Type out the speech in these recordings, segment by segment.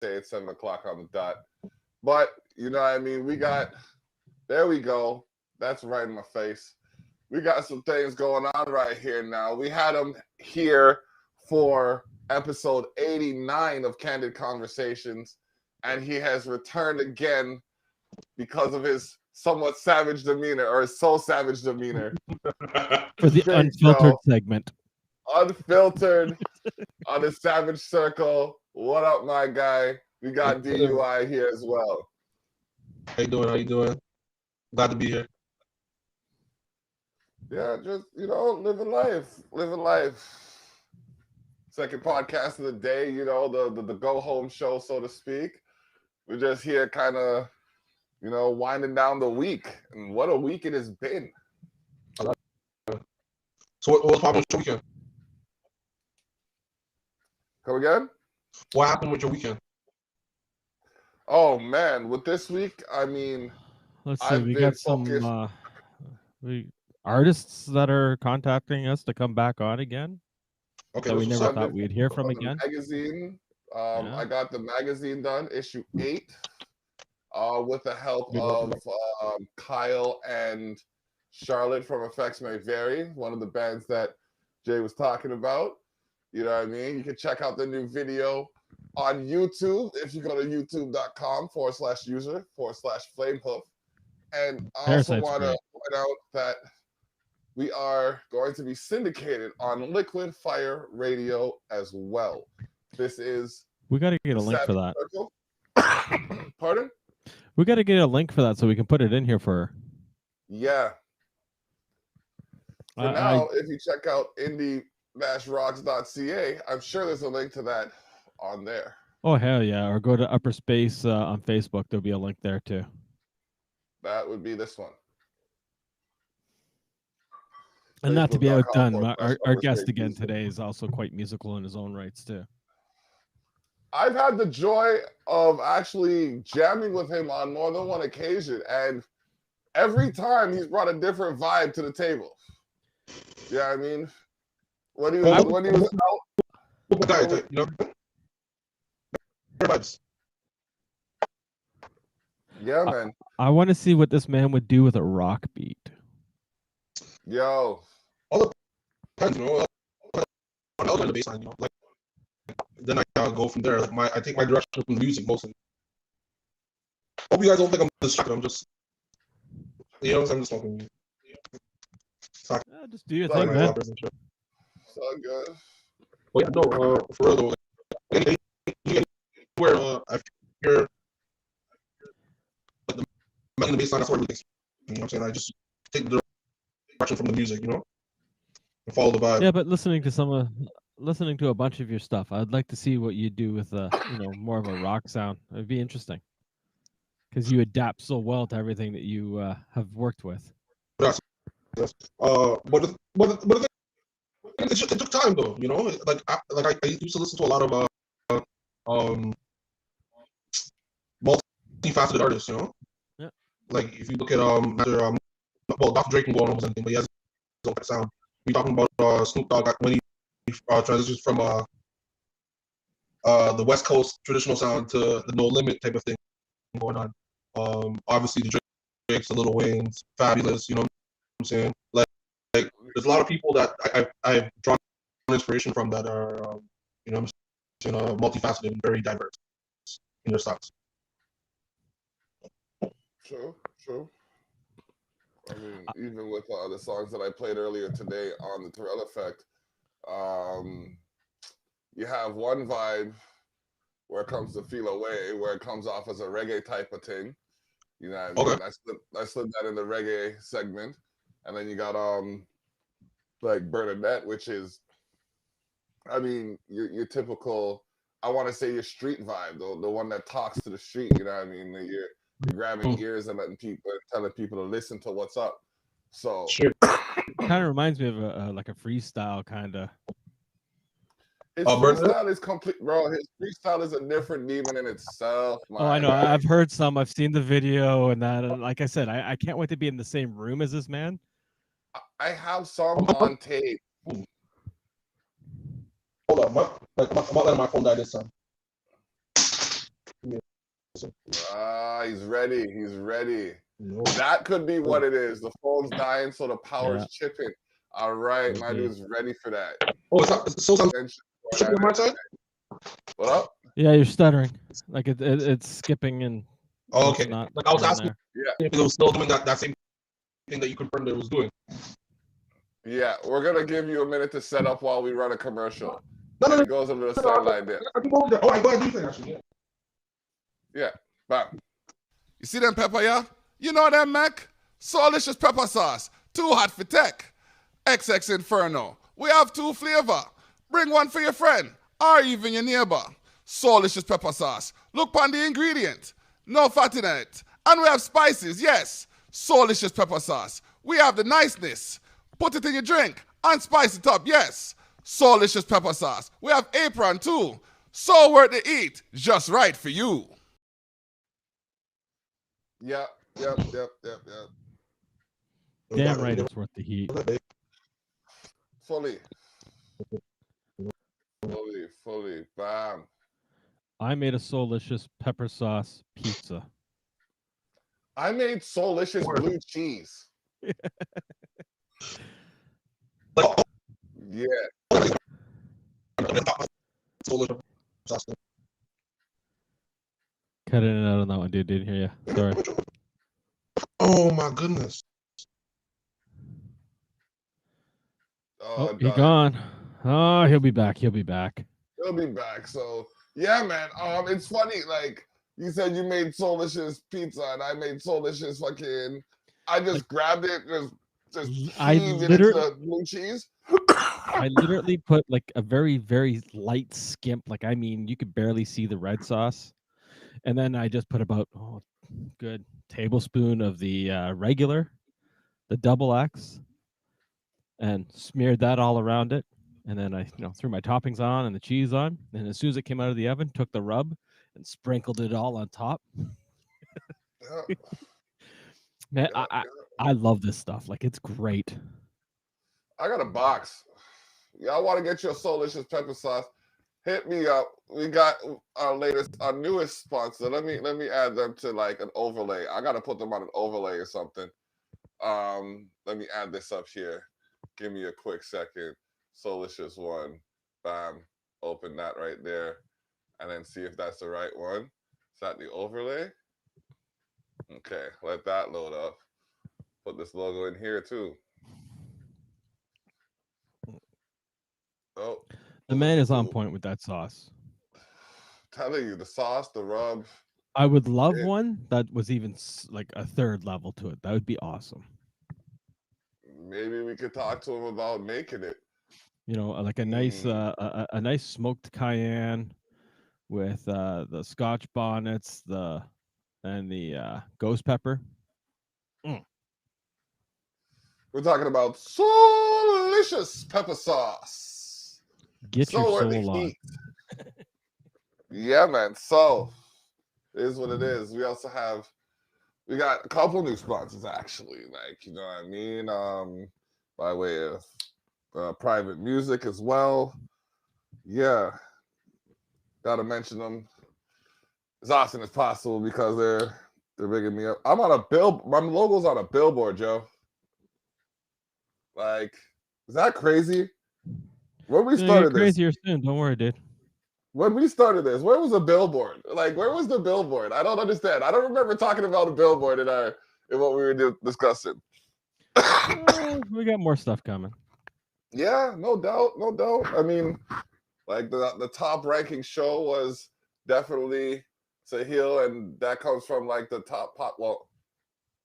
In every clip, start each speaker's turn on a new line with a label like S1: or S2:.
S1: say it's 7 o'clock on the dot. But you know what I mean? There we go. That's right in my face. We got some things going on right here now. We had him here for episode 89 of Candid Conversations, and he has returned again because of his somewhat savage demeanor, or his so savage demeanor.
S2: For the unfiltered segment.
S1: Unfiltered on the Savage Circle. What up, my guy? We got DUI here as well.
S3: How you doing? Glad to be here.
S1: Yeah, just, living life. Second podcast of the day, the go home show, so to speak. We're just here kind of, winding down the week. And what a week it has been.
S3: So what's popping with your weekend?
S1: Come again?
S3: What happened with your weekend?
S1: Oh, man. With this week, I mean,
S2: let's see. We got some artists that are contacting us to come back on again.
S3: Okay,
S2: that we never thought we'd hear from again.
S1: Magazine. I got the magazine done, issue 8, with the help of Kyle and Charlotte from Effects May Vary, one of the bands that Jay was talking about. You know what I mean? You can check out the new video on YouTube if you go to youtube.com/user/flamehoof. And I also want to point out that we are going to be syndicated on Liquid Fire Radio as well.
S2: We got to get a link for that.
S1: Pardon?
S2: We got to get a link for that so we can put it in here for her.
S1: Yeah. For now, if you check out indie-rocks.ca, I'm sure there's a link to that on there.
S2: Oh, hell yeah. Or go to Upper Space on Facebook. There'll be a link there too.
S1: That would be this one.
S2: And not to be outdone, our guest again today is also quite musical in his own rights too.
S1: I've had the joy of actually jamming with him on more than one occasion, and every time he's brought a different vibe to the table. Yeah, I mean, when he was out. Yeah, man.
S2: I want to see what this man would do with a rock beat.
S1: Yo.
S3: All the times, on the baseline, like then I go from there. Like I take my direction from the music mostly. Hope you guys don't think I'm distracted. I'm just, I'm just talking.
S2: Just do your thing, man.
S1: So good.
S3: Well, yeah, no, for real though. Where I hear the baseline, that's what it takes. You know what I'm saying? I just take the direction from the music, and follow the vibe.
S2: Yeah, but listening to a bunch of your stuff, I'd like to see what you do with more of a rock sound. It'd be interesting because you adapt so well to everything that you have worked with.
S3: Yes. But it took time though, Like I used to listen to a lot of multifaceted artists,
S2: Yeah.
S3: Like if you look at Dr. Dre can go on almost anything, but he has his own sound. We talking about Snoop Dogg when he transitions from the West Coast traditional sound to the No Limit type of thing going on. Obviously the Drakes, the Lil Waynes, Fabulous, you know what I'm saying? Like there's a lot of people that I've drawn inspiration from that are multifaceted and very diverse in their styles.
S1: True. I mean, even with the songs that I played earlier today on the Terrell Effect, you have one vibe where it comes to Feel Away, where it comes off as a reggae type of thing. You know what I mean? Okay. I slid that in the reggae segment. And then you got like Bernadette, which is, I mean, your typical, I want to say your street vibe, the one that talks to the street, you know what I mean? You're grabbing ears and telling people to listen to what's up. So
S2: sure. It kind of reminds me of a freestyle kind of.
S1: His freestyle is complete, bro. His freestyle is a different demon in itself.
S2: I know. I've heard some. I've seen the video and that. And like I said, I can't wait to be in the same room as this man.
S1: I have some on tape.
S3: Hold on, I'm not letting my phone die this time.
S1: He's ready. He's ready.
S3: No.
S1: That could be what it is. The phone's dying, so the power's chipping. All right, my dude's ready for that.
S3: Oh, it's so chipping on my side?
S1: What up?
S2: Yeah, you're stuttering. Like it's skipping and.
S3: Oh, okay.
S2: Not
S3: like I was asking if it was still doing that same thing that you confirmed it was doing.
S1: Yeah, we're gonna give you a minute to set up while we run a commercial.
S3: No,
S1: it goes under the sunlight there.
S3: I can go over there. Oh, I go ahead and do that actually.
S1: Yeah, bam. You see them pepper, yeah? You know them, Mac? Soulicious pepper sauce. Too hot for tech. XX Inferno. We have 2 flavor. Bring one for your friend or even your neighbor. Soulicious pepper sauce. Look on the ingredient. No fat in it. And we have spices, yes. Soulicious pepper sauce. We have the niceness. Put it in your drink and spice it up, yes. Soulicious pepper sauce. We have apron too. So worth to eat. Just right for you. Yep.
S2: Damn right it's worth the heat.
S1: Fully. Bam.
S2: I made a Soulicious pepper sauce pizza.
S1: I made Soulicious blue cheese. Yeah.
S2: Cut in and out on that one, dude. Didn't hear you. Sorry.
S3: Oh my goodness.
S2: Oh, he's gone. Oh, he'll be back. He'll be back.
S1: So yeah, man. It's funny. Like you said, you made Soulicious pizza, and I made Soulicious fucking. I just grabbed it, just heaved it into the blue cheese.
S2: I literally put like a very, very light skimp. Like, I mean, you could barely see the red sauce. And then I just put about, good tablespoon of the regular, the double X, and smeared that all around it. And then I, threw my toppings on and the cheese on. And as soon as it came out of the oven, took the rub and sprinkled it all on top. Man, I love this stuff. Like, it's great.
S1: I got a box. Y'all want to get your Soulicious pepper sauce? Hit me up. We got our newest sponsor. Let me add them to like an overlay. I gotta put them on an overlay or something. Let me add this up here. Give me a quick second. Soulicious one. Bam. Open that right there. And then see if that's the right one. Is that the overlay? Okay, let that load up. Put this logo in here too. Oh.
S2: The man is on point with that sauce.
S1: Telling you, the sauce, the rub.
S2: I would love one that was even like a third level to it. That would be awesome.
S1: Maybe we could talk to him about making it.
S2: Like a nice a nice smoked cayenne with the Scotch bonnets, and the ghost pepper.
S1: We're talking about Soulicious pepper sauce.
S2: Get your soul on.
S1: Yeah, man. So it is what it is. We got a couple new sponsors actually. Like, you know what I mean? By way of private music as well. Yeah. Gotta mention them as often as possible because they're bigging me up. I'm on a my logo's on a billboard, Joe. Like, is that crazy? When we started this,
S2: crazier soon. Don't worry, dude.
S1: When we started this, where was the billboard? Like, where was the billboard? I don't understand. I don't remember talking about a billboard in what we were discussing.
S2: We got more stuff coming.
S1: Yeah, no doubt. I mean, like the top ranking show was definitely Sahil, and that comes from like the top pop. Well,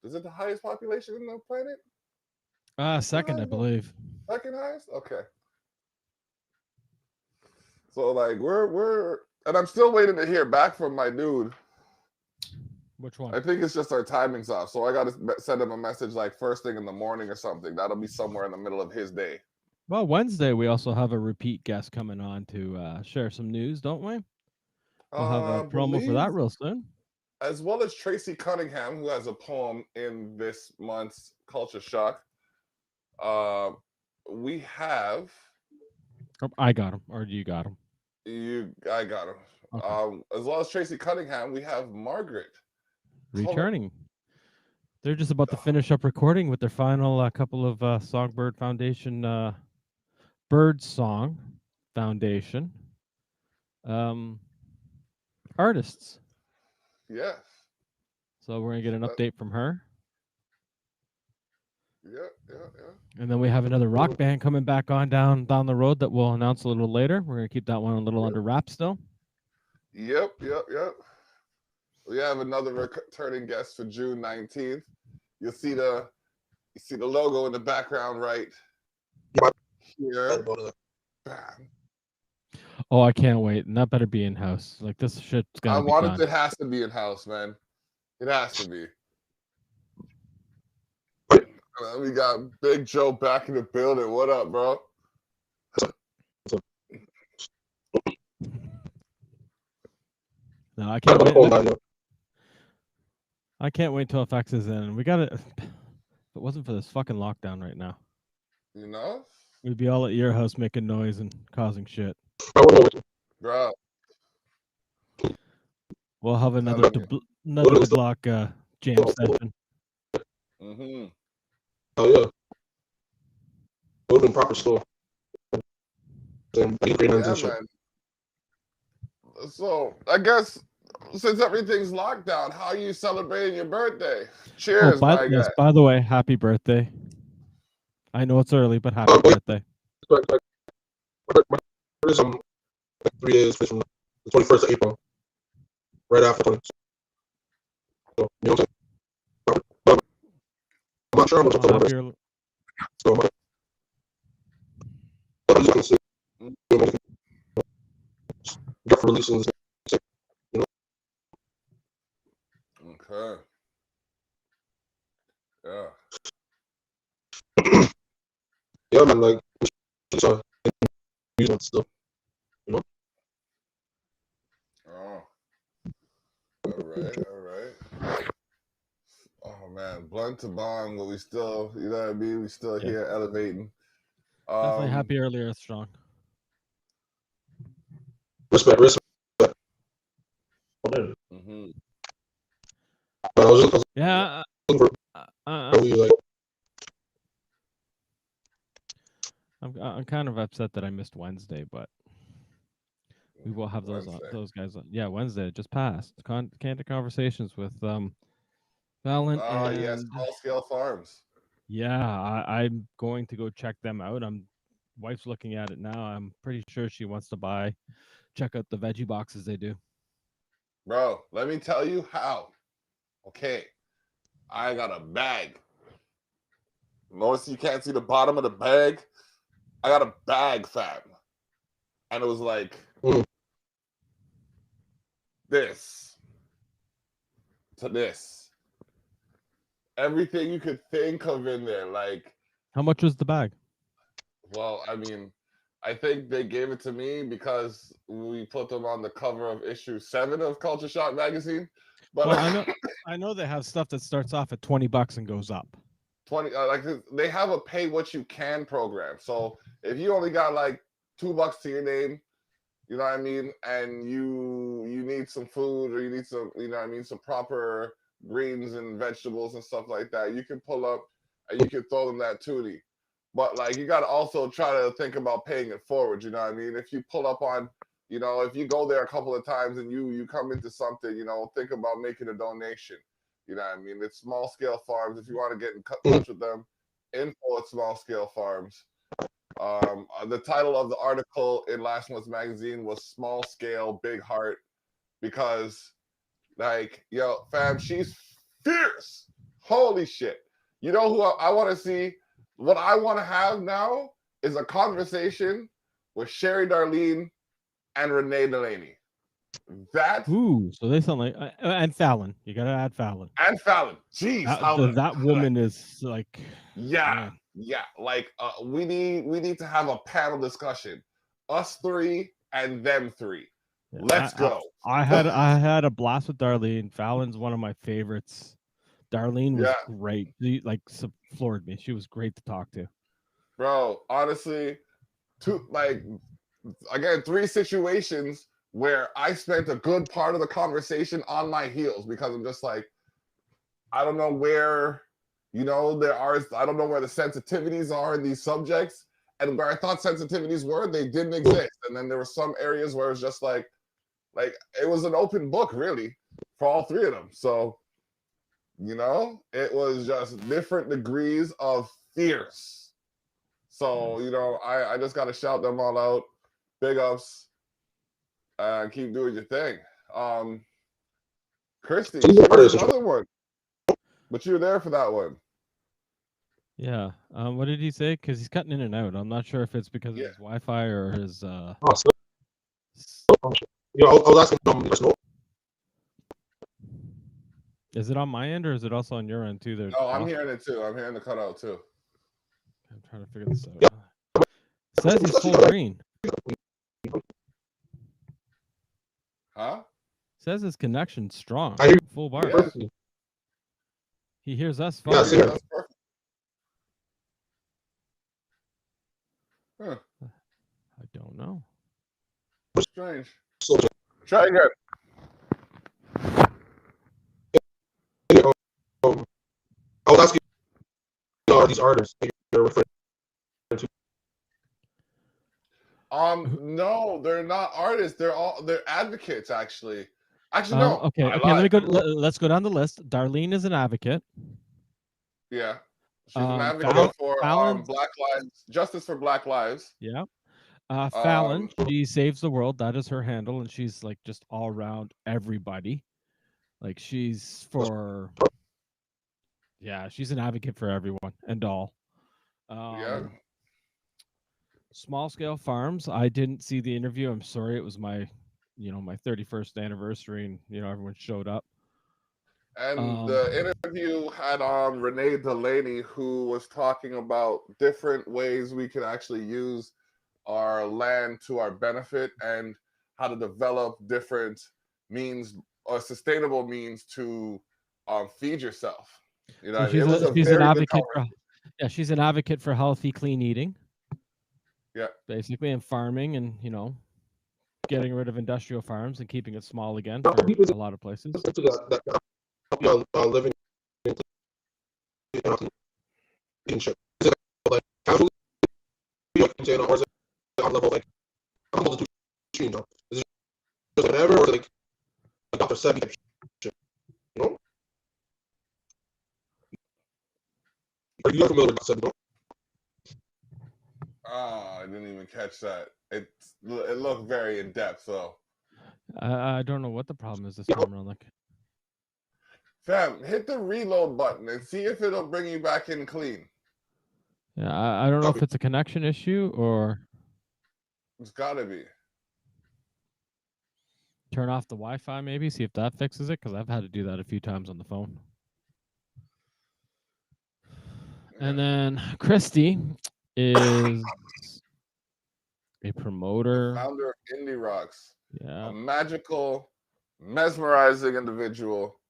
S1: is it the highest population in the planet?
S2: Second, I believe.
S1: Second highest? Okay. So like we're and I'm still waiting to hear back from my dude.
S2: Which one?
S1: I think it's just our timing's off. So I got to send him a message like first thing in the morning or something. That'll be somewhere in the middle of his day.
S2: Well, Wednesday we also have a repeat guest coming on to share some news, don't we? We'll have a promo for that real soon.
S1: As well as Tracy Cunningham, who has a poem in this month's Culture Shock. We have.
S2: I got him, or you got him?
S1: I got him.
S2: Okay.
S1: As well as Tracy Cunningham, we have Margaret
S2: Returning. They're just about to finish up recording with their final couple of Songbird Foundation, Bird Song Foundation artists.
S1: Yes.
S2: So we're gonna get an update from her.
S1: Yeah.
S2: And then we have another rock band coming back on down the road that we'll announce a little later. We're gonna keep that one a little under wraps still.
S1: Yep. We have another returning guest for June 19th. You see the logo in the background right here. Bam.
S2: Oh, I can't wait. And that better be in house. Like this shit's gotta be done.
S1: It has to be in house, man. It has to be. We got Big Joe back in the building. What up, bro?
S2: No, I can't wait. I can't wait till FX is in. We got to. If it wasn't for this fucking lockdown right now,
S1: you know,
S2: we'd be all at your house making noise and causing shit.
S1: Bro.
S2: We'll have another block jam session.
S3: Mm-hmm. Oh yeah. Building proper store.
S1: Yeah, man. So I guess since everything's locked down, how are you celebrating your birthday? Cheers, my guy.
S2: By the way, happy birthday. I know it's early, but happy birthday.
S3: My birthday is 3 days from the 21st of April. Right after 20. So, you know what I'm saying? I'm not sure how much I'm so you can see get for releasing this, you know.
S1: Okay. Yeah.
S3: Yeah, man, like music stuff, you know.
S1: Oh. All right. Oh man, blunt to bong, but we still, you know what I mean? We still here elevating.
S2: Definitely happy earlier, strong.
S3: Respect.
S1: Mm-hmm.
S3: But I was looking for like.
S2: I'm kind of upset that I missed Wednesday, but we will have those guys on. Yeah, Wednesday just passed. Candid Conversations with Fallon and
S1: yes, Small Scale Farms.
S2: Yeah, I'm going to go check them out. Wife's looking at it now. I'm pretty sure she wants to check out the veggie boxes they do.
S1: Bro, let me tell you how. Okay, I got a bag. Notice you can't see the bottom of the bag. I got a bag, fam. And it was like this to this. Everything you could think of in there. Like,
S2: how much was the bag?
S1: Well, I mean, I think they gave it to me because we put them on the cover of issue 7 of Culture Shock magazine. But
S2: well, I know they have stuff that starts off at $20 and goes up.
S1: 20, like they have a pay what you can program. So if you only got like $2 to your name, you know what I mean, and you need some food or you need some, you know what I mean, some proper greens and vegetables and stuff like that, you can pull up and you can throw them that tootie. But like you got to also try to think about paying it forward. You know what I mean? If you pull up on, you know, if you go there a couple of times and you come into something, you know, think about making a donation. You know what I mean? It's Small Scale Farms. If you want to get in touch with them, info at Small Scale Farms. The title of the article in last month's magazine was Small Scale Big Heart, because like, yo, fam, she's fierce. Holy shit. You know who I want to see? What I want to have now is a conversation with Sherry Darlene and Renee Delaney.
S2: So they sound like and Fallon. You gotta add Fallon.
S1: And Fallon. Jeez,
S2: that woman is like.
S1: Yeah. Like we need to have a panel discussion. Us 3 and them 3. Yeah, Let's go.
S2: I had a blast with Darlene. Fallon's one of my favorites. Darlene was great. She floored me. She was great to talk to.
S1: Bro, honestly, 3 situations where I spent a good part of the conversation on my heels because I'm just like, I don't know where, there are, I don't know where the sensitivities are in these subjects. And where I thought sensitivities were, they didn't exist. And then there were some areas where it was just like it was an open book, really, for all three of them. So, it was just different degrees of fierce. So, I just got to shout them all out. Big ups. And keep doing your thing. Christy, she was another one. But you were there for that one.
S2: Yeah. What did he say? Because he's cutting in and out. I'm not sure if it's because of his Wi-Fi or his.
S3: I was asking
S2: Is it on my end or is it also on your end too? There.
S1: No, I'm hearing it too. I'm hearing the cutout too.
S2: I'm trying to figure this out. It says he's full green.
S1: Huh?
S2: Says his connection's strong. Full bar.
S1: Yeah.
S2: He hears us fine.
S3: Yeah,
S1: That's perfect. Huh.
S2: I don't know.
S1: Strange. Try again.
S3: I was asking these artists that you're referring to.
S1: No, they're not artists. They're advocates, actually. Actually, no.
S2: Okay. Let me go. Let's go down the list. Darlene is an advocate.
S1: Yeah, she's an advocate for
S2: Fallon,
S1: Black Lives, justice for Black Lives.
S2: Yeah. Fallon, she saves the world. That is her handle, and she's like just all around everybody. Like she's for. Yeah, she's an advocate for everyone and all.
S1: Yeah.
S2: Small scale farms. I didn't see the interview. I'm sorry. It was my, my 31st anniversary, and everyone showed up.
S1: And the interview had Renee Delaney, who was talking about different ways we could actually use our land to our benefit and how to develop different means or sustainable means to feed yourself.
S2: So she's an advocate for, she's an advocate for healthy, clean eating.
S1: Yeah,
S2: basically, and farming, and getting rid of industrial farms and keeping it small again for a lot of places.
S3: Living kinship. Is it like casually, or is it on level like I'm able to do? Is it just whatever, or like Dr. Sebi type shit? Are you familiar with Sebi?
S1: I didn't even catch that. It looked very in depth, though.
S2: I don't know what the problem is this time around. Like,
S1: fam, hit the reload button and see if it'll bring you back in clean.
S2: Yeah, I don't know if it's a connection issue or
S1: it's gotta be.
S2: Turn off the Wi-Fi, maybe see if that fixes it, because I've had to do that a few times on the phone. Yeah. And then Christy is a promoter,
S1: the founder of Indie Rocks.
S2: Yeah,
S1: a magical, mesmerizing individual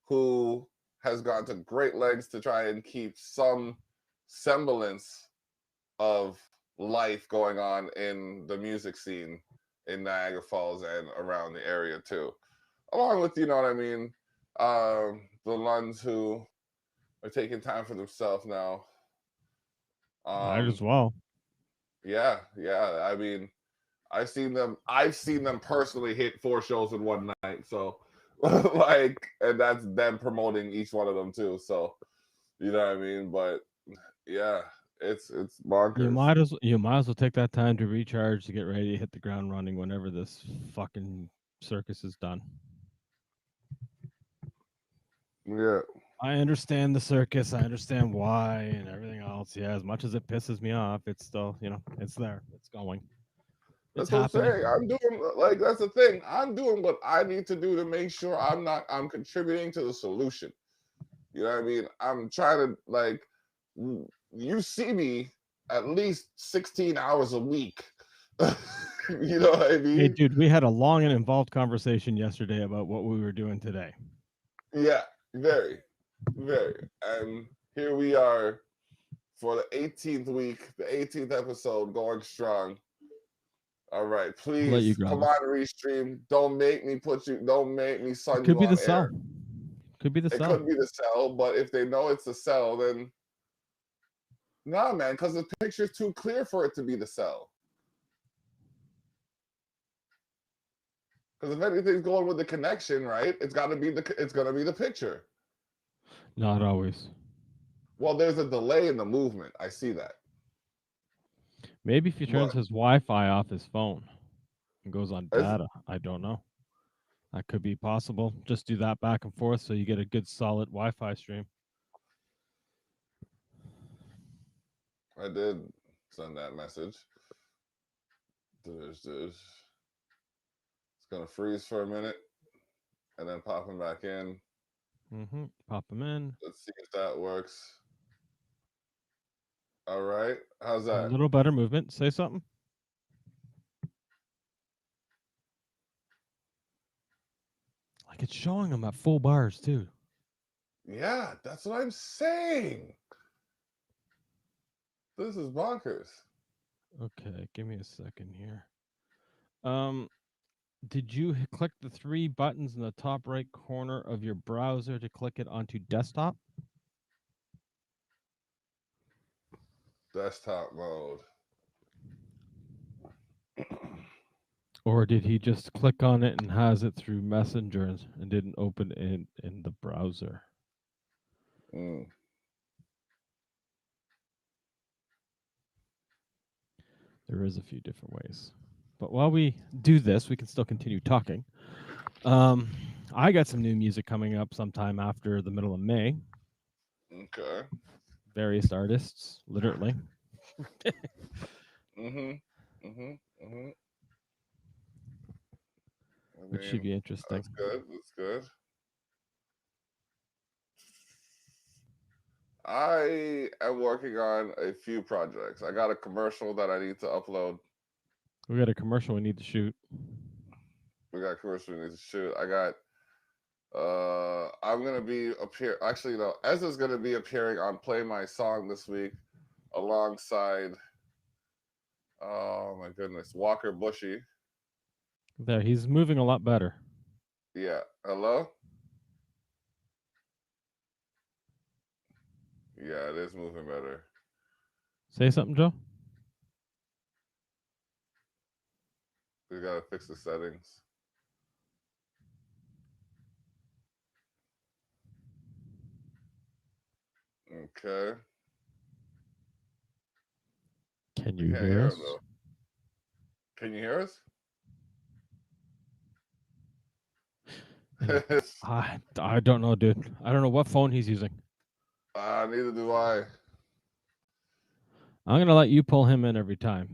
S1: who has gone to great lengths to try and keep some semblance of life going on in the music scene in Niagara Falls and around the area too, along with the ones who are taking time for themselves now.
S2: Might as well.
S1: Yeah. I mean, I've seen them personally hit 4 shows in one night. So and that's them promoting each one of them too. So you know what I mean? But yeah, it's bonkers.
S2: You might as well take that time to recharge, to get ready to hit the ground running whenever this fucking circus is done.
S1: Yeah.
S2: I understand the circus. I understand why and everything else. Yeah, as much as it pisses me off, it's still, it's there. It's going.
S1: That's what happening. I'm saying. I'm doing that's the thing. I'm doing what I need to do to make sure I'm contributing to the solution. You know what I mean? I'm trying to you see me at least 16 hours a week. You know what I mean?
S2: Hey, dude, we had a long and involved conversation yesterday about what we were doing today.
S1: Yeah, very, very. And here we are for the 18th week, the 18th episode, going strong. All right,
S2: I'll let you
S1: please
S2: grab
S1: come
S2: them.
S1: on, Restream. Don't make me sun
S2: It could
S1: you
S2: be
S1: on
S2: the
S1: air.
S2: cell. Could be the
S1: It
S2: cell.
S1: could be the cell, but if they know it's the cell, then nah, man, because the picture's too clear for it to be the cell. Because if anything's going with the connection, right, it's gonna be the picture.
S2: Not always.
S1: Well, there's a delay in the movement. I see that.
S2: Maybe if he turns his Wi-Fi off his phone and goes on data, I don't know. That could be possible. Just do that back and forth so you get a good solid Wi-Fi stream.
S1: I did send that message. It's gonna freeze for a minute and then pop him back in.
S2: Pop him in.
S1: Let's see if that works. All right. How's that?
S2: A little better movement. Say something. Like it's showing him at full bars too.
S1: Yeah, that's what I'm saying. This is bonkers.
S2: Okay, give me a second here. Did you click the 3 buttons in the top right corner of your browser to click it onto desktop?
S1: Desktop mode.
S2: Or did he just click on it and has it through Messenger and didn't open it in the browser? There is a few different ways. But while we do this, we can still continue talking. I got some new music coming up sometime after the middle of May.
S1: Okay.
S2: Various artists, literally. Which should be interesting.
S1: That's good. That's good. I am working on a few projects. I got a commercial that I need to upload.
S2: We got a commercial we need to shoot.
S1: I got I'm gonna be actually no, Ezra's gonna be appearing on Play My Song this week alongside oh my goodness, Walker Bushy.
S2: There, he's moving a lot better.
S1: Yeah. Hello? Yeah, it is moving better.
S2: Say something, Joe.
S1: We gotta fix the settings. Okay.
S2: Can you hear us?
S1: Him, can you hear us?
S2: I don't know, dude. I don't know what phone he's using.
S1: Neither do I.
S2: I'm gonna let you pull him in every time.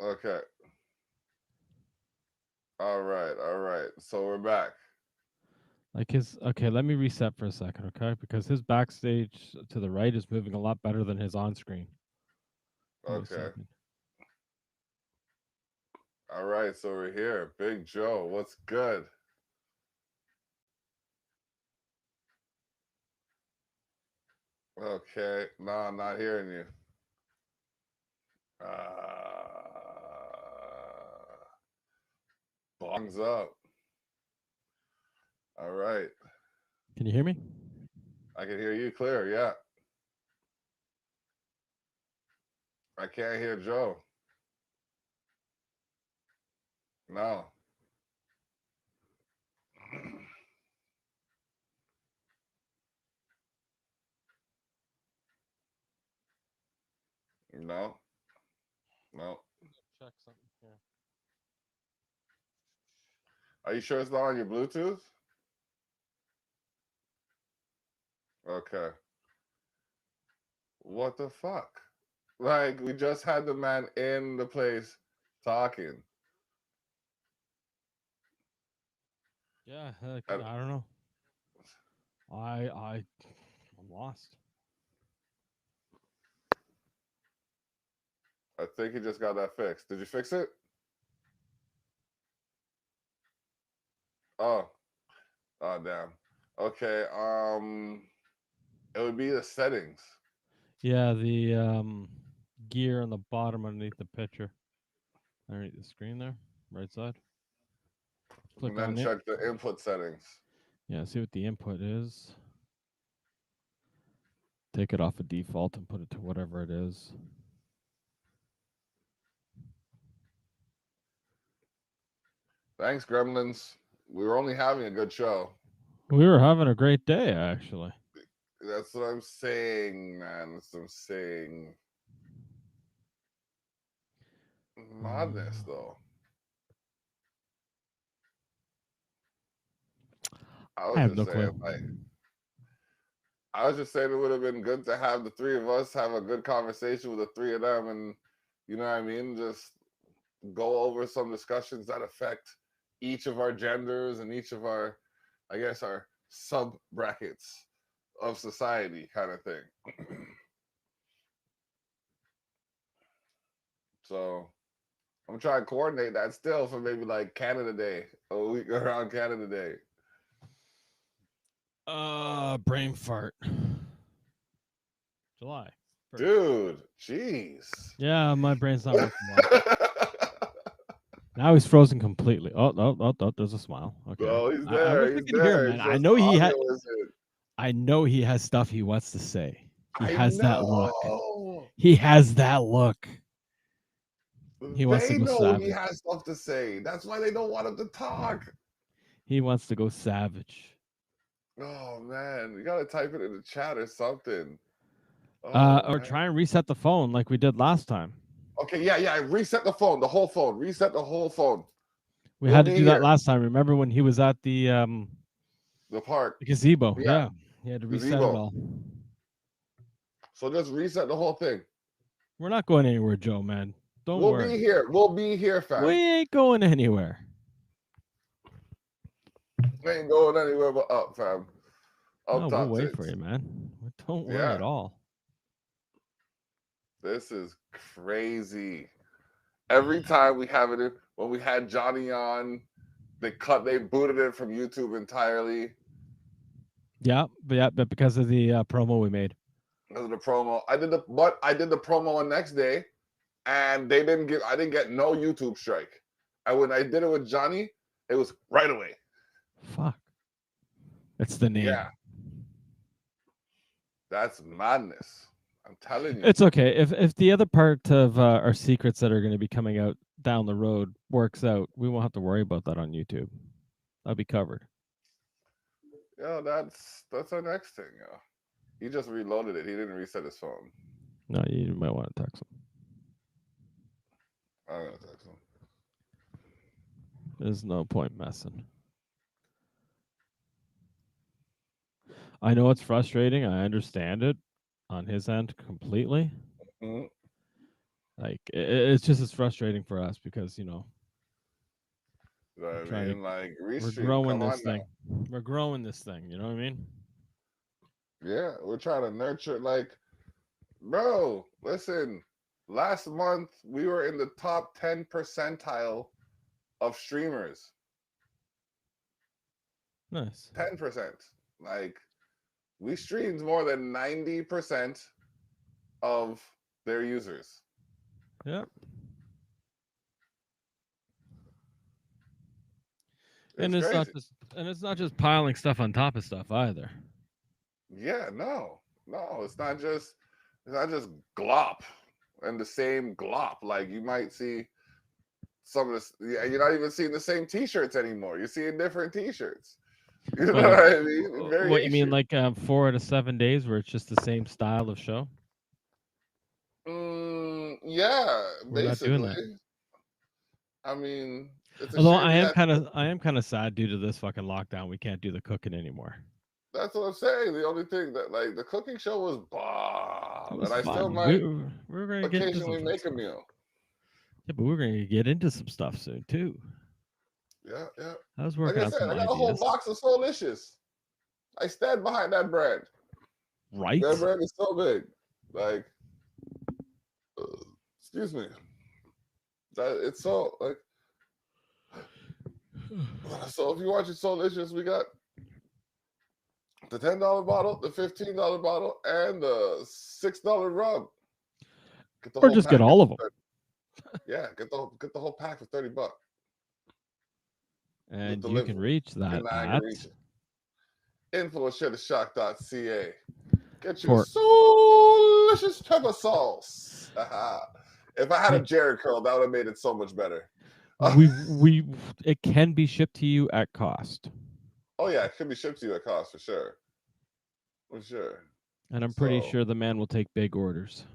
S1: Okay. All right. So we're back.
S2: Like okay, let me reset for a second, okay? Because his backstage to the right is moving a lot better than his on screen.
S1: Okay. All right, so we're here. Big Joe, what's good? Okay. No, I'm not hearing you. Bongs up. All right.
S2: Can you hear me?
S1: I can hear you clear, yeah. I can't hear Joe. No. No.
S2: Check something here.
S1: Are you sure it's not on your Bluetooth? Okay. What the fuck? Like, we just had the man in the place talking.
S2: Yeah, I don't know. I'm lost.
S1: I think he just got that fixed. Did you fix it? Oh. Oh, damn. Okay. It would be the settings.
S2: Yeah, the gear on the bottom underneath the picture. Underneath the screen there, right side.
S1: And then check the input settings.
S2: Yeah, see what the input is. Take it off of default and put it to whatever it is.
S1: Thanks, Gremlins. We were only having a good show.
S2: We were having a great day, actually.
S1: That's what I'm saying, man. That's what I'm saying. Madness, though.
S2: I have no clue.
S1: I was just saying it would have been good to have the three of us have a good conversation with the three of them, and you know what I mean, just go over some discussions that affect each of our genders and each of our, I guess, our sub brackets of society, kind of thing. So I'm trying to coordinate that still for maybe like Canada Day, a week around Canada Day.
S2: Brain fart. July 1st.
S1: Dude, jeez.
S2: Yeah, my brain's not working well. Now he's frozen completely. Oh, there's a smile. Okay.
S1: Oh, he's there.
S2: I wish we could hear him, man. I know he had. I know he has stuff he wants to say. He has that look. He has that look. He wants to go savage.
S1: He has stuff to say. That's why they don't want him to talk.
S2: He wants to go savage.
S1: Oh man, you gotta type it in the chat or something.
S2: Or try and reset the phone like we did last time.
S1: Okay, yeah. Reset the phone, the whole phone. Reset the whole phone.
S2: We had to do that last time. Remember when he was at the
S1: park,
S2: the gazebo? Yeah, he had to reset it all.
S1: So just reset the whole thing.
S2: We're not going anywhere, Joe. Man, don't worry.
S1: We'll be here. We'll be here, fam.
S2: We ain't going anywhere.
S1: We ain't going anywhere but up, fam.
S2: No, we'll wait for you, man. Don't worry at all.
S1: This is crazy. Every time we have it, when we had Johnny on, they booted it from YouTube entirely.
S2: Yeah, but because of the promo we made.
S1: Because of the promo, I did the promo the next day, and I didn't get no YouTube strike. And when I did it with Johnny, it was right away.
S2: Fuck. It's the name.
S1: Yeah. That's madness. I'm telling you.
S2: It's okay. If the other part of our secrets that are going to be coming out down the road works out, we won't have to worry about that on YouTube. That'll be covered.
S1: Yeah, that's our next thing. Yeah. He just reloaded it. He didn't reset his phone.
S2: No, you might want to text him.
S1: I'm gonna text him.
S2: There's no point messing. I know it's frustrating. I understand it on his end completely.
S1: Mm-hmm.
S2: Like it's just as frustrating for us because
S1: I mean, like
S2: we're growing this thing. We're growing this thing. You know what I mean?
S1: Yeah, we're trying to nurture. Like, bro, listen. Last month we were in the top 10 percentile of streamers.
S2: Nice.
S1: 10%. Like, we streamed more than 90% of their users.
S2: Yep. And it's not just piling stuff on top of stuff either.
S1: Yeah, no, it's not just glop and the same glop. Like you might see some of this. Yeah, you're not even seeing the same T-shirts anymore. You're seeing different T-shirts. You know what I mean?
S2: What you mean, like 4 out of 7 days where it's just the same style of show?
S1: Yeah,
S2: we're
S1: basically.
S2: Not doing that.
S1: I mean,
S2: although I am kind of sad due to this fucking lockdown. We can't do the cooking anymore.
S1: That's what I'm saying. The only thing that like the cooking show was bomb, and I
S2: fun.
S1: still might
S2: we're going to
S1: occasionally make a meal.
S2: Yeah, but we're going to get into some stuff soon too.
S1: Yeah.
S2: I was working on some
S1: I got a whole box of Soulicious. I stand behind that brand.
S2: Right?
S1: That brand is so big. Like, excuse me. That it's so like. So if you watch it Soulicious, we got the $10 bottle, the $15 bottle, and the $6 rub.
S2: Or just get all of them.
S1: Yeah, get the whole pack for $30.
S2: And you can reach that at
S1: info@shittershock.ca. Get your
S2: for
S1: delicious pepper sauce. If I had a Jerry curl, that would have made it so much better.
S2: it can be shipped to you at cost.
S1: Oh yeah, it can be shipped to you at cost for sure. For sure.
S2: And I'm pretty sure the man will take big orders.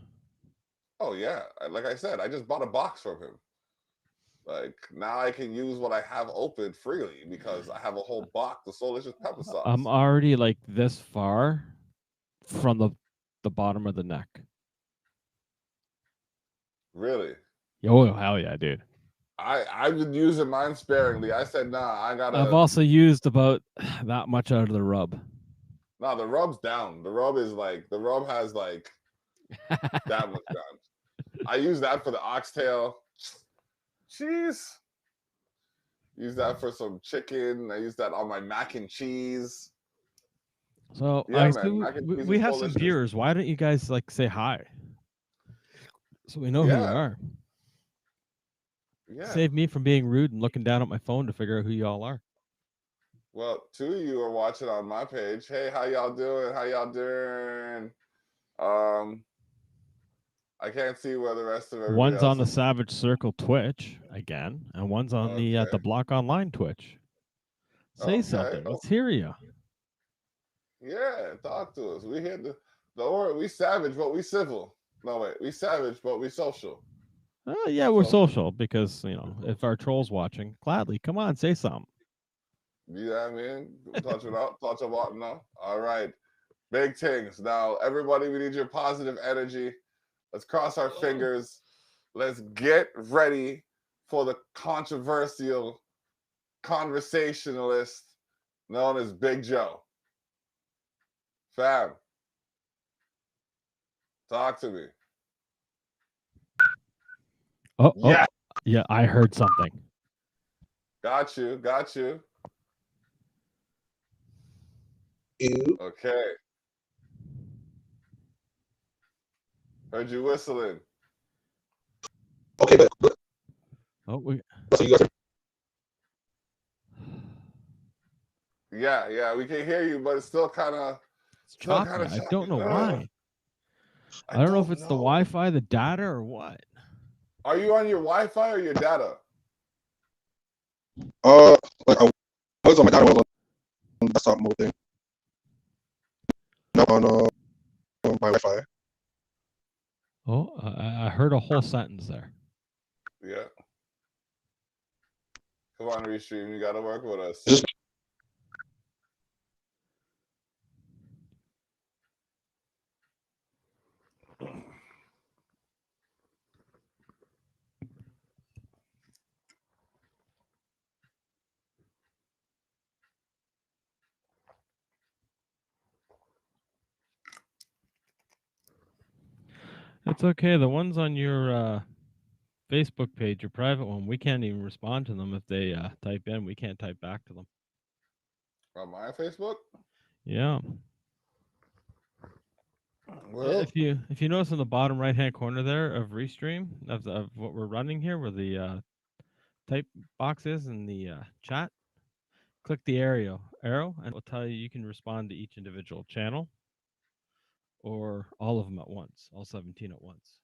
S1: Oh yeah, like I said, I just bought a box from him. Like now I can use what I have open freely because I have a whole box of delicious pepper sauce.
S2: I'm already like this far from the bottom of the neck.
S1: Really?
S2: Oh hell yeah, dude.
S1: I've been using mine sparingly. I said, nah, I gotta.
S2: I've also used about that much out of the rub.
S1: Nah, the rub's down. The rub has like that much down. I use that for the oxtail. Cheese. Use that for some chicken. I use that on my mac and cheese.
S2: So
S1: yeah,
S2: we have some viewers. Why don't you guys like say hi? So we know who you are.
S1: Yeah.
S2: Save me from being rude and looking down at my phone to figure out who y'all are.
S1: Well, 2 of you are watching on my page. Hey, how y'all doing? How y'all doing? I can't see where the rest of everybody
S2: One's
S1: else
S2: on the
S1: is.
S2: Savage Circle Twitch again, and one's on the Block Online Twitch. Say something. Let's hear you.
S1: Yeah, talk to us. We here we savage, but we civil. No wait, we savage, but we social.
S2: Yeah, we're social because if our troll's watching, gladly come on, say something.
S1: You know what I mean? Touch it out, touch about it now. All right, big things. Now, everybody, we need your positive energy. Let's cross our fingers. Let's get ready for the controversial conversationalist known as Big Joe. Fam, talk to me.
S2: Yeah, I heard something.
S1: Got you. Okay. Heard you whistling.
S3: Okay, but
S1: so you guys yeah, we can hear you, but it's still kind of
S2: choppy. I don't know why. I don't know if it's the Wi-Fi, the data, or what.
S1: Are you on your Wi-Fi or your data?
S3: Like I was on my data on desktop mode thing. Not on my Wi-Fi.
S2: Oh, I heard a whole sentence there.
S1: Yeah. Come on, Restream. You got to work with us.
S2: It's okay. The ones on your Facebook page, your private one, we can't even respond to them if they type in. We can't type back to them.
S1: On my Facebook?
S2: Yeah.
S1: Well,
S2: if you notice in the bottom right hand corner there of Restream of what we're running here, where the type box is in the chat, click the arrow, and it will tell you can respond to each individual channel or all of them at once, all 17 at once.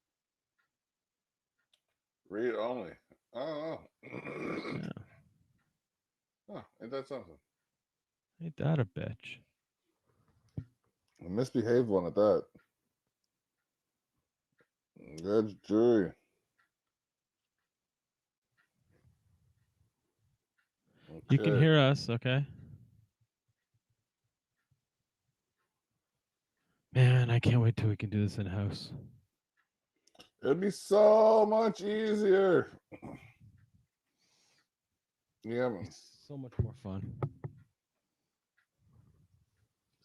S1: Read only. Oh. Yeah. Oh, ain't that something?
S2: Ain't that a bitch?
S1: A misbehaved one at that. Good jury. Okay.
S2: You can hear us, okay? Man, I can't wait till we can do this in-house.
S1: It'd be so much easier. Yeah, man.
S2: So much more fun.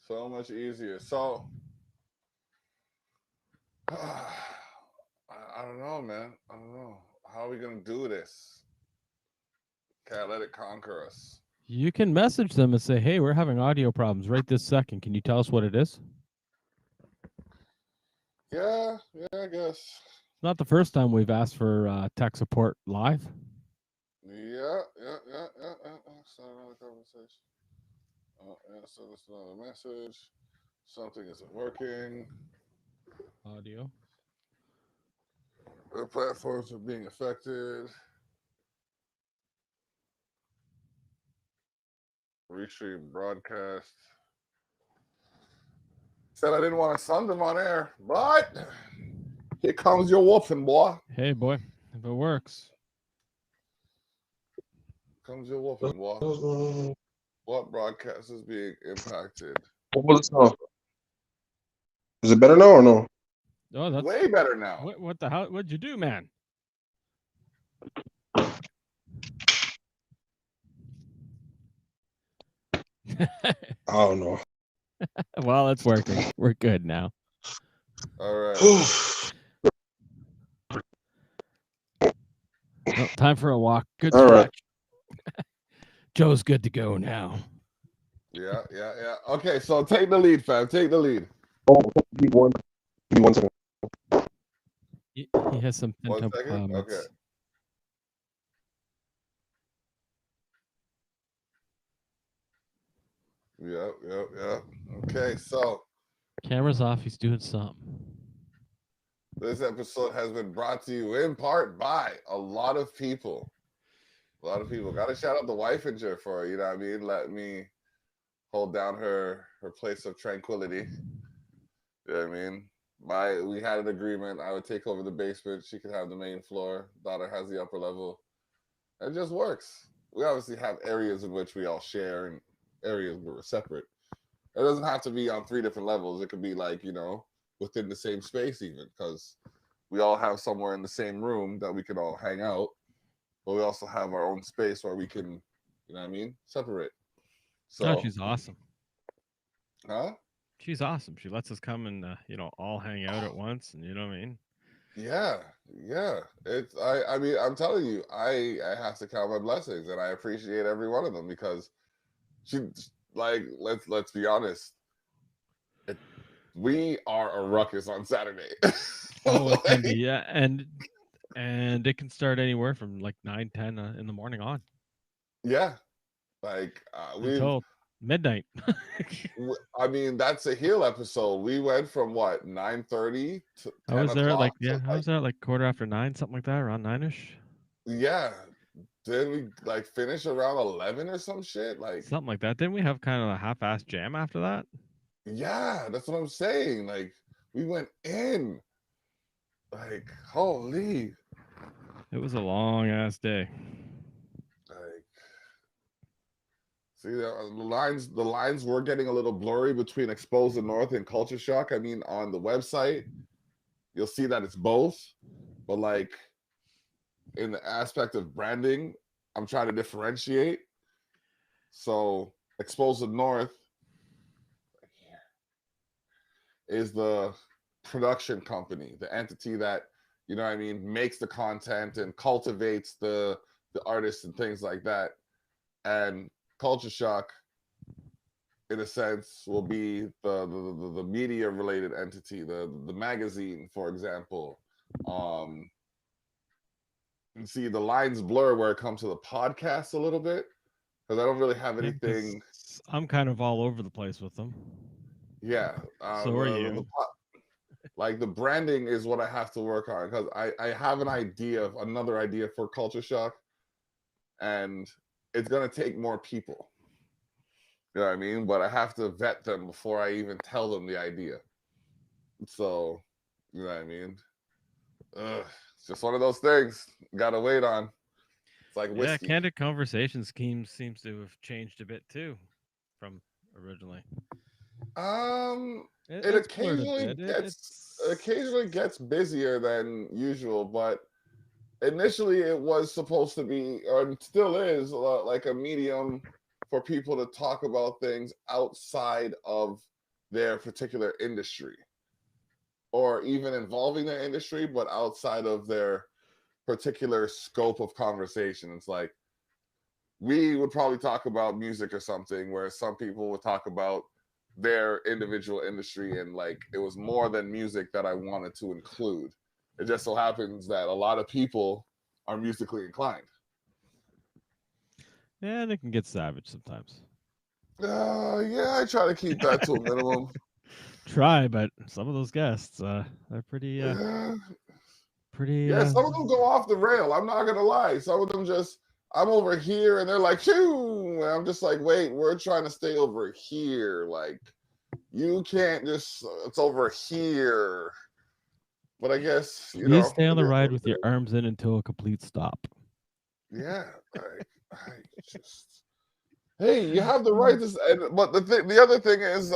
S1: So much easier. So, I don't know, man. I don't know. How are we going to do this? Can't let it conquer us.
S2: You can message them and say, hey, we're having audio problems right this second. Can you tell us what it is?
S1: Yeah, I guess.
S2: It's not the first time we've asked for tech support live.
S1: Yeah. Start another conversation. So this is another message. Something isn't working.
S2: Audio.
S1: The platforms are being affected. Restream broadcast. Said I didn't want to send them on air, but here comes your wolfing, boy.
S2: Hey, boy, if it works.
S1: Comes your wolfing, boy. What broadcast is being impacted?
S3: What was it? Is it better now or no?
S2: Oh, that's
S1: way better now.
S2: What the hell? What'd you do, man?
S3: I don't know.
S2: Well, it's working. We're good now.
S1: All right.
S2: Well, time for a walk. Good
S3: All right.
S2: stretch. Joe's good to go now.
S1: Yeah. Okay, so take the lead, fam. Take the lead.
S3: Oh, give me 1 second.
S2: He has some
S1: 1
S2: pent-up
S1: second.
S2: comments.
S1: Okay. Yep. Okay, so
S2: Camera's off. He's doing something.
S1: this episode has been brought to you in part by a lot of people. Got to shout out the wife and Jer for, you know what I mean? Let me hold down her place of tranquility. You know what I mean? We had an agreement. I would take over the basement. She could have the main floor. Daughter has the upper level. It just works. We obviously have areas in which we all share and areas where we're separate. It doesn't have to be on 3 different levels. It could be like, within the same space even, because we all have somewhere in the same room that we can all hang out, but we also have our own space where we can, you know what I mean, separate. So
S2: Oh, she's awesome.
S1: Huh?
S2: She's awesome. She lets us come and all hang out at once, and you know what I mean.
S1: Yeah. It's I mean, I'm telling you, I have to count my blessings, and I appreciate every one of them, because she, like, let's be honest, we are a ruckus on Saturday.
S2: Oh, it can be, yeah, and it can start anywhere from like 9, 10 in the morning on.
S1: Yeah, like
S2: until midnight.
S1: I mean, that's a heel episode. We went from what 9:30 to 10
S2: I was there
S1: o'clock.
S2: I was there at like 9:15, something like that, around 9ish.
S1: Yeah. Then we like finish around 11 or some shit, like
S2: something like that. Didn't we have kind of a half-assed jam after that?
S1: Yeah, that's what I'm saying. Like, we went in. Like, holy.
S2: It was a long ass day.
S1: Like, see, the lines were getting a little blurry between Expose the North and Culture Shock. I mean, on the website, you'll see that it's both, but like in the aspect of branding, I'm trying to differentiate. So Expose the North is the production company, the entity that, you know what I mean, makes the content and cultivates the artists and things like that. And Culture Shock, in a sense, will be the media related entity, the magazine, for example. And see, the lines blur where it comes to the podcast a little bit, because I don't really have anything.
S2: I'm kind of all over the place with them.
S1: Yeah.
S2: So are you.
S1: Like, the branding is what I have to work on, because I have another idea for Culture Shock, and it's going to take more people. You know what I mean? But I have to vet them before I even tell them the idea. So, you know what I mean? It's just one of those things. Gotta wait on. It's like whiskey.
S2: Yeah, Candid Conversation seems to have changed a bit too from originally.
S1: It occasionally gets busier than usual, but initially it was supposed to be, or it still is, like a medium for people to talk about things outside of their particular industry, or even involving their industry, but outside of their particular scope of conversation. It's like, we would probably talk about music or something, where some people would talk about their individual industry, and like it was more than music that I wanted to include. It just so happens that a lot of people are musically inclined.
S2: Yeah, and it can get savage sometimes.
S1: Yeah, I try to keep that to a minimum.
S2: Try, but some of those guests, they're pretty, pretty.
S1: Yeah, some of them go off the rail. I'm not gonna lie. Some of them just, I'm over here, and they're like, "Shoo!" And I'm just like, "Wait, we're trying to stay over here. Like, you can't just. It's over here." But I guess
S2: Please stay on the ride with your arms in until a complete stop.
S1: Yeah, I just. Hey, you have the right to. But the other thing is,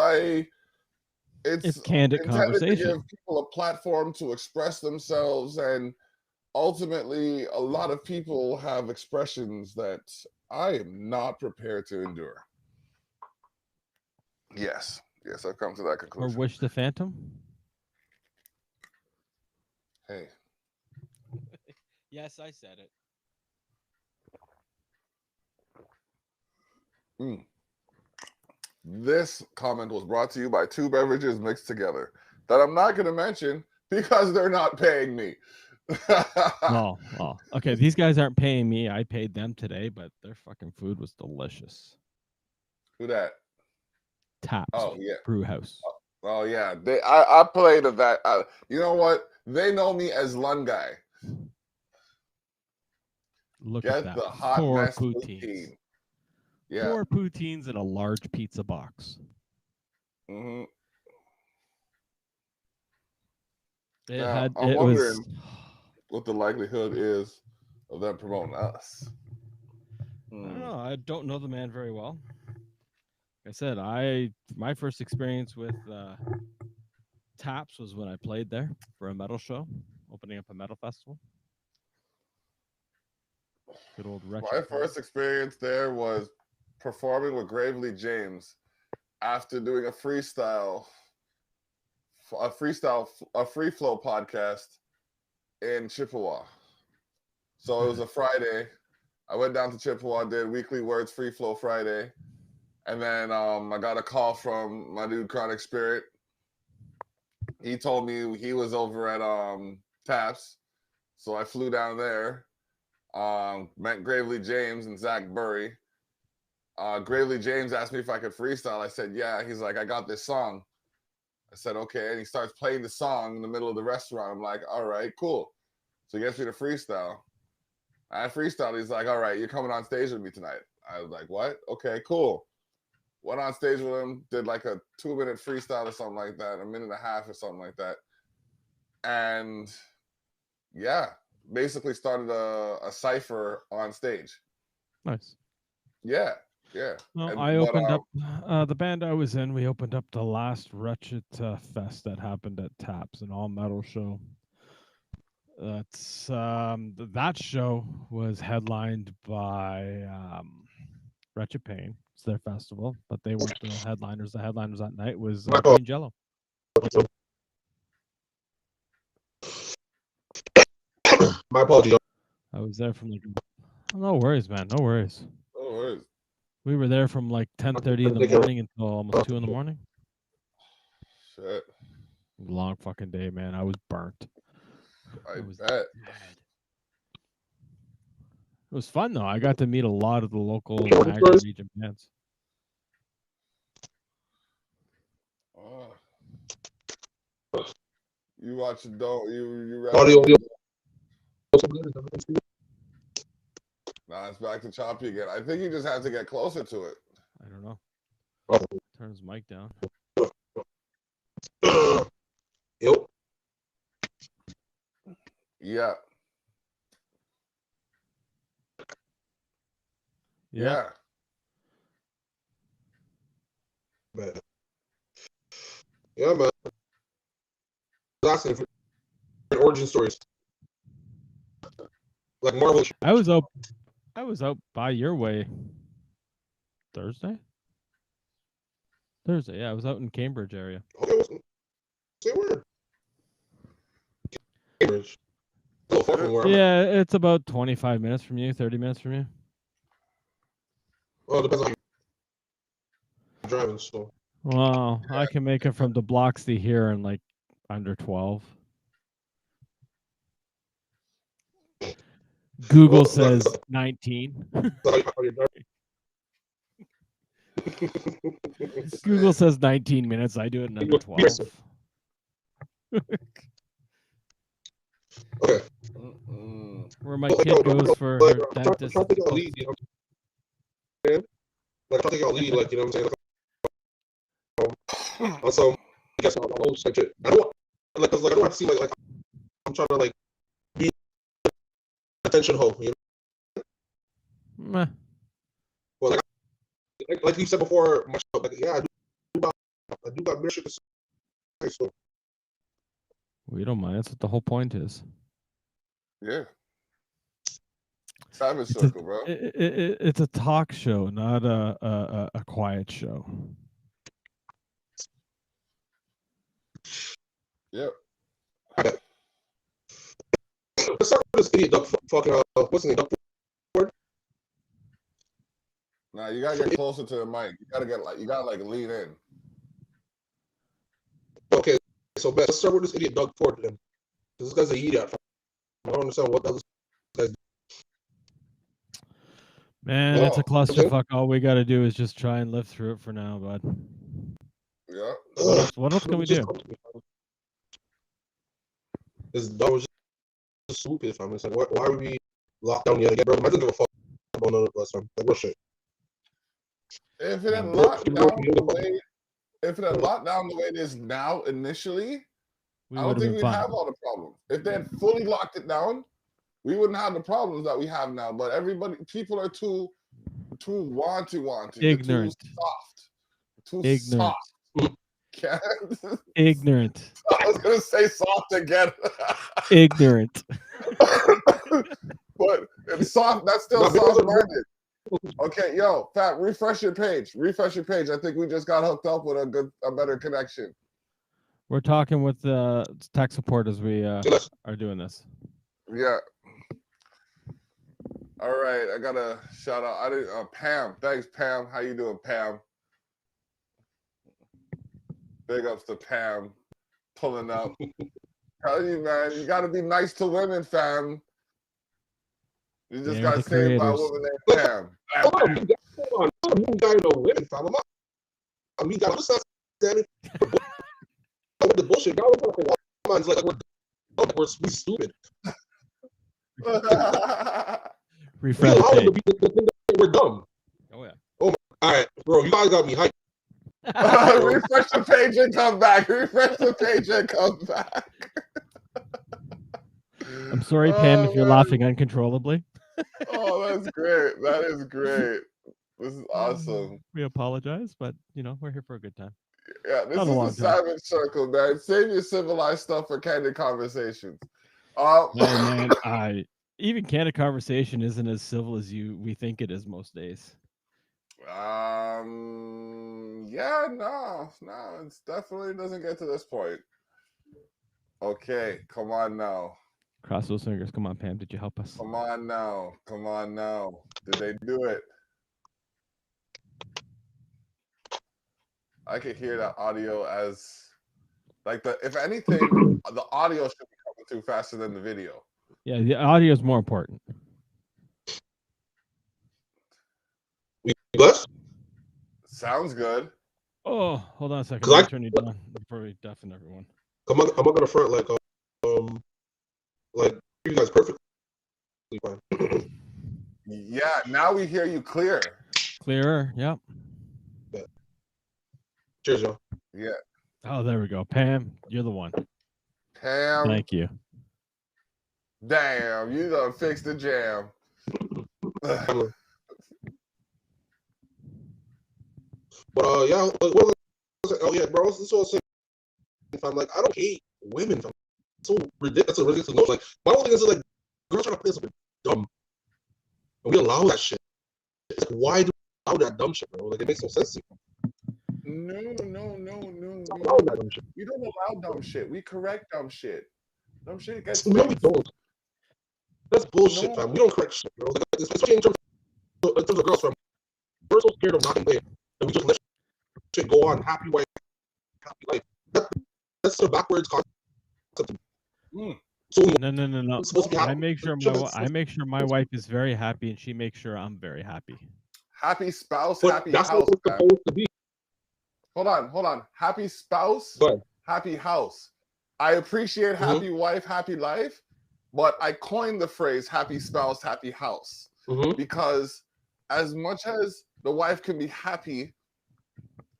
S1: it's
S2: candid
S1: intended
S2: conversation.
S1: to give people a platform to express themselves, and ultimately, a lot of people have expressions that I am not prepared to endure. Yes, I've come to that conclusion.
S2: Or Wish the Phantom.
S1: Hey.
S2: Yes, I said it.
S1: This comment was brought to you by two beverages mixed together that I'm not going to mention because they're not paying me.
S2: Oh, okay. These guys aren't paying me. I paid them today, but their fucking food was delicious.
S1: Who that?
S2: Taps.
S1: Oh yeah,
S2: Brew House.
S1: Oh yeah. I played at that. You know what? They know me as Lun Guy.
S2: Look
S1: Get
S2: at that.
S1: the hot
S2: 4
S1: mess
S2: poutines.
S1: Yeah.
S2: 4 poutines in a large pizza box.
S1: Mm-hmm.
S2: I'm
S1: wondering what the likelihood is of them promoting us.
S2: I don't know. I don't know the man very well. Like I said, my first experience with Taps was when I played there for a metal show, opening up a metal festival. Good old retro.
S1: My first experience there was performing with Gravely James after doing a free flow podcast in Chippewa. So it was a Friday. I went down to Chippewa, did Weekly Words Free Flow Friday, and then I got a call from my dude Chronic Spirit. He told me he was over at Taps, so I flew down there. Met Gravely James and Zach Burry. Gravely James asked me if I could freestyle. I said, yeah. He's like, I got this song. I said, okay. And he starts playing the song in the middle of the restaurant. I'm like, all right, cool. So he gets me to freestyle. I freestyled. He's like, all right, you're coming on stage with me tonight. I was like, what? Okay, cool. Went on stage with him, did like a 2-minute freestyle or something like that, 1.5 minutes or something like that. And yeah, basically started a cipher on stage.
S2: Nice.
S1: Yeah.
S2: Well, I opened up the band I was in. We opened up the last Wretched Fest that happened at Taps, an all metal show. That's that show was headlined by Wretched Pain. It's their festival, but they weren't the headliners. The headliners that night was Green Jello.
S3: My apologies.
S2: I was there from like, no worries, man. No worries.
S1: No worries.
S2: We were there from like 10:30 in the morning until almost 2 in the morning.
S1: Shit.
S2: Long fucking day, man. I was burnt.
S1: I bet.
S2: Dead. It was fun though. I got to meet a lot of the local Niagara region bands.
S1: You watch it, don't you?
S3: Audio.
S1: Nah, it's back to choppy again. I think you just have to get closer to it.
S2: I don't know. Turn his mic down.
S3: Yep.
S1: Yeah.
S3: Yeah, man. Asking for origin stories. Like Marvel.
S2: I was out by your way Thursday. Yeah, I was out in Cambridge area.
S3: Okay, say where? Cambridge.
S2: Yeah, it's about 25 minutes from you, 30 minutes from you.
S3: Well, it depends on you're driving, so.
S2: Well, I can make it from the Bloxley here in like under 12. Google says 19. Google says 19 minutes. I do it in under 12.
S3: Okay.
S2: Where my kid goes for her dentist.
S3: I'm trying to take out a lead, you know what I'm saying? Like, I'm trying to take out a lead, like, you know what I'm saying? Like, also, I guess I'll type shit. I don't want, like, cause like I don't want to seem like I'm trying to like be attention hoe, you know?
S2: Meh.
S3: Well, like you said before, my show, like, yeah, I do got mission to say, so.
S2: We don't mind. That's what the whole point is.
S1: Yeah. Savage Circle, bro.
S2: It's a talk show, not a quiet show.
S1: Yep.
S3: Let's start with this idiot duck fucking what's his name? Duck Ford?
S1: Nah, you gotta get closer to the mic. You gotta lean in.
S3: Okay, so let's start with this idiot Doug Ford then. This guy's an idiot. I don't understand what this guy's doing.
S2: Man, it's a clusterfuck. All we got to do is just try and live through it for now, bud.
S1: Yeah.
S2: What else can we do?
S3: This dog was just stupid, fam. It's like, why are we locked down yet again, bro? I don't give a fuck about none of us, fam. Like, real shit.
S1: If it had locked down the way, it is now initially, I don't think we'd have all the problems. If they had fully locked it down, we wouldn't have the problems that we have now. But people are too wanting.
S2: Ignorant.
S1: Too soft.
S2: Ignorant.
S1: I was gonna say soft again.
S2: Ignorant.
S1: But it's soft. That's still soft-minded. Okay, yo, Fat, refresh your page. I think we just got hooked up with a better connection.
S2: We're talking with tech support as we are doing this.
S1: Yeah. All right, I got a shout out. Pam, thanks, Pam. How you doing, Pam? Big ups to Pam, pulling up. Tell you, man, you got to be nice to women, fam. You just got saved by a woman named Pam.
S3: Hold on. You got no women, fam. I mean, I'm just not standing with the bullshit. Y'all look like a woman's like we're stupid.
S2: Refresh
S3: we're dumb.
S2: Oh yeah.
S3: Oh, all right, bro. You guys got me hyped.
S1: Refresh the page and come back.
S2: I'm sorry, Pam, if you're laughing uncontrollably.
S1: Oh, that's great. That is great. This is awesome.
S2: We apologize, but we're here for a good time.
S1: Yeah, this is the Savage Circle, man. Save your civilized stuff for candid conversations.
S2: Man, even candid conversation isn't as civil as we think it is most days.
S1: Yeah, no, it definitely doesn't get to this point. Okay, come on now.
S2: Cross those fingers. Come on, Pam. Did you help us?
S1: Come on now. Did they do it? I could hear that audio as if anything, the audio should be coming through faster than the video.
S2: Yeah, the audio is more important.
S3: What?
S1: Sounds good.
S2: Oh, hold on a second. Let me turn you down before we deafen everyone.
S3: I'm not gonna front like you guys perfectly fine.
S1: Yeah, now we hear you clear.
S2: Clearer, yep.
S3: Yeah. Cheers, y'all.
S1: Yeah.
S2: Oh, there we go. Pam, you're the one.
S1: Pam.
S2: Thank you.
S1: Damn, you done fixed the jam.
S3: But yeah, oh yeah, bro. This is what I'm saying. If I'm like, I don't hate women. So ridiculous. That's a ridiculous notion. Like, my whole thing is like, girls trying to play something dumb, and we allow that shit. It's like, why do we allow that dumb shit, bro? Like, it makes no sense to me.
S1: No. We don't allow dumb shit. We correct dumb shit. Dumb shit gets
S3: no, we don't. That's bullshit, fam. We don't correct shit, bro. Like, especially in terms of girls, fam. We're so scared of not playing, and we just let shit go on. Happy wife, happy life. That's the backwards concept.
S2: No.
S3: Supposed to be
S2: I make sure my wife is very happy, and she makes sure I'm very happy.
S1: Happy spouse,
S3: but
S1: happy
S3: that's
S1: house.
S3: what it's supposed to be.
S1: Hold on. Happy spouse, happy house. I appreciate happy wife, happy life, but I coined the phrase happy spouse, happy house because as much as the wife can be happy,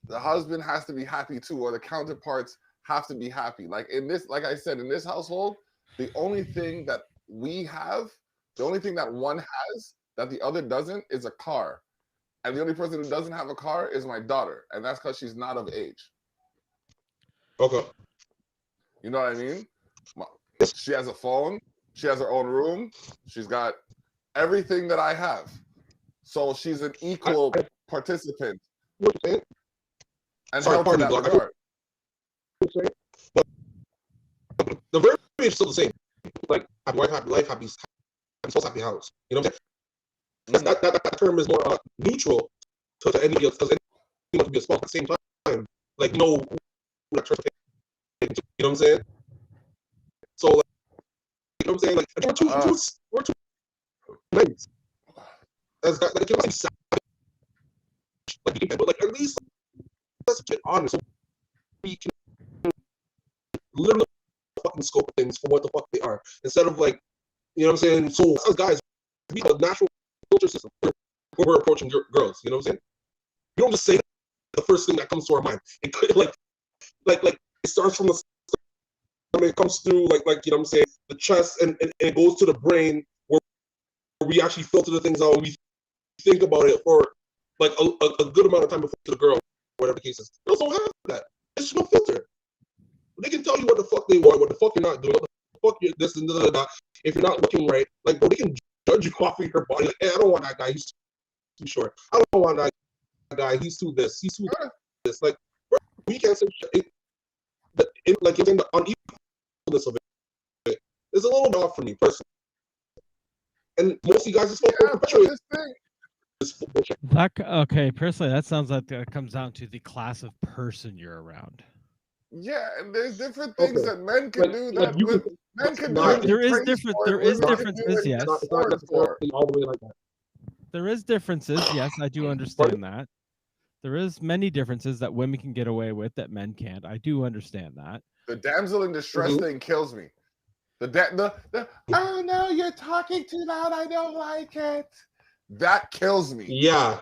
S1: the husband has to be happy too, or the counterparts have to be happy. Like I said, in this household, the only thing that we have, the only thing that one has that the other doesn't is a car. And the only person who doesn't have a car is my daughter. And that's because she's not of age.
S3: Okay.
S1: You know what I mean? She has a phone. She has her own room. She's got everything that I have. So she's an equal participant. And help in that regard.
S3: But the verbiage is still the same. Like happy wife, happy life, happy spouse, happy house. You know what I'm saying? That term is more neutral to anybody else, because anyone can be a spouse at the same time. Like, no, that term, you know what I'm saying? So, like, you know what I'm saying? Like, we're two nice. As guys, like, you know, like, but like, at least let's get honest. So we can literally fucking scope things for what the fuck they are, instead of like, you know what I'm saying? So as guys, we have a natural filter system where we're approaching girls. You know what I'm saying? You don't just say the first thing that comes to our mind. It could like it starts from the, I mean, it comes through like you know what I'm saying, the chest, and it goes to the brain where we actually filter the things out and we think about it for like a good amount of time before to the girl, whatever the case is. Girls don't have that. It's no filter. They can tell you what the fuck they want, what the fuck you're not doing, what the fuck you're this and that. If you're not looking right, like, bro, they can judge you off of your body. Like, hey, I don't want that guy. He's too short. I don't want that guy. He's too this. He's too this. Like, bro, we can't say shit. Like, it's in the unequalness of it. It's a little bit off for me personally. And most of you guys
S2: okay, personally, that sounds like that comes down to the class of person you're around.
S1: Yeah, and there's different things that men can do that men can do.
S2: There is differences, yes.
S3: It's not necessarily all the way like that.
S2: There is differences, yes, I do understand that. There is many differences that women can get away with that men can't. I do understand that.
S1: The damsel in distress thing kills me. The oh no, you're talking too loud, I don't like it. That kills me.
S3: Yeah.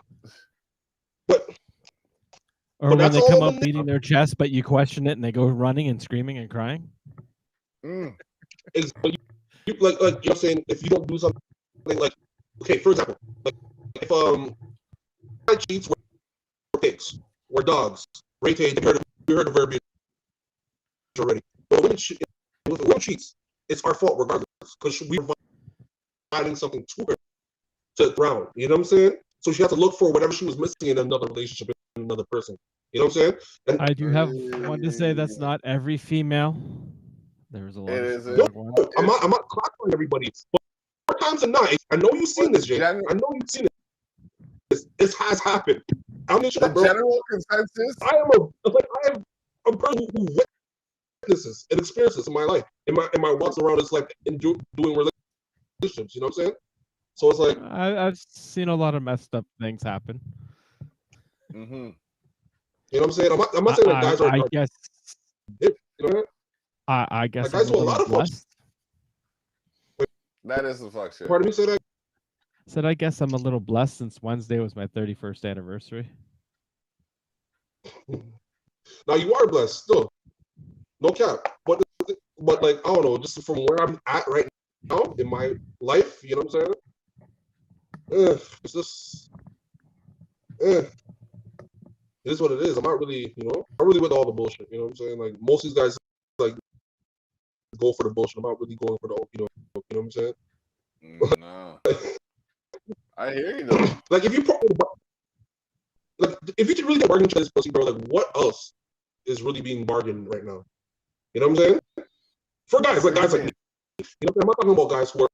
S2: Or when they come up beating their chest, but you question it and they go running and screaming and crying.
S3: Like you know what I'm saying, if you don't do something like, okay, for example, like if guy cheats, we're pigs, we're dogs, rated, we heard the verbiage already. But if a woman cheats, it's our fault regardless, because we're providing something to her to drown. You know what I'm saying? So she has to look for whatever she was missing in another relationship with another person. You know what I'm saying? And
S2: I do have one to say that's not every female. There's a lot.
S3: I'm not clocking everybody, but more times than not, I know you've seen this, Jay. I know you've seen it. This has happened.
S1: The general consensus.
S3: I am a person who witnesses and experiences in my life, in my walks around this life, in doing relationships. You know what I'm saying? So it's like
S2: I've seen a lot of messed up things happen.
S3: You know what I'm saying? I'm not saying that guys are.
S2: I guess.
S3: You know?
S2: I guess.
S3: Like, guys do a lot of fucks.
S1: That is the fuck shit.
S3: Pardon me, say that.
S2: Said I guess I'm a little blessed since Wednesday was my 31st anniversary.
S3: Now you are blessed still. No cap. But like, I don't know, just from where I'm at right now in my life, you know what I'm saying? It's just it is what it is. I'm not really, I'm really with all the bullshit, you know what I'm saying? Like, most of these guys like go for the bullshit. I'm not really going for the, you know what I'm saying?
S1: No. I hear you though.
S3: Like, if you really get bargaining to this pussy, bro, like, what else is really being bargained right now? You know what I'm saying? For guys like me. You know, I'm not talking about guys who are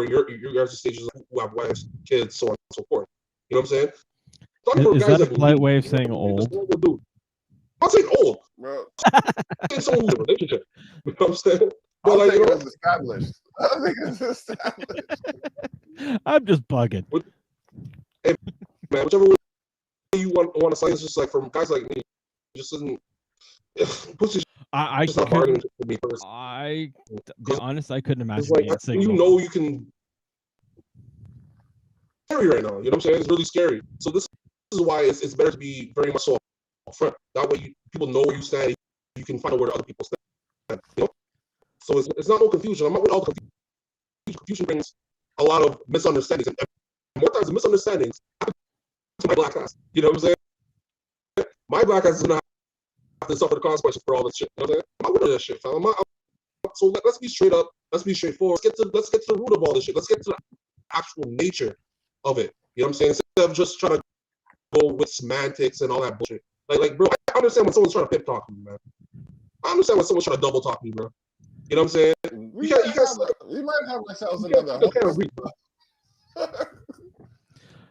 S3: your guys' stages, who have wives, kids, so on and so forth. You know what I'm saying?
S2: Is that a polite way of saying old?
S3: I'm not saying old. Bro. I'm saying someone who's in a relationship. You know what I'm saying?
S1: I
S3: But
S1: don't
S3: like,
S1: think it is established. I don't think it's established.
S2: I'm just bugging.
S3: Hey, man, whichever way you want to say, it's just like for guys like me, it just doesn't. Pussy's
S2: I
S3: just not bargaining
S2: couldn't.
S3: for me first.
S2: Be honest, I couldn't
S3: It's
S2: imagine
S3: like
S2: being single.
S3: you know you can. Scary right now, you know what I'm saying? It's really scary. So this is why it's better to be very much so upfront. That way, people know where you stand. You can find out where the other people stand. You know? So it's not no confusion. I'm not with all the confusion. Confusion brings a lot of misunderstandings, and more times the misunderstandings happen to my black ass. You know what I'm saying? My black ass is gonna have to suffer the consequences for all this shit. You know what I'm saying? I'm not with that shit, fam. So let's be straight up. Let's be straightforward. Let's get to the root of all this shit. Let's get to the actual nature of it. You know what I'm saying? Instead of just trying to go with semantics and all that bullshit. Like, bro, I understand when someone's trying to pip talk me, man. I understand when someone's trying to double talk me, bro. You know what I'm saying?
S1: We might have ourselves another host.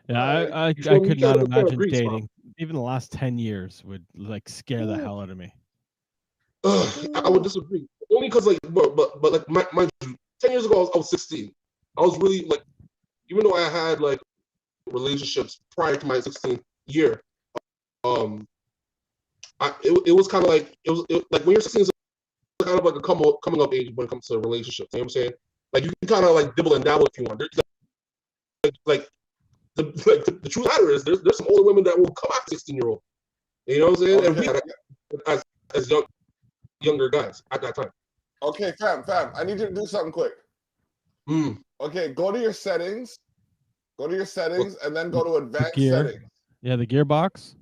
S2: Yeah, I could not imagine dating. Even the last 10 years would like scare the hell out of me.
S3: I would disagree. Only because like, but like, mind you, 10 years ago I was 16. I was really like, even though I had like relationships prior to my 16th year, it was kind of like like when you're 16, it's kind of like a coming up age when it comes to relationships. You know what I'm saying? Like you can kind of like dibble and dabble if you want. Like the true matter is there's some older women that will come after 16-year-old. You know what I'm saying?
S1: Okay.
S3: And we as younger guys at that time.
S1: Okay, fam, I need you to do something quick. Okay, go to your settings. And then go to advanced settings.
S2: Yeah, the gearbox.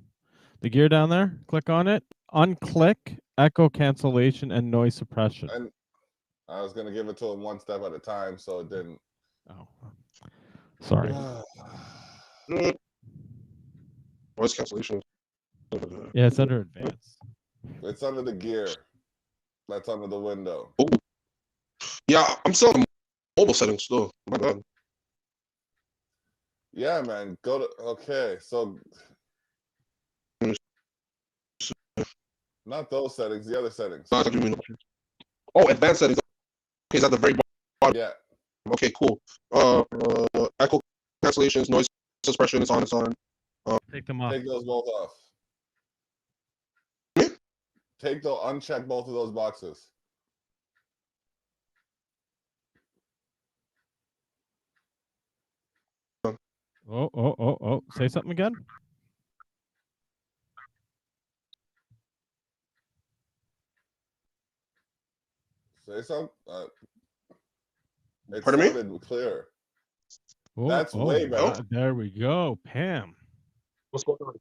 S2: The gear down there. Click on it. Unclick echo cancellation and noise suppression.
S1: And I was gonna give it to him one step at a time, so it didn't.
S2: Oh, sorry.
S3: Noise cancellation.
S2: Yeah, it's under advanced.
S1: It's under the gear. That's under the window.
S3: Oh, yeah, I'm still on mobile settings still. My God.
S1: Yeah, man. Go to so not those settings, the other settings.
S3: Oh, advanced settings. Okay, is at the very bottom.
S1: Yeah.
S3: Okay, cool. Echo cancellations, noise suppression is on. It's on.
S2: Take them off.
S1: Take those both off. Uncheck both of those boxes.
S2: Oh. Say something again.
S1: Say something. It
S3: Pardon me?
S1: sounded clear. That's way better.
S2: There we go, Pam.
S3: What's going on?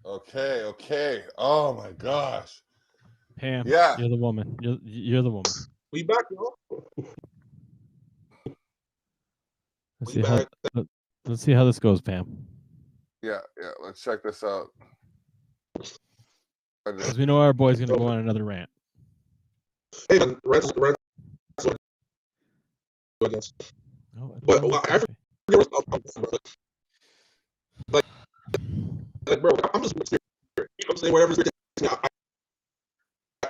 S1: Okay. Oh my gosh.
S2: Pam.
S1: Yeah.
S2: You're the woman. You're the woman.
S3: We back, y'all.
S2: Let's see how this goes, Pam.
S1: Yeah. Let's check this out.
S2: Because we know our boy's gonna go on another rant.
S3: Hey, man, rants. I guess. But I forget like, bro, I'm just you know what I'm saying, whatever's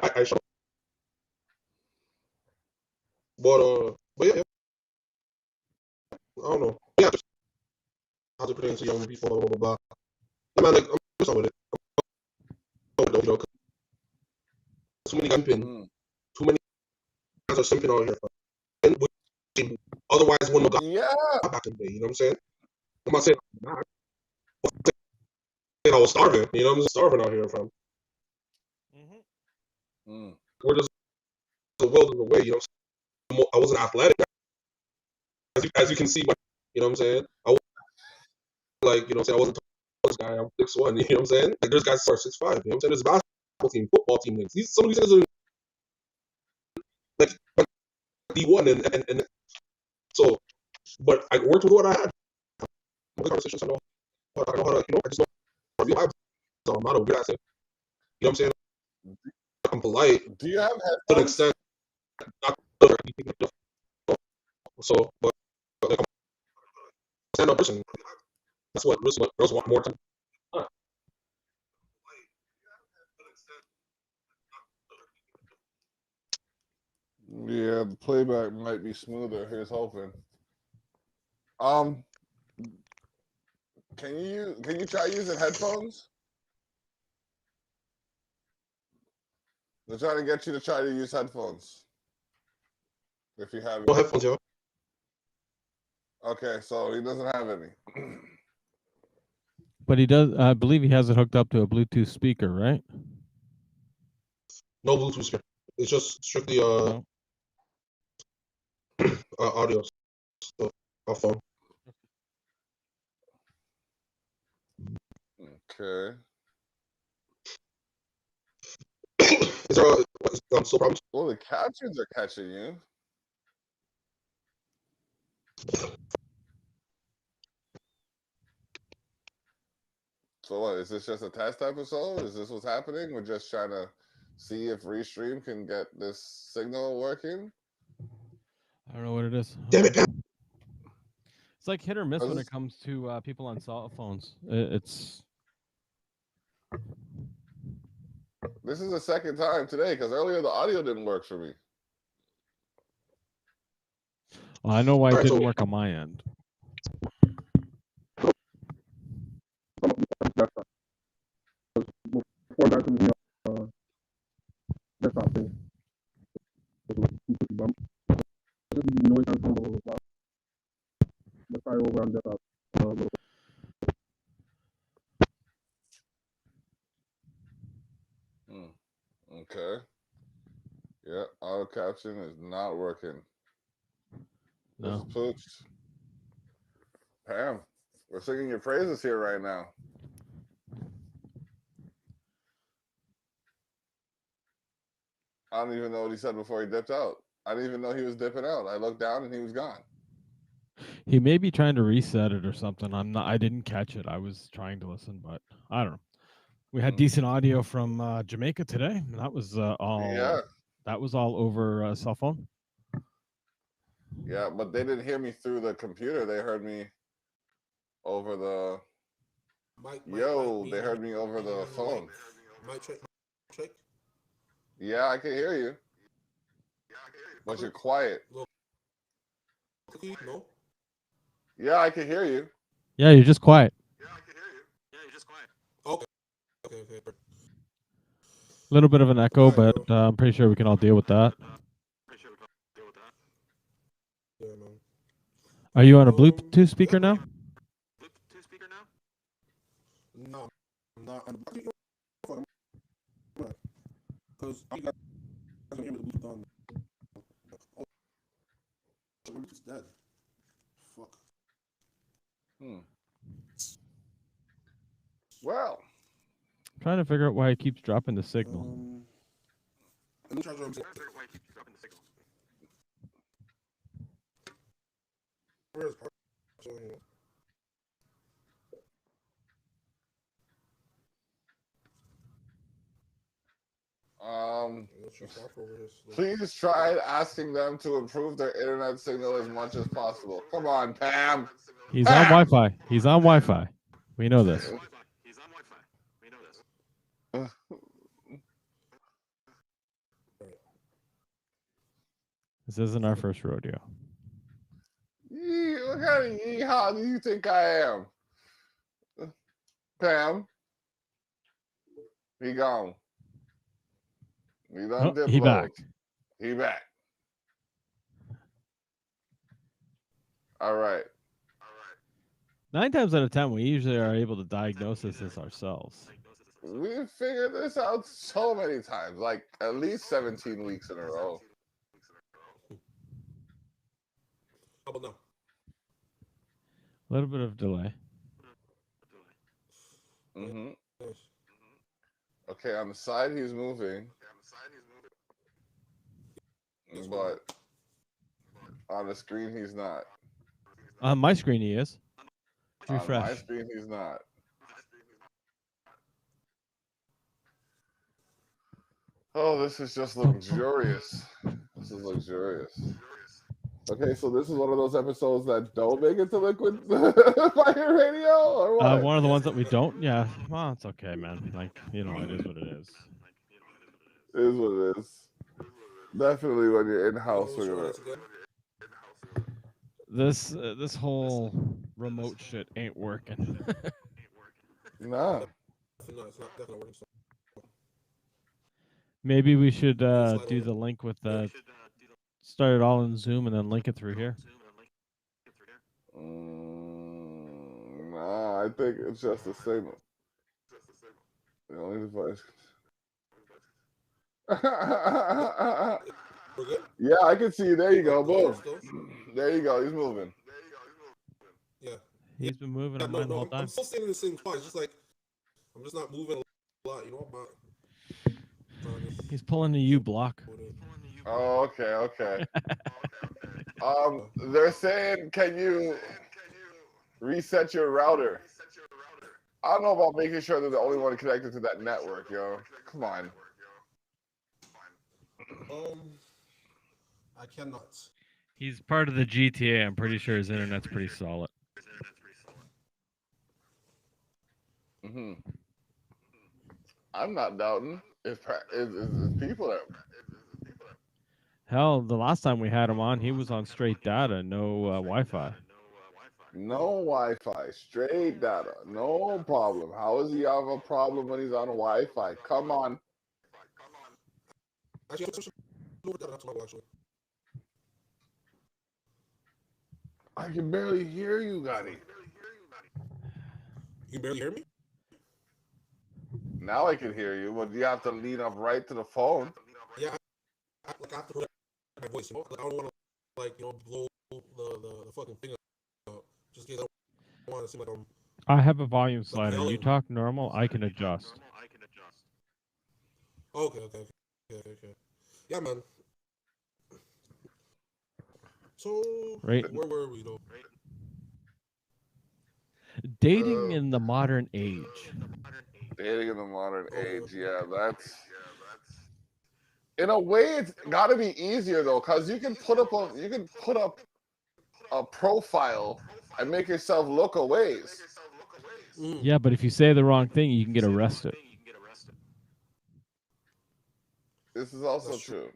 S3: I show. But yeah, I don't know. Yeah, just how to put it into young people, blah blah blah. Yeah, man, like I'm just with it. You know, too many guys too many guys are simping out here. And otherwise, wouldn't have got back in the day. You know what I'm saying? I'm not saying I was starving. You know, I'm just starving out here, fam. We're just the world is away. You know, I wasn't athletic, as you can see. You know what I'm saying? I was like, you know, what I'm saying, I wasn't the tallest guy. I'm 6'1". You know what I'm saying? Like there's guys who are 6'5". You know what I'm saying? There's a basketball team, football team. Some of these guys are like D1 and so. But I worked with what I had. Conversations, I know how to, you know, I just know how to vibes. So I'm not a weird ass. You know what I'm saying? I'm polite.
S1: Do you have headphones?
S3: To an extent, not so, but like I'm a stand-up person. That's what girls want more time.
S1: Yeah, the playback might be smoother. Here's hoping. Can you try using headphones? They're trying to get you to try to use headphones. If you have
S3: No headphones, yo.
S1: Okay, so he doesn't have any.
S2: But he does. I believe he has it hooked up to a Bluetooth speaker, right?
S3: No Bluetooth speaker. It's just strictly
S2: No.
S3: Audio. So, phone.
S1: Okay.
S3: Is there still problems?
S1: Well, the captions are catching you. So what, is this just a test episode? Is this what's happening? We're just trying to see if Restream can get this signal working?
S2: I don't know what it is.
S3: Damn it, Pam.
S2: It's like hit or miss when it comes to people on cell phones. It's.
S1: This is the second time today because earlier the audio didn't work for me.
S2: Well, I know why it didn't work on my end.
S1: Okay. Yeah, auto caption is not working.
S2: No.
S1: This is pooched. Pam, we're singing your praises here right now. I don't even know what he said before he dipped out. I didn't even know he was dipping out. I looked down and he was gone.
S2: He may be trying to reset it or something. I didn't catch it. I was trying to listen, but I don't know. We had decent audio from Jamaica today. That was all.
S1: Yeah.
S2: That was all over cell phone.
S1: Yeah, but they didn't hear me through the computer. They heard me over the. They heard me over the phone.
S3: Mic check.
S1: Yeah, I can hear you. But you're quiet.
S3: No.
S1: Yeah, I can hear you.
S2: Yeah, you're just quiet.
S3: Okay.
S2: A little bit of an echo, but I'm pretty sure we can all deal with that.
S3: Yeah, man.
S2: Are you on a Bluetooth speaker now?
S3: No, I'm not on the because you guys can hear me the Bluetooth on. Oh, it's dead. Fuck.
S1: Well,
S2: I'm trying to figure out why it keeps dropping the signal.
S3: Where's
S1: please try asking them to improve their internet signal as much as possible. Come on, Pam.
S2: He's on Wi-Fi. He's on Wi-Fi. We know this. This isn't our first rodeo.
S1: What kind of yeehaw do you think I am? Pam? He gone. He done dip
S2: he
S1: low.
S2: back.
S1: He back. All right.
S2: 9 times out of 10, we usually are able to diagnose this ourselves.
S1: We've figured this out so many times, like at least 17 weeks in a row.
S3: How about now?
S2: A little bit of delay.
S1: Mm-hmm. Okay, on the side he's moving. But on the screen he's not.
S2: On my screen he is. Refresh.
S1: On my screen he's not. Oh, this is just luxurious. This is luxurious. Okay, so this is one of those episodes that don't make it to Liquid Fire Radio, or what?
S2: One of the ones that we don't. Yeah, well, it's okay, man. Like, it is what it is.
S1: It is what it is. Definitely when you're in house, we're gonna.
S2: This whole remote shit ain't working.
S1: Nah.
S3: It's not definitely working. So.
S2: Maybe we should do the link with start it all in Zoom and then link it through here.
S1: Nah, I think it's just the same. The only device. Yeah, I can see. There you go. Boom. There you go. He's moving.
S3: Yeah.
S2: He's been moving on mine the whole time.
S3: I'm still staying in the same spot. It's just like I'm just not moving a lot. You know,
S2: He's pulling a U block.
S1: Oh, okay. They're saying, can you reset your router? I don't know about making sure they're the only one connected to that network, yo. Come on.
S3: I cannot.
S2: He's part of the GTA. I'm pretty sure his internet's pretty solid.
S1: Mm-hmm. I'm not doubting. It's people that.
S2: Hell, the last time we had him on, he was on straight data, no Wi-Fi.
S1: No Wi-Fi, straight data, no problem. How does he have a problem when he's on Wi-Fi? Come on. I can barely hear you, Gotti.
S3: You can barely hear me?
S1: Now I can hear you, but you have to lean up right to the phone.
S3: Yeah, I have to put my voice. You know? Like, I don't want to, blow the fucking thing out. Just in case I don't want to seem like I'm.
S2: I have a volume slider. You talk normal, I can adjust.
S3: Okay. Yeah, man. So,
S2: right.
S3: Where were we, though?
S2: Dating in the modern age.
S1: Dating in the modern age, yeah, that's. In a way, it's got to be easier though, because you can put up a profile and make yourself look a ways.
S2: Yeah, but if you say the wrong thing, you can get arrested.
S1: This is also true.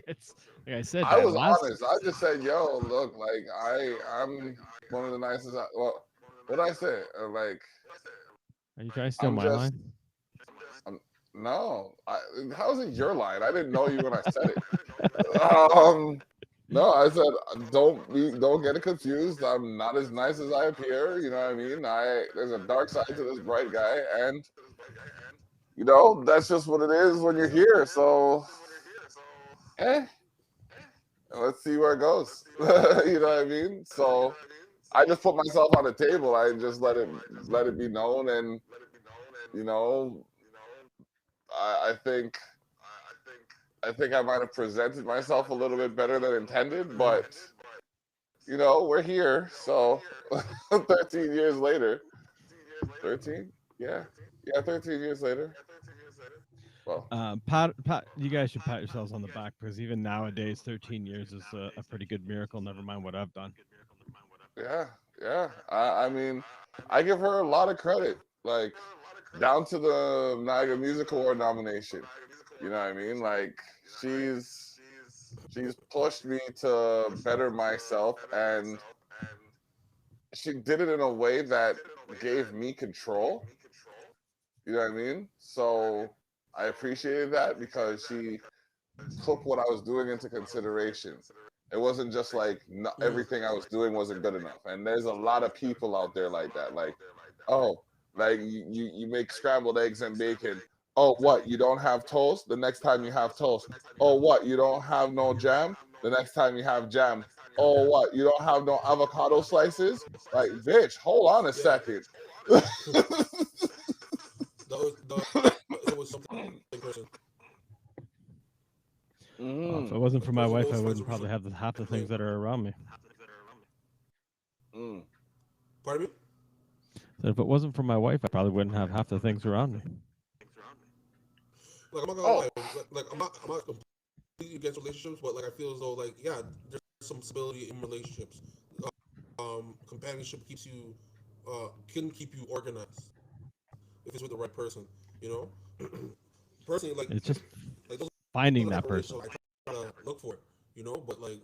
S2: It's like I said.
S1: I was honest. I just said, "Yo, look, like I'm one of the nicest." Well, what I say? Like,
S2: are you trying to steal my line?
S1: No. How's it your line? I didn't know you when I said it. No, I said don't get it confused. I'm not as nice as I appear. You know what I mean? There's a dark side to this bright guy, and you know that's just what it is when you're here. So, let's see where it goes. You know what I mean? So, I just put myself on the table. I just let it be known, and you know, I think I might have presented myself a little bit better than intended, but you know, we're here. So 13 years later. 13? Yeah. Yeah, 13 years later. Well,
S2: Pat, you guys should pat yourselves on the back because even nowadays, 13 years is a pretty good miracle. Never mind what I've done.
S1: Yeah. I mean, I give her a lot of credit, like down to the Niagara Music Award nomination. You know what I mean? Like she's pushed me to better myself, and she did it in a way that gave me control. You know what I mean? So I appreciated that because she took what I was doing into consideration. It wasn't just like everything I was doing wasn't good enough. And there's a lot of people out there like that. Like, oh, like you make scrambled eggs and bacon. Oh, what? You don't have toast? The next time you have toast. Oh, what? You don't have no jam? The next time you have jam. Oh, what? You don't have no avocado slices? Like, bitch, hold on a second.
S3: It was something person.
S2: If it wasn't for my wife, I wouldn't probably have half the things that are around me.
S3: Pardon me?
S2: So if it wasn't for my wife, I probably wouldn't have half the things around me.
S3: Like, I'm not gonna lie. Like, I'm not completely against relationships, but like I feel as though there's some stability in relationships. Companionship can keep you organized if it's with the right person. You know, personally, like
S2: it's just finding that person.
S3: to look for it, but like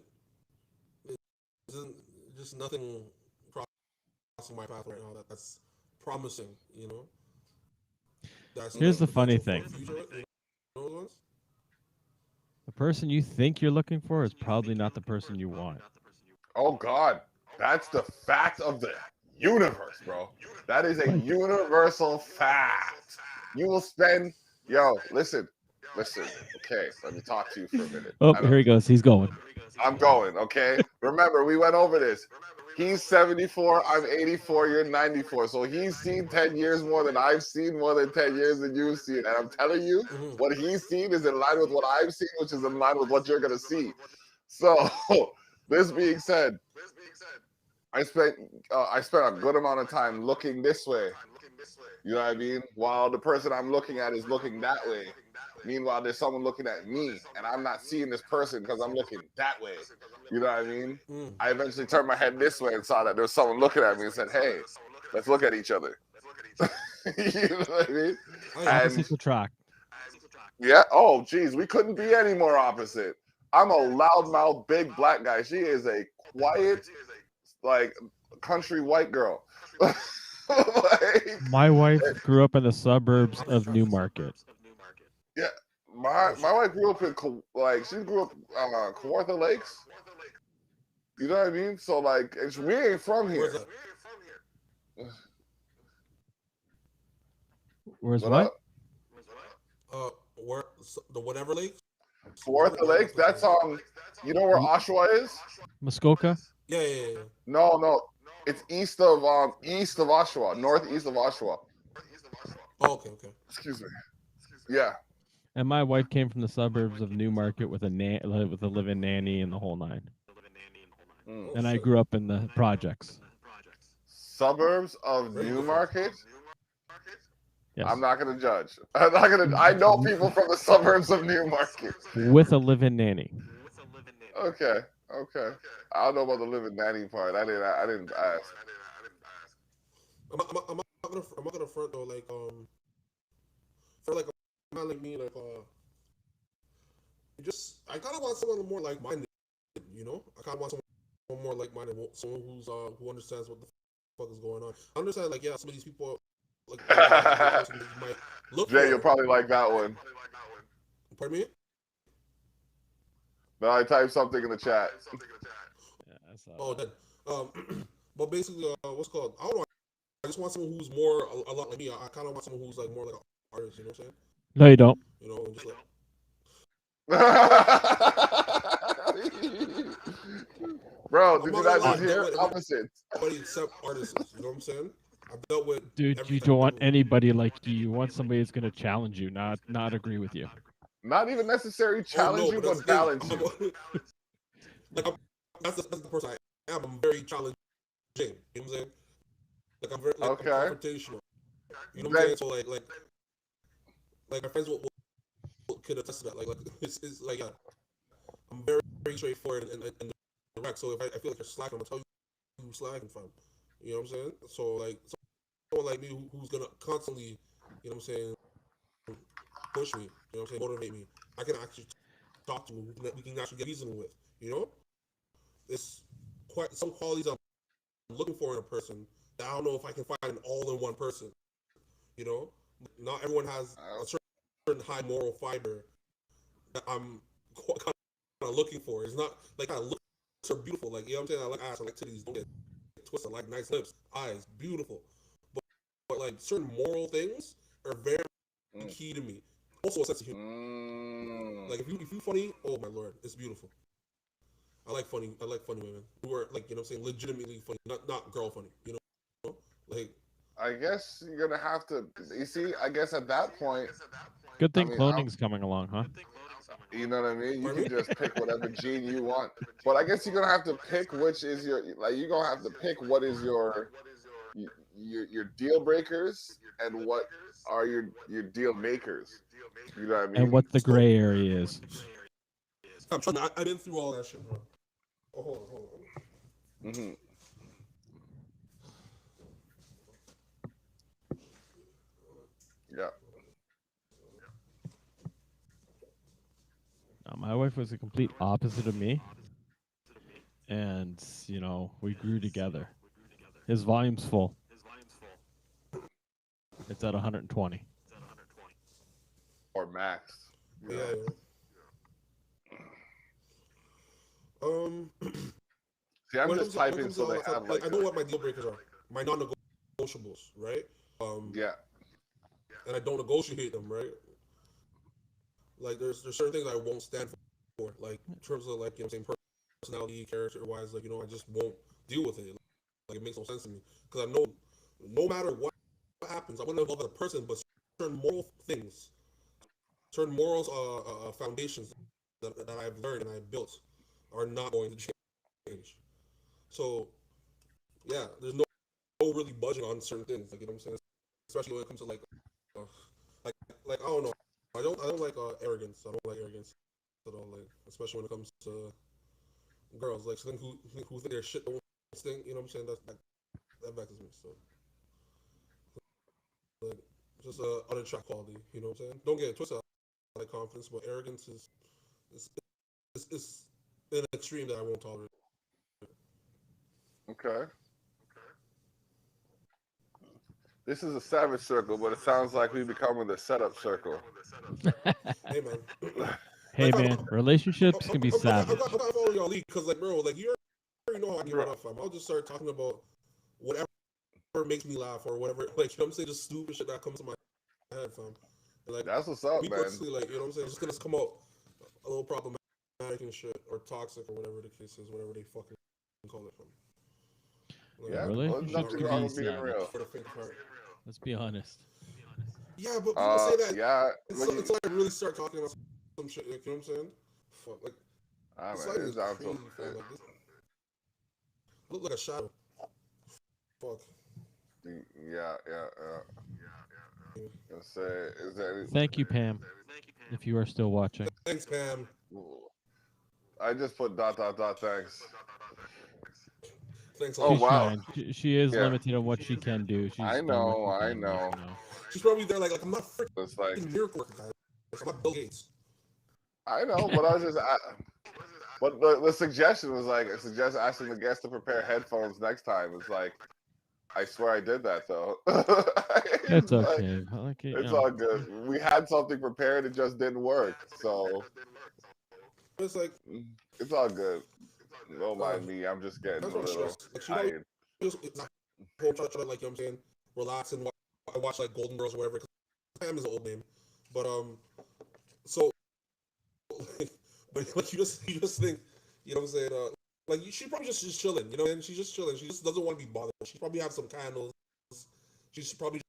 S3: it isn't just nothing crossing my path right now that's promising, That's
S2: Here's the funny
S3: potential for
S2: thing.
S3: the future, those ones.
S2: The person you think you're looking for is probably not the person you want.
S1: Oh God, that's the fact of the universe, bro. That is a universal fact. You will spend, listen. Okay, let me talk to you for a minute.
S2: Oh, here he goes. He's going.
S1: I'm going. Okay. Remember, we went over this. He's 74. I'm 84. You're 94. So he's seen 10 years more than I've seen, more than 10 years than you've seen. And I'm telling you, what he's seen is in line with what I've seen, which is in line with what you're gonna see. So, this being said, I spent a good amount of time looking this way. You know what I mean? While the person I'm looking at is looking that way. Meanwhile, there's someone looking at me, and I'm not seeing this person because I'm looking that way. You know what I mean? I eventually turned my head this way and saw that there was someone looking at me and said, "Hey, let's look at each other." You know what I mean?
S2: Opposites attract.
S1: Yeah. Oh, geez, we couldn't be any more opposite. I'm a loudmouth, big black guy. She is a quiet, like country white girl.
S2: My wife grew up in the suburbs of Newmarket.
S1: Yeah, my wife grew up in she grew up Kawartha Lakes. You know what I mean? So like, we ain't from here.
S2: Where's what?
S3: Where the whatever lake?
S1: Kawartha Lakes. That's you know where Oshawa is?
S2: Muskoka?
S3: Yeah.
S1: No. It's east of Oshawa, northeast of Oshawa.
S3: Oh, okay.
S1: Excuse me. Yeah.
S2: And my wife came from the suburbs of Newmarket with a live-in nanny and the whole nine. And I grew up in the projects.
S1: Suburbs of Newmarket?
S2: Yes.
S1: I'm not gonna judge. I know people from the suburbs of Newmarket.
S2: With a live-in nanny.
S1: Okay. I don't know about the live-in nanny part. I didn't ask.
S3: I'm not gonna front though. Like for like a man like me, like I kind of want someone more like-minded. I kind of want someone more like-minded, someone who understands what the fuck is going on. I understand, like, yeah, some of these people, like that you might look
S1: Jay,
S3: for.
S1: you'll probably like that one.
S3: Pardon me?
S1: No, I typed something in the chat.
S2: Yeah, I saw
S3: Oh,
S2: that.
S3: then. But basically, what's called? I don't know. I just want someone who's more a lot like me. I kind of want someone who's like more like an artist. You know what I'm saying?
S2: No, you don't.
S3: And just like.
S1: Bro, did you not just hear opposites?
S3: Everybody except artists. You know what I'm saying? I've dealt with.
S2: Dude, you don't want anybody like you. You want somebody that's going to challenge you, not agree with you.
S1: Not even necessarily challenge you, but balance you.
S3: That's the person I am. I'm very challenging. You know what I'm saying? Like, I'm very I'm confrontational. You know what I'm saying? So like my friends could attest to that. Like it's like I'm very, very straightforward and direct. So if I feel like you're slacking, I'm gonna tell you you're slacking from. You know what I'm saying? So like someone like me who's gonna constantly, you know what I'm saying, push me, you know what I'm saying, motivate me. I can actually talk to, we can actually get reasoning with, It's quite some qualities I'm looking for in a person that I don't know if I can find all in one person, Not everyone has a certain high moral fiber that I'm kind of looking for. It's not like I look are beautiful, like, you know what I'm saying? I like ass, I like titties, don't get twisted, I like nice lips, eyes, beautiful. But like certain moral things are very key to me. Also a sense of humor. Like if you funny, oh my lord, it's beautiful. I like funny women who are like, you know what I'm saying, legitimately funny, not girl funny, Like
S1: I guess you're gonna have to. You see, I guess at that point,
S2: good thing cloning's coming along, huh?
S1: You know what I mean? You can just pick whatever gene you want, but I guess you're gonna have to pick which is your You're gonna have to pick what is your deal breakers and what are your deal makers. You know what I mean?
S2: And what the gray area is.
S3: I'm trying. I've been through all that shit, bro. Oh, hold on.
S1: Mm-hmm. Yeah.
S2: Now my wife was the complete opposite of me, and we grew together. His volume's full. It's at 120.
S1: Or max.
S3: Yeah.
S1: See, I'm just typing so they have
S3: like I know what my deal breakers are, my non-negotiables, right?
S1: Yeah.
S3: And I don't negotiate them, right? Like there's certain things I won't stand for, like in terms of like personality, character-wise, like I just won't deal with it. Like it makes no sense to me because I know no matter what happens, I wouldn't involve the person, but certain moral things, certain morals, foundations that I've learned and I've built are not going to change. So yeah, there's no really budging on certain things. Like what I'm saying, especially when it comes to uh, like I don't know. I don't like arrogance. I don't like arrogance at all. Like especially when it comes to girls. Like who think their shit don't stink. You know what I'm saying? That vexes me. So like just unattractive quality. You know what I'm saying? Don't get it twisted. I like confidence, but arrogance is an extreme that I won't tolerate.
S1: Okay. This is a savage circle, but it sounds like we becoming the setup circle.
S3: Hey man.
S2: Hey man, relationships can be savage.
S3: I'm not following y'all lead because like bro, like you already know how I get up, fam. I'll just start talking about whatever makes me laugh or whatever. Like you know what I'm saying, just stupid shit that comes to my head, fam. And, like
S1: that's what's up,
S3: me
S1: man.
S3: personally, like you know what I'm saying, it's just gonna come out a little problematic and shit or toxic or whatever the case is, whatever they fucking call it, fam.
S1: Like, yeah,
S2: relationships
S1: nothing wrong with being real.
S2: Let's be honest.
S3: Yeah, but people say that.
S1: Yeah,
S3: until I really start talking about some shit, like, you know what I'm saying? Fuck, like, this lighting is crazy, fam. Like, I look like a shadow. Fuck.
S1: Yeah. Say, is there any...
S2: Thank you, Pam. If you are still watching.
S3: Thanks, Pam.
S1: I just put ... thanks.
S3: Thanks.
S1: Oh wow.
S2: She is limited on what she can do. She's
S1: I know.
S3: She's probably there like I'm not freaking
S1: like
S3: miracle worker, guys. I'm not Bill Gates.
S1: I know, but I was just. But the suggestion was like, asking the guest to prepare headphones next time. It's like, I swear I did that though.
S2: It's okay.
S1: It's all good. We had something prepared, it just didn't work. So
S3: it's like
S1: it's all good. Don't mind me. I'm just getting a little tired.
S3: Like you know what I'm saying, relax and watch like Golden Girls or whatever. Pam is an old name, but so but like you just think, you know what I'm saying, like she probably just chilling, you know, and she's just chilling. She just doesn't want to be bothered. She probably have some candles. She should probably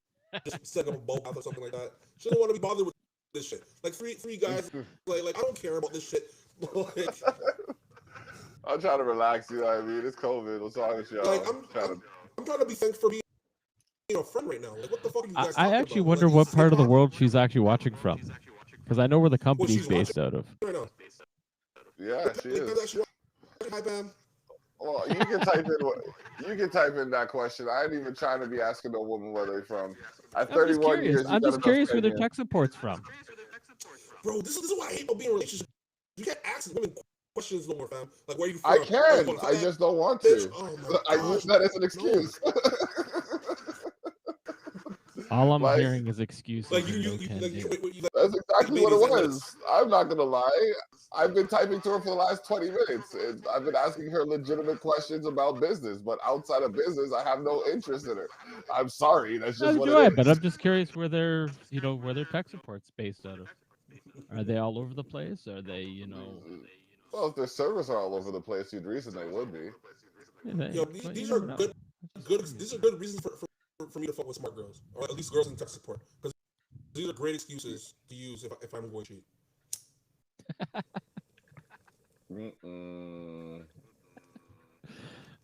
S3: just set up a bowl bath or something like that. She doesn't want to be bothered with this shit. Like three guys, like I don't care about this shit. Like,
S1: I'm trying to relax, you know what I mean? It's COVID. What's wrong with y'all?
S3: Like I'm trying to be thankful for being a friend right now. Like what the fuck are you guys
S2: I actually
S3: about?
S2: wonder
S3: like,
S2: what part of the world she's actually watching from, because I know where the company's based out of.
S3: Right now.
S1: Yeah, she is.
S3: Hi, Pam.
S1: Well, you can type in that question. I ain't even trying to be asking no woman where they're from. At 31 years,
S2: I'm just curious where their tech support's from.
S3: Bro, this is why I hate being in a relationship. You can't ask women questions no more, fam. Like, where are you from?
S1: I can. I just don't want to.
S3: Oh
S1: I use that as an excuse.
S3: No.
S2: All I'm hearing is excuses.
S3: Like
S1: that's exactly what it was. I'm not gonna lie. I've been typing to her for the last 20 minutes. And I've been asking her legitimate questions about business, but outside of business, I have no interest in her. I'm sorry. That's just what it is.
S2: But I'm just curious where their tech support's based out of. Are they all over the place? Are they,
S1: Well, if their servers are all over the place, you'd reason they would be.
S3: These are good reasons for me to fuck with smart girls, or at least girls in tech support, because these are great excuses to use if I'm going to cheat.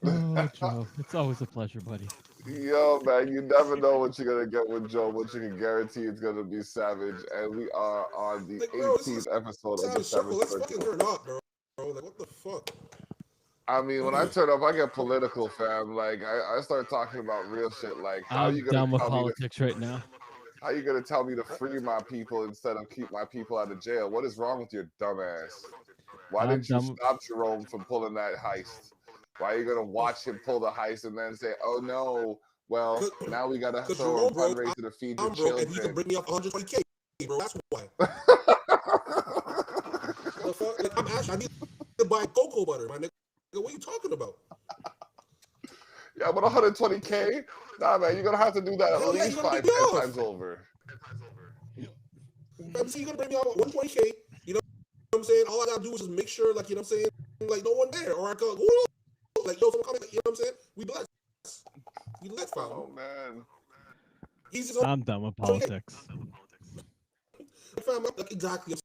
S2: Oh, Joe, it's always a pleasure, buddy.
S1: Yo, man, you never know what you're gonna get with Joe, but you can guarantee it's gonna be savage. And we are on the 18th episode of the Savage
S3: Let's
S1: Circle.
S3: fucking turn up, bro. Like, what the fuck?
S1: I mean, when I turn up, I get political, fam. Like, I start talking about real shit. Like, how
S2: I'm
S1: you gonna
S2: down with
S1: tell me
S2: politics right now.
S1: How you gonna tell me to free my people instead of keep my people out of jail? What is wrong with your dumb ass? Why
S2: I'm
S1: didn't you
S2: dumb.
S1: stop Jerome from pulling that heist? Why are you gonna watch him pull the heist and then say, "Oh no, well now we gotta
S4: Because
S1: throw a
S4: Jerome broke,
S1: fundraiser to feed your
S4: I'm broke, and he can
S1: children"?
S4: bring me up 120K, bro. That's why. The fuck? Like, I'm actually, I need to buy cocoa butter, my nigga. What are you talking about?
S1: Yeah, but 120K? Nah, man, you're gonna have to do that at
S4: Hell yeah,
S1: least
S4: you're gonna
S1: 5,
S4: bring me
S1: 10
S4: off.
S1: times over.
S4: So you're gonna bring me out 120K. You know what I'm saying? All I gotta do is just make sure, like, you know what I'm saying, like no one there, or I go, like, yo, someone coming, you know what I'm saying? We blessed. We blessed, fam.
S1: Oh man.
S2: I'm done with politics.
S4: Fam, like, exactly. I'm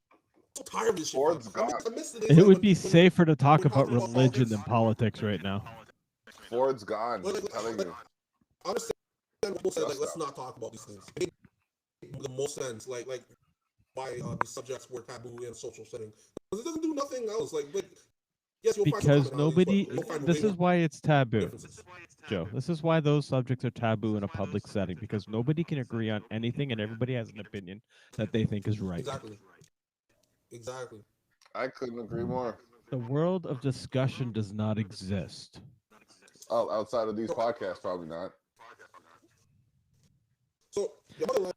S4: so tired of this shit.
S1: Ford's
S4: Fam.
S1: gone.
S4: I miss the days,
S2: It
S4: like,
S2: would be
S4: when
S2: safer to talk
S4: we're
S2: about
S4: talking about
S2: religion
S4: politics.
S2: than politics right now.
S1: Ford's gone.
S4: Like,
S1: I'm telling you.
S4: I understand what people said, like, let's not talk about these things. It makes the most sense, like why these subjects were taboo in a social setting. Because it doesn't do nothing else. Like yes, you'll
S2: Because
S4: find some
S2: nobody.
S4: commonalities, but you'll find
S2: This
S4: way
S2: is why it's taboo,
S4: differences.
S2: Joe. This is why those subjects are taboo in a public setting, because nobody can agree on anything and everybody has an opinion that they think is right.
S4: Exactly.
S1: I couldn't agree more.
S2: The world of discussion does not exist.
S1: Oh, outside of these podcasts, probably not.
S4: So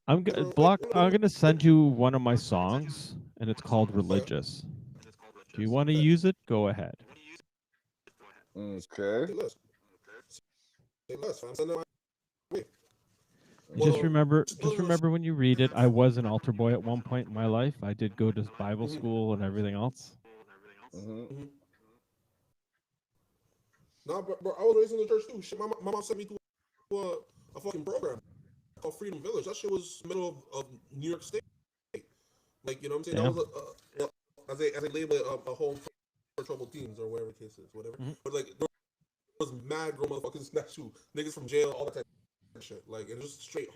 S2: I'm gonna send you one of my songs, and it's called "Religious." If you want to use it, go ahead.
S1: Okay.
S2: Just remember when you read it. I was an altar boy at one point in my life. I did go to Bible school and everything else.
S4: No, bro, I was raised in the church too. Shit, my mom sent me to a fucking program called Freedom Village. That shit was middle of New York State. Like, you know what I'm saying?
S2: Yeah.
S4: That was as they label it, a home for troubled teens or whatever the case is, whatever. But like, there was mad girl motherfuckers in that shoe, niggas from jail, all that type of shit. Like, and just straight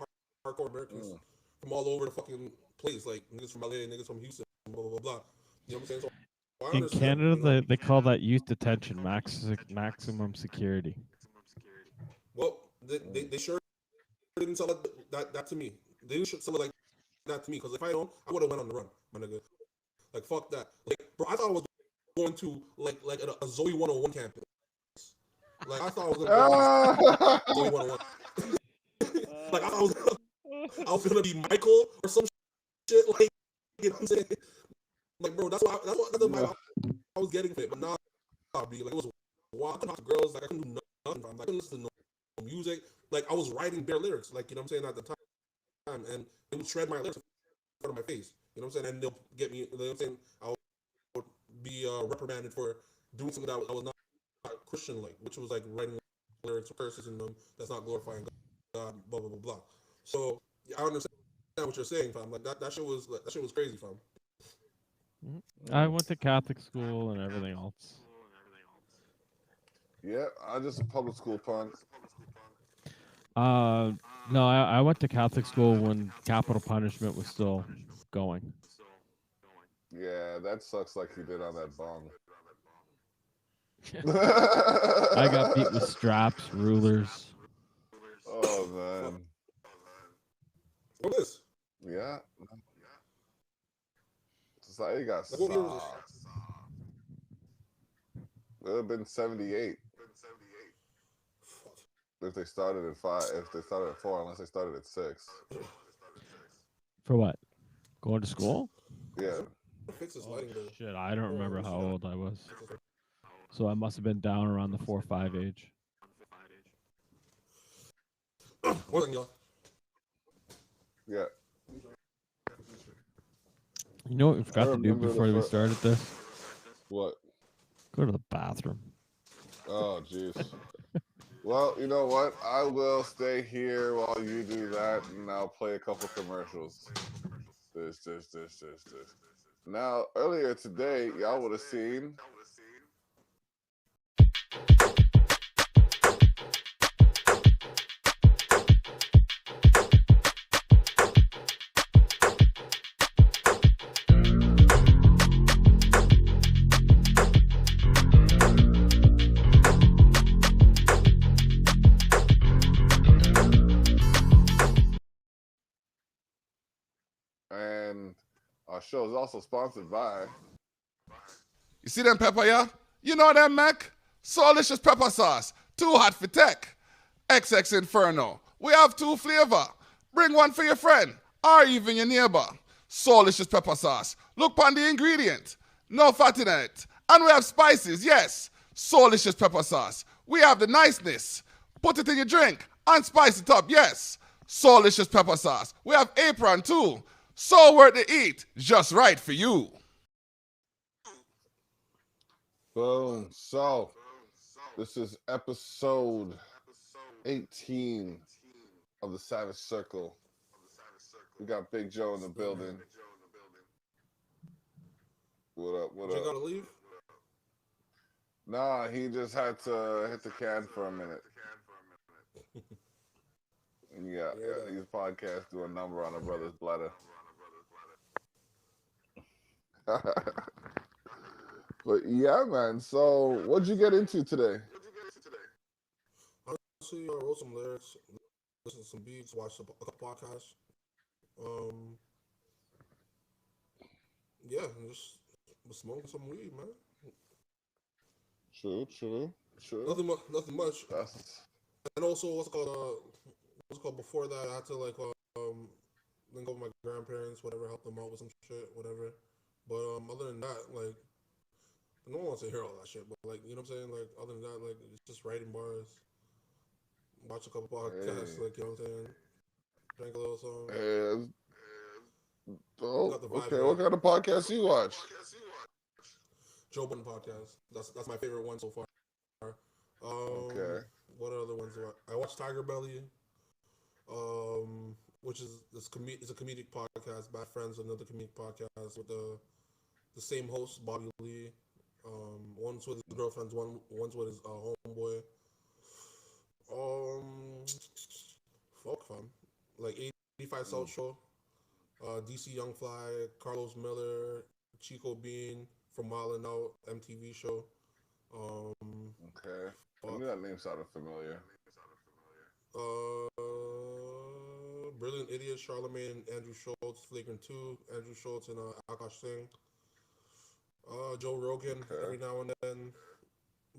S4: hardcore Americans from all over the fucking place. Like niggas from LA, niggas from Houston, blah blah blah blah. You know what I'm saying? So,
S2: in Canada, you know, they call that youth detention, maximum security.
S4: Well, they sure didn't sell that to me. They didn't sell it like that to me, because if I don't, I would have went on the run, my nigga. Like, fuck that. Like, bro, I thought I was going to like a Zoe 101 campus. Like, I thought I was gonna go to Zoe 101. Like, I was gonna be Michael or some shit. Like, you know what I'm saying? Like, bro, that's what I was getting fit. But now, like, it was wild. I couldn't talk to girls. Like, I couldn't do nothing. I couldn't listen to no music. Like, I was writing bare lyrics. Like, you know what I'm saying, at the time, and they would shred my lyrics in front of my face. You know what I'm saying? And they'll get me. You know what I'm saying? I would be reprimanded for doing something that I was not Christian-like, which was like writing lyrics or curses in them that's not glorifying God. Blah blah blah blah. So yeah, I understand what you're saying, fam. Like that shit was crazy, fam.
S2: I went to Catholic school and everything else.
S1: Yeah, I'm just a public school punk.
S2: No, I went to Catholic school when capital punishment was still going.
S1: Yeah, that sucks like you did on that bong.
S2: I got beat with straps, rulers.
S1: Oh, man.
S4: What is?
S1: Yeah. Society got
S4: Like, what year was
S1: soft. It would have been 78. If they started at 5, if they started at 4, unless they started at 6.
S2: For what? Going to school?
S1: Yeah.
S2: Shit, I don't remember how old I was. So I must have been down around the 4 or 5 age.
S1: Yeah.
S2: You know what we forgot to do before we started this?
S1: What?
S2: Go to the bathroom.
S1: Oh, jeez. Well, you know what? I will stay here while you do that, and I'll play a couple commercials. This. Now, earlier today, y'all would have seen show is also sponsored by. You see them pepper, yeah? You know them, Mac? Soulicious pepper sauce. Too hot for tech. XX Inferno. We have 2 flavor. Bring one for your friend or even your neighbor. Soulicious pepper sauce. Look on the ingredient. No fat in it. And we have spices, yes. Soulicious pepper sauce. We have the niceness. Put it in your drink and spice it up, yes. Soulicious pepper sauce. We have apron too. So worth to eat. Just right for you. Boom. So, this is episode 18 of the Savage Circle. We got Big Joe in the building. What up? What up?
S4: You gotta leave?
S1: Nah, he just had to hit the can for a minute. Yeah, he's podcast do a number on a brother's bladder. But yeah, man. So, what'd you get into today?
S4: Honestly, I wrote some lyrics, listened to some beats, watched a couple podcasts. Yeah, and just was smoking some weed, man.
S1: True.
S4: Nothing much.
S1: That's...
S4: And also, what's it called? Before that, I had to link up with my grandparents, whatever, help them out with some shit, whatever. But other than that, like, no one wants to hear all that shit. But like, you know what I'm saying? Like, other than that, like, it's just writing bars, watch a couple podcasts, like, you know what I'm saying? Drink a little something.
S1: Okay, what kind of podcast you watch?
S4: Joe Budden podcast. That's my favorite one so far.
S1: Okay.
S4: What other ones do I watch? Tiger Belly, which is it's a comedic podcast. Bad Friends, another comedic podcast with the same host, Bobby Lee. One's with his girlfriends, one's with his homeboy. Fuck fam. Like 85 South Show. DC Young Fly, Carlos Miller, Chico Bean from Wild 'N Out, MTV show.
S1: Okay. I knew that name sounded familiar.
S4: Brilliant Idiot, Charlemagne, Andrew Schultz, Flagrant 2, Andrew Schultz and Akash Singh. Joe Rogan every now and then.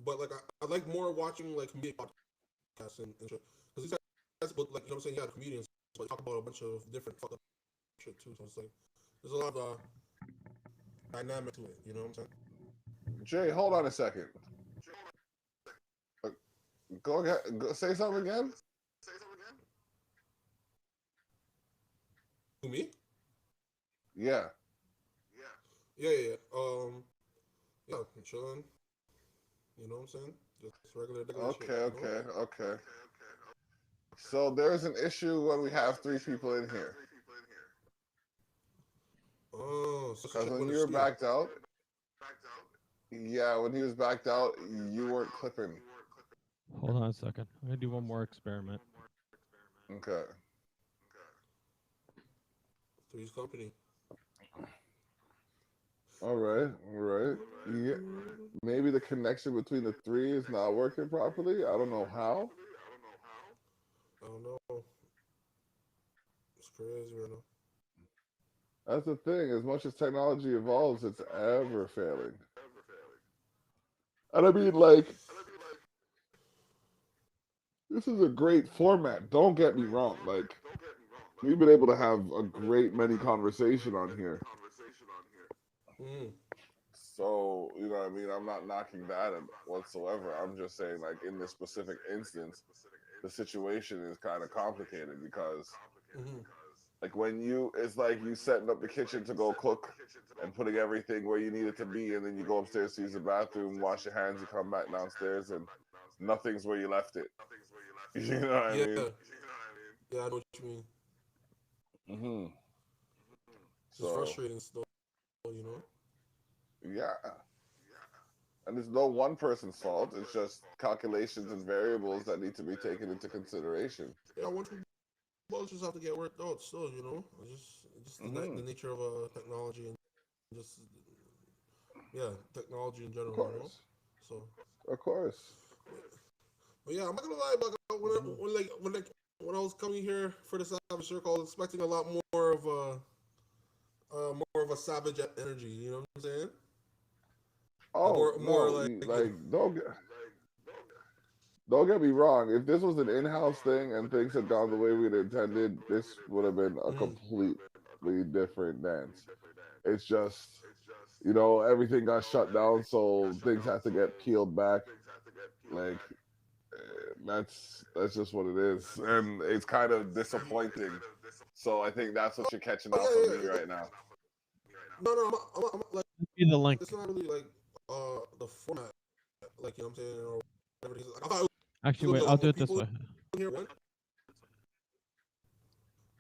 S4: But like I like more watching like comedic podcasts and shit. Because these guys, but like you know what I'm saying, you got comedians, but talk about a bunch of different fucked up shit too. So it's like there's a lot of dynamic to it. You know what I'm saying?
S1: Jay, hold on a second. Go ahead. Say something again.
S4: Who, me?
S1: Yeah.
S4: Yeah. Yeah, I'm chilling. You know what I'm saying? Just regular shit.
S1: Okay. So there's an issue when we have 3 people in here.
S4: Oh, so
S1: because when you were backed out, when he was backed out, you weren't clipping.
S2: Hold on a second. I'm gonna do one more experiment.
S1: Okay.
S4: Three's company.
S1: All right. Yeah. Maybe the connection between the 3 is not working properly. I don't know how.
S4: I don't know. It's crazy right now.
S1: That's the thing. As much as technology evolves, it's ever failing. And I mean, like, this is a great format. Don't get me wrong. Like, we've been able to have a great many conversation on here. So, you know what I mean? I'm not knocking that whatsoever. I'm just saying, like, in this specific instance, the situation is kind of complicated because, like, it's like you setting up the kitchen to go cook and putting everything where you need it to be, and then you go upstairs to use the bathroom, wash your hands, you come back downstairs, and nothing's where you left it. You know what I mean?
S4: Yeah, I know what you mean. It's frustrating still, you know?
S1: Yeah. And it's no one person's fault. It's just calculations and variables that need to be taken into consideration.
S4: Yeah, one both just have to get worked out still, you know? It's just the nature of technology and just, technology in general,
S1: Of course.
S4: You know? So.
S1: Of course.
S4: But yeah, I'm not gonna lie, but when I was coming here for the Savage Circle, I was expecting a lot more of more of a savage energy. You know what I'm saying? Like
S1: Oh
S4: more
S1: no,
S4: like
S1: don't get me wrong. If this was an in-house thing and things had gone the way we'd intended, this would have been a
S4: mm,
S1: completely different dance. It's just, everything got shut down, so things had to get peeled back. Like that's just what it is, and it's kind of disappointing. So I think that's what you're catching
S4: oh
S1: off of
S4: yeah,
S1: me
S4: yeah.
S1: right now.
S4: No, I'm like
S2: Be the link.
S4: it's not really like the format, like you know what I'm saying, or whatever it is. Like, I thought it was
S2: Actually,
S4: gonna
S2: wait.
S4: be a
S2: I'll
S4: lot
S2: do
S4: more
S2: it this
S4: people
S2: way.
S4: in here. What?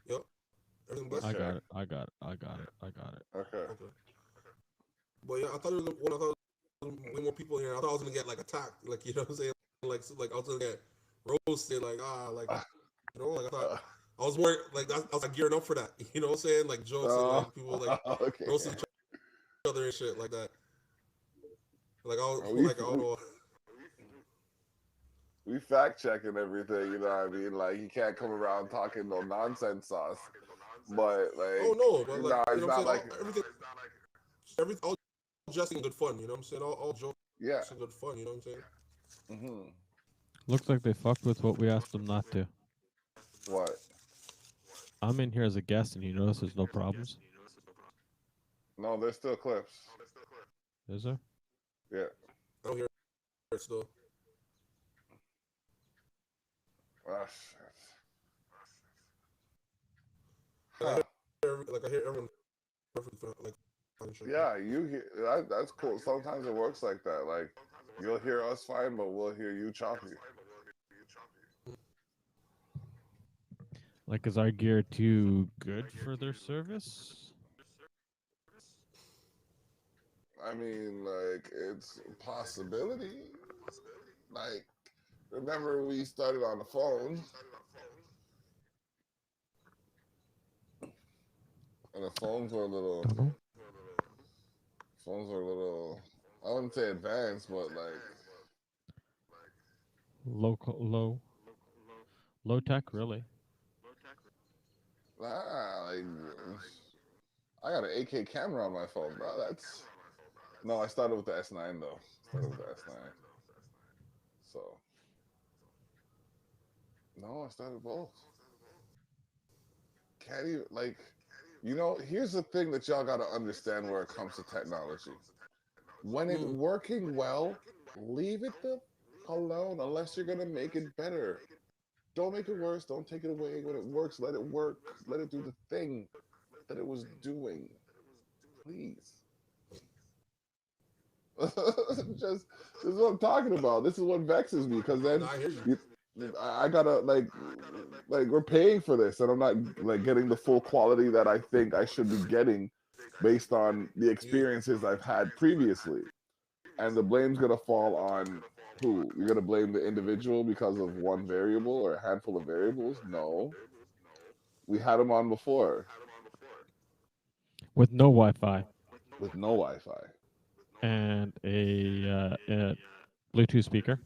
S4: Yep. Everything blessed.
S2: I
S1: Okay.
S2: got it. I got it. I got it. I got it.
S1: Okay.
S4: Okay. But yeah, I thought it was when I thought there was way more people in here. I thought I was gonna get like attacked, like you know what I'm saying, like I was gonna get roasted, like like I thought I was more like I was like gearing up for that, you know what I'm saying, like jokes and like people like
S1: Okay.
S4: roasting each other and shit like that. Like I was
S1: We
S4: like I don't know.
S1: we fact checking everything. You know what I mean? Like you can't come around talking no nonsense sauce. But
S4: Oh
S1: like,
S4: no, but like you
S1: it's
S4: know what I'm
S1: not
S4: saying,
S1: like
S4: everything, all jesting and good fun. You know what I'm saying, all jokes
S1: yeah.
S4: and good fun. You know what I'm saying.
S1: Hmm.
S2: Looks like they fucked with what we asked them not to.
S1: What?
S2: I'm in here as a guest, and you notice there's no problems.
S1: No, there's still clips.
S2: Is there?
S1: Yeah.
S4: I don't hear it still.
S1: Ah, shit.
S4: Like
S1: Huh.
S4: I hear everyone perfectly like fine shit.
S1: Yeah, you hear that's cool. Sometimes it works like that. Like you'll hear us fine, but we'll hear you choppy.
S2: Like, is our gear too good for their service?
S1: I mean, like it's a possibility. Like remember we started on the phone, and the
S2: Don't know.
S1: phones were a little. I wouldn't say advanced, but like
S2: Low tech, really.
S1: like I got an 8K camera on my phone, bro. That's no. I started with the S9 though. Started with the S9. So no, I started both. Can't even like, here's the thing that y'all gotta understand where it comes to technology. When it's
S4: Mm.
S1: working well, leave it the alone unless you're gonna make it better. Don't make it worse. Don't take it away. When it works, let it work. Let it do the thing that it was doing. Please. Just this is what I'm talking about. This is what vexes me because then
S4: Nah, I hear you.
S1: you, I gotta like we're paying for this, and I'm not like getting the full quality that I think I should be getting based on the
S4: Yeah.
S1: experiences I've had previously. And the blame's gonna fall on who? You're gonna blame the individual because of one variable or a handful of variables? No, we had them on before
S2: With no Wi-Fi
S1: with no Wi-Fi.
S2: and a Bluetooth speaker.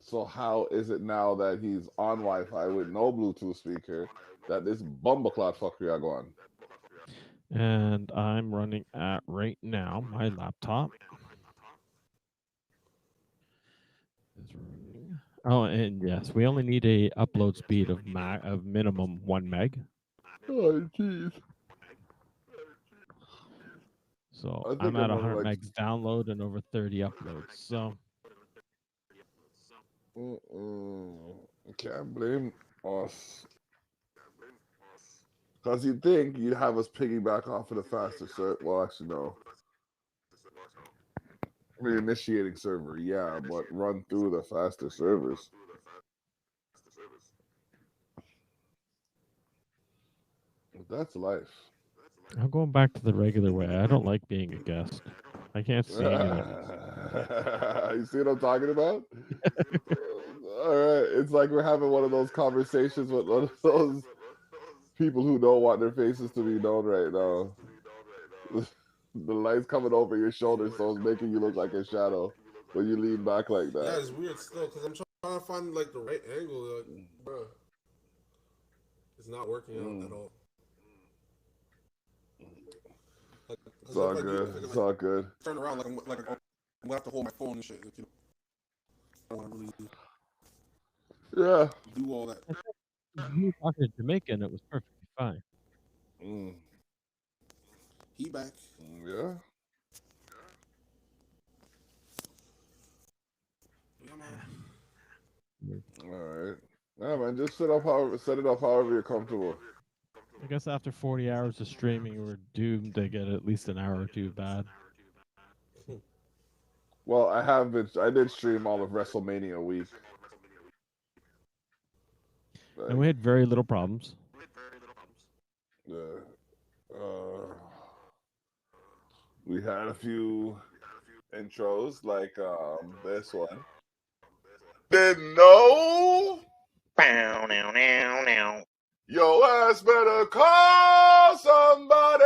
S1: So how is it now that he's on Wi-Fi with no Bluetooth speaker that this bumbleclot fucker are going?
S2: And I'm running at right now my laptop is running. Oh, and yes, we only need a upload speed of minimum 1 meg.
S1: Oh jeez.
S2: So
S1: I
S2: I'm
S1: think
S2: at
S1: I'm running
S2: 100
S1: like
S2: megs download and over 30 uploads. So
S1: can't blame us. Because you'd think you'd have us piggyback off of the faster server. Well, actually, no. Reinitiating server, yeah, but run through the faster servers. That's life.
S2: I'm going back to the regular way. I don't like being a guest. I can't see anyone.
S1: You see what I'm talking about? All right. It's like we're having one of those conversations with one of those people who don't want their faces to be known right now. The light's coming over your shoulder, so it's making you look like a shadow when you lean back like
S4: Yeah,
S1: that.
S4: it's weird still because I'm trying to find like the right angle. Like, bro, it's not working out at all.
S1: all
S4: if I do,
S1: good.
S4: if I
S1: It's
S4: like
S1: all good.
S4: turn around like I'm gonna have to hold my phone and shit. Like, you know, I don't want to really
S1: Yeah.
S4: do all that.
S2: You were talking Jamaican, it was perfectly fine.
S1: Mm.
S4: He back.
S1: Yeah.
S4: Yeah, man.
S1: All right. Yeah, man. Just set it up however you're comfortable.
S2: I guess after 40 hours of streaming, we're doomed to get at least an hour or two bad.
S1: Well, I did stream all of WrestleMania week.
S2: And we had very little problems.
S1: We had a few intros like this one. Didn't know. Your ass better call somebody.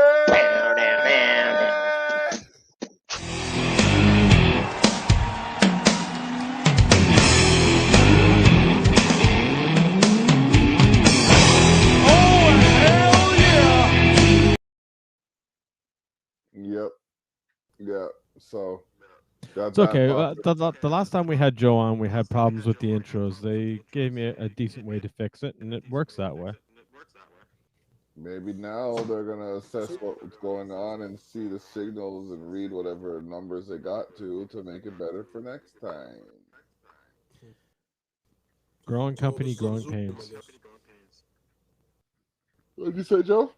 S1: Yep. Yeah. So
S2: It's okay. The last time we had Joe on, we had problems with the intros. They gave me a decent way to fix it, and it works that way.
S1: Maybe now they're gonna assess what's going on and see the signals and read whatever numbers they got to make it better for next time.
S2: Growing
S4: So
S2: company,
S4: this is on
S2: growing
S4: Zoom, I
S2: pains.
S4: guess.
S1: What did you say, Joe?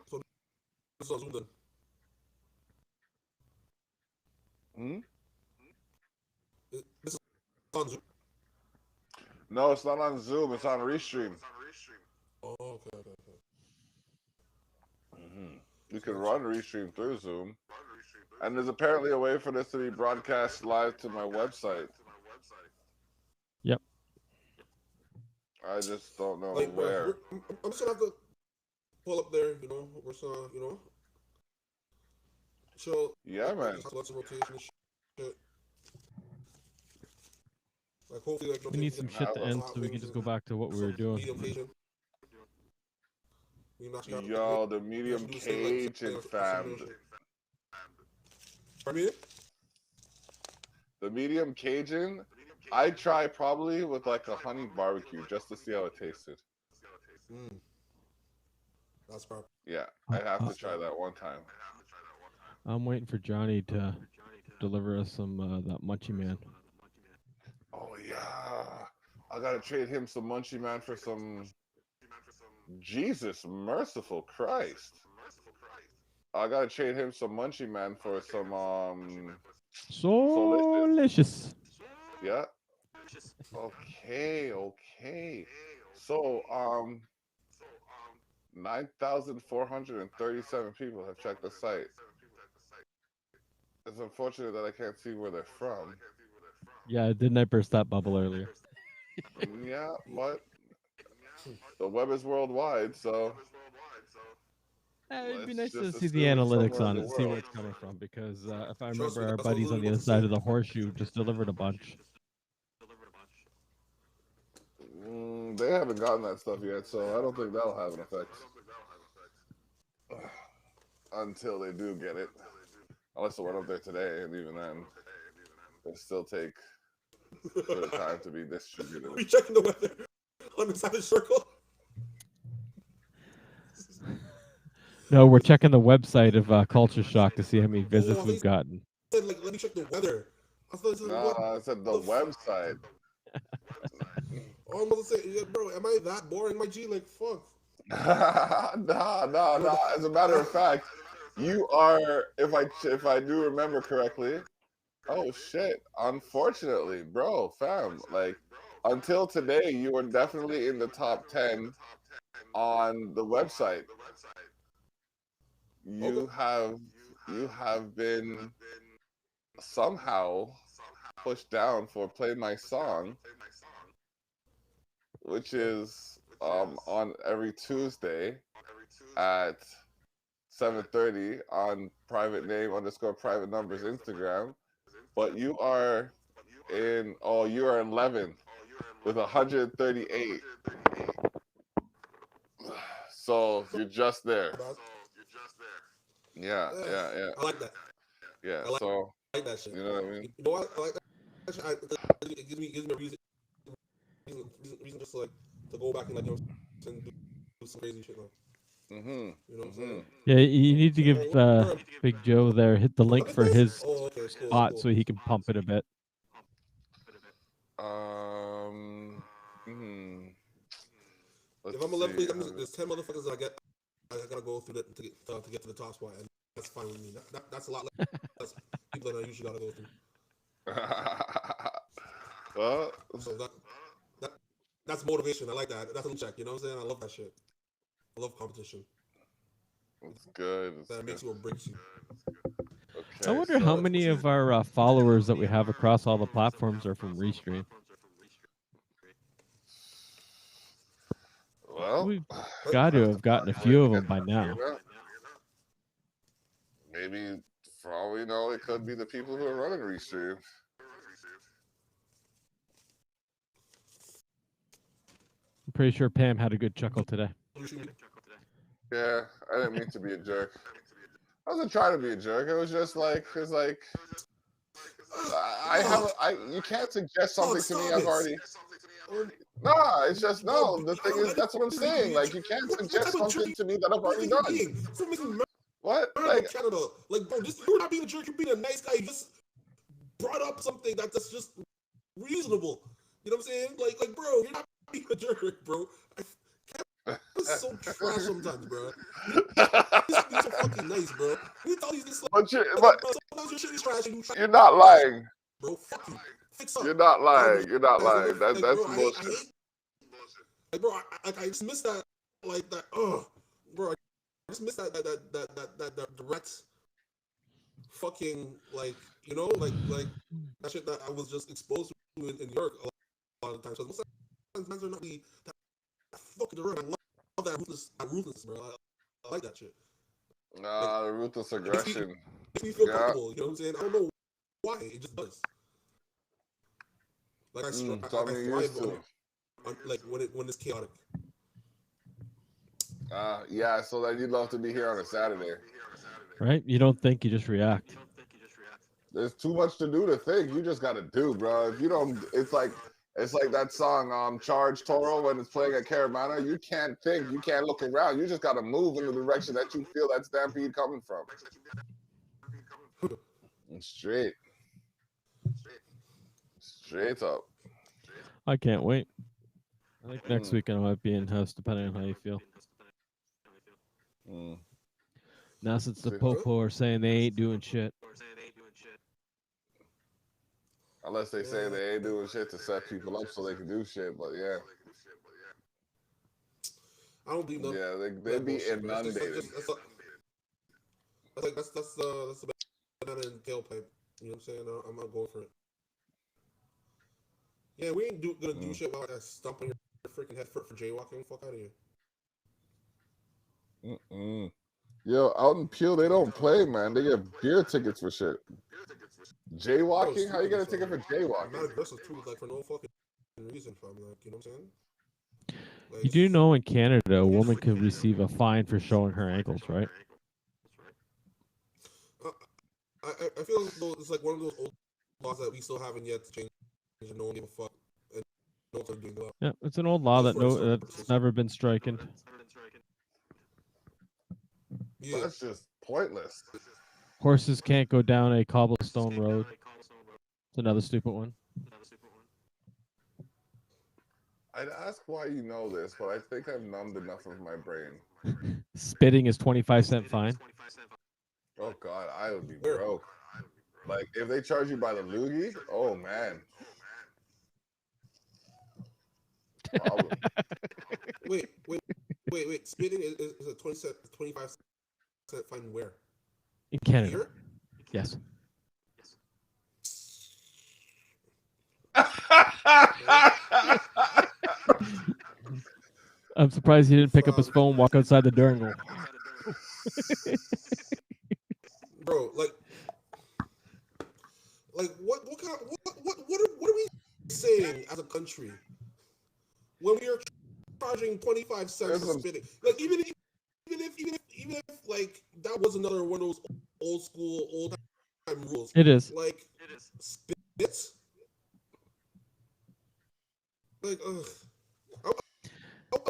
S4: So this is on Zoom then.
S1: Hmm?
S4: This is on Zoom.
S1: No, it's not on Zoom. It's on Restream.
S4: Oh, okay.
S1: You can run Restream through Zoom. And there's apparently a way for this to be broadcast live to my website.
S2: Yep.
S1: I just don't know
S4: Like,
S1: where.
S4: I'm just gonna have to pull up there, you know. We're so, you know. So
S1: Yeah, man.
S4: lots of rotation and shit. Like hopefully, like
S2: We need some shit to end so we can just go back to what we were doing.
S4: Medium Cajun.
S1: Yo, the medium Cajun, fam.
S4: Pardon me?
S1: The medium Cajun, I try probably with like a honey barbecue just to see how it tasted.
S4: That's proper.
S1: Yeah, I have to try that one time.
S2: I'm waiting for Johnny to deliver us some that Munchie Man.
S1: Oh yeah, I gotta trade him some Munchie Man for some. Jesus, merciful Christ! I gotta trade him some Munchie Man for some
S2: Solicious.
S1: Yeah. Okay. So 9,437 people have checked the site. It's unfortunate that I can't see where they're from.
S2: Yeah, didn't I burst that bubble earlier?
S1: Yeah, but the web is worldwide, so
S2: It'd be nice to
S1: just
S2: see the
S1: assume it's
S2: analytics
S1: somewhere
S2: on
S1: in
S2: it,
S1: the
S2: see where
S1: world.
S2: it's coming from. Because if I
S4: Trust
S2: remember,
S4: me,
S2: our
S4: that's what
S2: buddies
S4: we
S2: on the
S4: were
S2: other
S4: about to
S2: side
S4: say.
S2: of the horseshoe just delivered a bunch.
S1: They haven't gotten that stuff yet, so I don't think that'll have an effect. Until they do get it. Unless it went up there today, and even then, it still take a bit of time to be distributed.
S4: We checking the weather on the Savage Circle.
S2: No, we're checking the website of Culture Shock to see how many visits we've gotten.
S4: Said like, let me check the weather. I thought it said, what
S1: I said the website.
S4: Oh, I'm about to say, yeah, bro, am I that boring, my G? Like, fuck.
S1: No. As a matter of fact, you are. If I do remember correctly. Oh shit! Unfortunately, bro, fam, like until today, you were definitely in the top 10 on the website. You have been somehow pushed down for Play My Song, which is on every Tuesday at 7:30 on private name _ private numbers Instagram. But you are you are 11 with 138. So you're just there. Yeah.
S4: I like that.
S1: Yeah.
S4: I like
S1: So
S4: that shit.
S1: you know what I mean?
S4: You know what? I like that shit. It gives me a reason just to, like, to go back and, like, you know, and do some crazy shit, like,
S1: Mm-hmm.
S4: you know what I'm saying?
S2: Yeah, you need to give Big Joe there hit the link for his
S4: okay,
S2: spot
S4: cool.
S2: so he can pump it a bit.
S1: Let's
S4: If I'm a level,
S1: see.
S4: there's 10 motherfuckers that I gotta go through that to get to the top spot, and that's fine with me. That's a lot less people than I usually gotta go through.
S1: Well,
S4: So that's motivation. I like that. That's a check. You know what I'm saying? I love that shit. I love competition.
S1: it's good.
S4: That makes you or breaks you.
S1: Okay,
S2: I wonder how many of our followers that we have across all the platforms are from Restream.
S1: Well,
S2: We've got to have gotten a few of them by now.
S1: Maybe, for all we know, it could be the people who are running Restream.
S2: I'm pretty sure Pam had a good chuckle today.
S1: Yeah, I didn't mean to be a jerk. I wasn't trying to be a jerk. It was just like, you can't suggest something to me I've already. Nah, it's just no. The thing is, that's what I'm saying. Like, you can't suggest something to me that I've already done. What? Like
S4: Canada, like, bro, you're not being a jerk. You're being a nice guy. You just brought up something that's just reasonable. You know what I'm saying? Like, bro, you're not being a jerk, bro. It's so trash sometimes, bro. This is so fucking nice, bro. You tell these this,
S1: but
S4: sometimes your shit is trash and
S1: you're not lying,
S4: bro. Fuck you. Fix up.
S1: You're not lying. You're not lying. That's
S4: bro,
S1: bullshit.
S4: I hate, like, bro, I just miss that, like, that. Bro, I just miss that direct fucking, like, you know, like that shit that I was just exposed to in New York a lot of the time. So most times are not that fucking direct. I love that ruthless, bro. I like that shit.
S1: Nah, the ruthless aggression.
S4: Makes me feel comfortable. You know what I'm saying? I don't know why. It just does. Like I thrive on, like when it's chaotic.
S1: Yeah. So then you'd love to be here on a Saturday,
S2: right? You don't think, you just react.
S1: There's too much to do to think. You just gotta do, bro. If you don't, it's like that song, Charge Toro, when it's playing at Caravana. You can't think. You can't look around. You just gotta move in the direction that you feel that stampede coming from. Straight up.
S2: I can't wait. I think next weekend I might be in house, depending on how you feel. Now since the Popo are saying they ain't doing shit.
S1: Unless they say they ain't doing shit to set people up so they can do shit, but yeah.
S4: I don't believe them.
S1: Yeah, they'd be inundated.
S4: That's the banana and tailpipe. You know what I'm saying? I'm not going for it. Yeah, we ain't gonna do shit while I stomp on your freaking head for jaywalking. Fuck out of here.
S1: Yo, out in Peel, they don't play, man. They get beer tickets for shit. Jaywalking? How you get a ticket for jaywalking?
S4: I'm not aggressive too, like, for no fucking reason, fam. Like, you know what I'm saying? Like,
S2: You do know in Canada, a woman could receive a fine for showing her ankles, right?
S4: I feel as though it's like one of those old laws that we still haven't yet to change, and no one give a fuck. And no one's doing well.
S2: Yeah, it's an old law that's never been stricken.
S1: Yeah. That's just pointless.
S2: Horses can't go down a cobblestone road. It's another stupid one.
S1: I'd ask why you know this, but I think I've numbed enough of my brain.
S2: Spitting is 25-cent fine.
S1: Oh God, I would be broke. Like if they charge you by the loogie, oh man.
S4: Wait. Spitting is a 25-cent fine where?
S2: In Canada.
S4: Here?
S2: Yes. I'm surprised he didn't pick up his phone, walk outside the door, and go.
S4: Bro, like what are we saying as a country when we are charging 25 cents for spitting? Like even if like that was another one of those old school, old time rules.
S2: It is.
S4: Like spits. Like,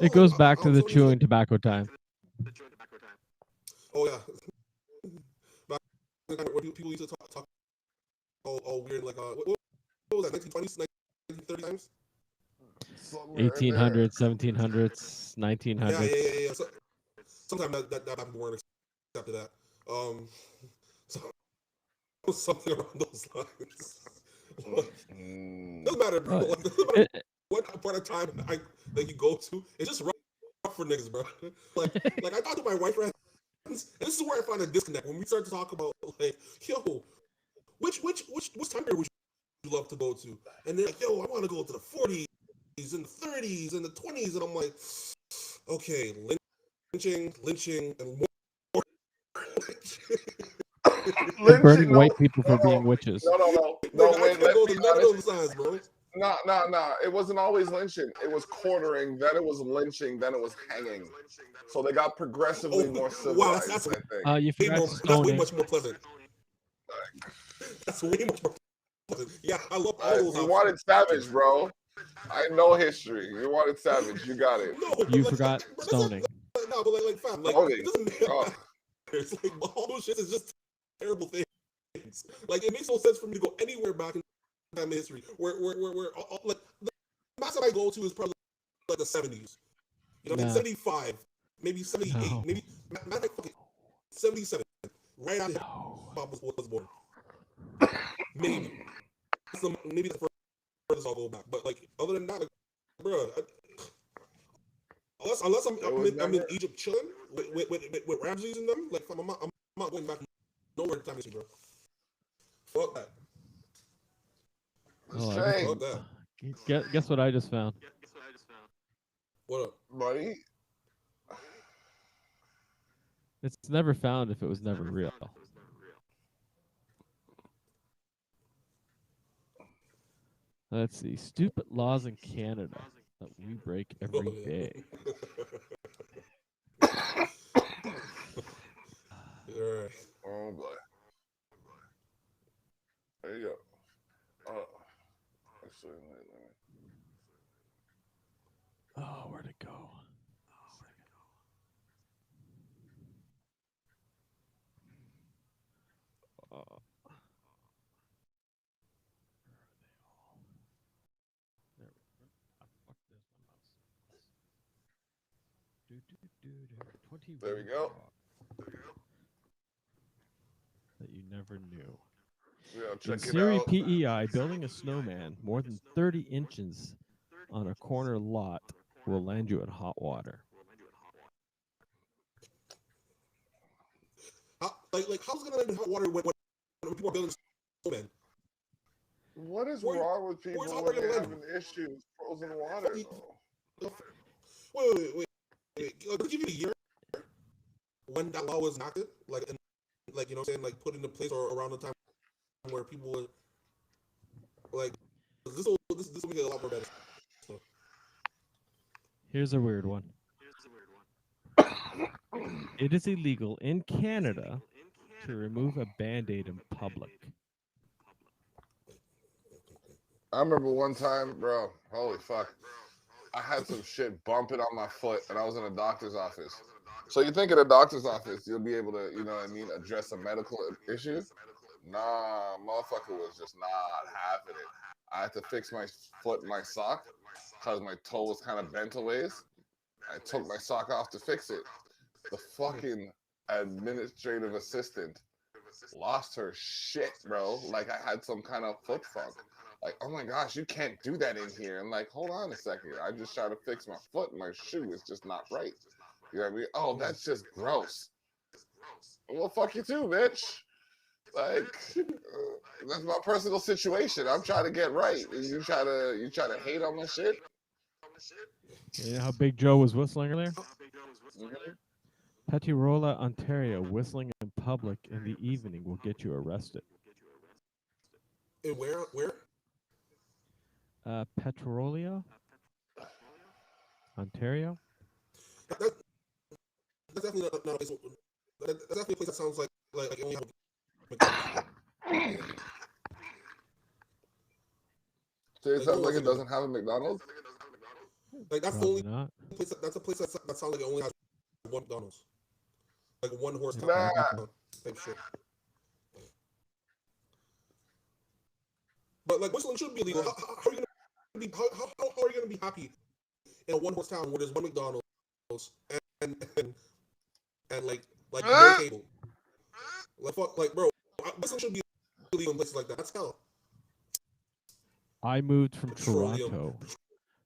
S2: It goes back to
S4: I'm
S2: the
S4: so
S2: chewing tobacco time.
S4: Oh yeah. Back when people used to talk all weird, like what was that? 1920s, 1930 times.
S2: 1800s, 1700s, 1900s.
S4: Yeah. So, sometimes that happened more after that. So something around those lines. Doesn't matter, bro. Like, doesn't matter what part of time that you go to. It's just rough for niggas, bro. Like I talked to my white friends. And this is where I find a disconnect when we start to talk about like, yo, which time period would you love to go to? And they're like, yo, I want to go to the 40s and the 30s and the 20s, and I'm like, okay, lynching, and more
S2: And burning white people for being witches.
S1: No, wait, let me be honest. No. It wasn't always lynching. It was quartering, then it was lynching, then it was hanging. So they got progressively more civilized, I think.
S2: You forgot
S4: that's way much more pleasant. That's way much more pleasant. Yeah, I love all those.
S1: You wanted savage, bro. I know history. You wanted savage. You got it.
S4: No,
S2: you forgot stoning.
S4: No, but like fam, like
S1: stoning.
S4: It doesn't matter. It's like all those shit is just terrible things. Like it makes no sense for me to go anywhere back in time history where like the max I go to is probably like the 70s. You know, 75, maybe 78, maybe not like 77. Right after Bob was born. Maybe. Maybe the furthest I'll go back. But like other than that, like, bro, unless I'm in Egypt chilling with Ramses and them, like I'm not going back nowhere in time history, bro. Fuck that.
S1: Fuck
S2: that. Guess what I just found?
S4: What up,
S1: buddy?
S2: It's never found if it was never real. Let's see. Stupid laws in Canada that we break every day.
S1: Oh boy. There you go. Actually,
S2: Oh, where'd it go?
S1: There we go.
S2: That you never knew.
S1: Yeah,
S2: In
S1: check it
S2: Siri
S1: out.
S2: PEI, building a snowman more than 30 inches on a corner lot will land you in hot water.
S4: Like how's it gonna land in hot water when people are building snowmen?
S1: What is wrong with people when they're having issues frozen water?
S4: Wait. I'll give you a year when that law was enacted, like you know what I'm saying, like put into place or around the time where people would like this will make it a lot more better. So.
S2: Here's a weird one. It is illegal in Canada to remove a Band-Aid in public.
S1: I remember one time, bro, holy fuck. I had some shit bumping on my foot and I was in a doctor's office. So you think in a doctor's office, you'll be able to, you know what I mean, address a medical issue? Nah, motherfucker was just not having it. I had to fix my foot, my sock, because my toe was kind of bent a ways. I took my sock off to fix it. The fucking administrative assistant lost her shit, bro. Like I had some kind of foot funk. Like, oh my gosh, you can't do that in here. And like, hold on a second. I just tried to fix my foot and my shoe is just not right. You know what I mean? Oh, that's just gross. Well, fuck you too, bitch. Like, that's my personal situation. I'm trying to get right. And you try to hate on my shit.
S2: You know how Big Joe was whistling earlier?
S1: Mm-hmm.
S2: Petirola, Ontario, whistling in public in the evening will get you arrested.
S4: Where?
S2: Petrolia, Ontario.
S4: That's definitely not a place That's definitely a place that sounds like it only have a McDonald's.
S1: So it
S4: Like,
S1: sounds
S4: no
S1: like
S4: one's
S1: it
S4: thinking
S1: doesn't have a McDonald's.
S4: like that's the
S2: Probably
S4: only
S2: not.
S4: place. That's a place that sounds like it only has one McDonald's, like one horse
S2: It
S4: town
S2: probably
S1: Nah.
S2: does.
S4: type shit. But like whistling should be illegal. How are you gonna be how are you gonna be happy in a one horse town where there's one McDonald's and and, and like no cable? Like fuck, like bro, whistling should be illegal in places like that. That's hell.
S2: I moved from
S4: Petroleum,
S2: Toronto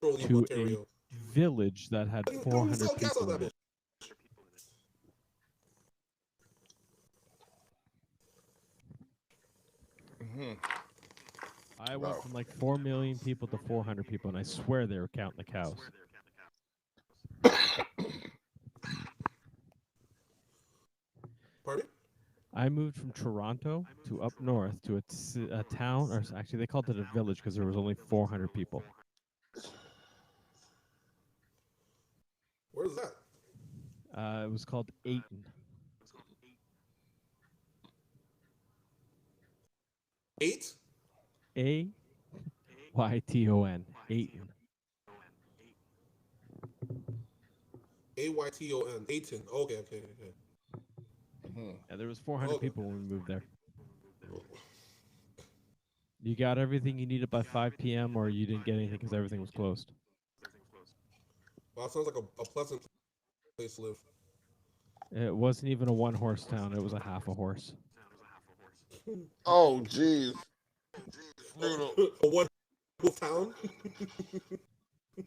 S4: petroleum,
S2: to a
S4: Ontario.
S2: village that had
S4: Don't even
S2: 400
S4: sell gas on
S2: people
S4: that
S2: in
S4: bitch.
S2: it.
S1: Mm-hmm.
S2: I went
S1: Wow.
S2: from like 4 million people to 400 people, and I swear they were counting the cows.
S4: Pardon?
S2: I moved from Toronto to up north to a town, or actually they called it a village because there was only 400 people.
S4: Where's that?
S2: It was called Ayton.
S4: 8?
S2: Ayton. Ayton.
S4: Ayton. 18. Okay.
S1: Mm-hmm.
S2: Yeah, there was 400
S4: Okay.
S2: people when we moved there. You got everything you needed by 5 p.m. or you didn't get anything because everything was closed.
S4: Well, that sounds like a pleasant place to live.
S2: It wasn't even a one-horse town. It was a half a horse.
S1: Oh, jeez.
S4: A one wolf town? Not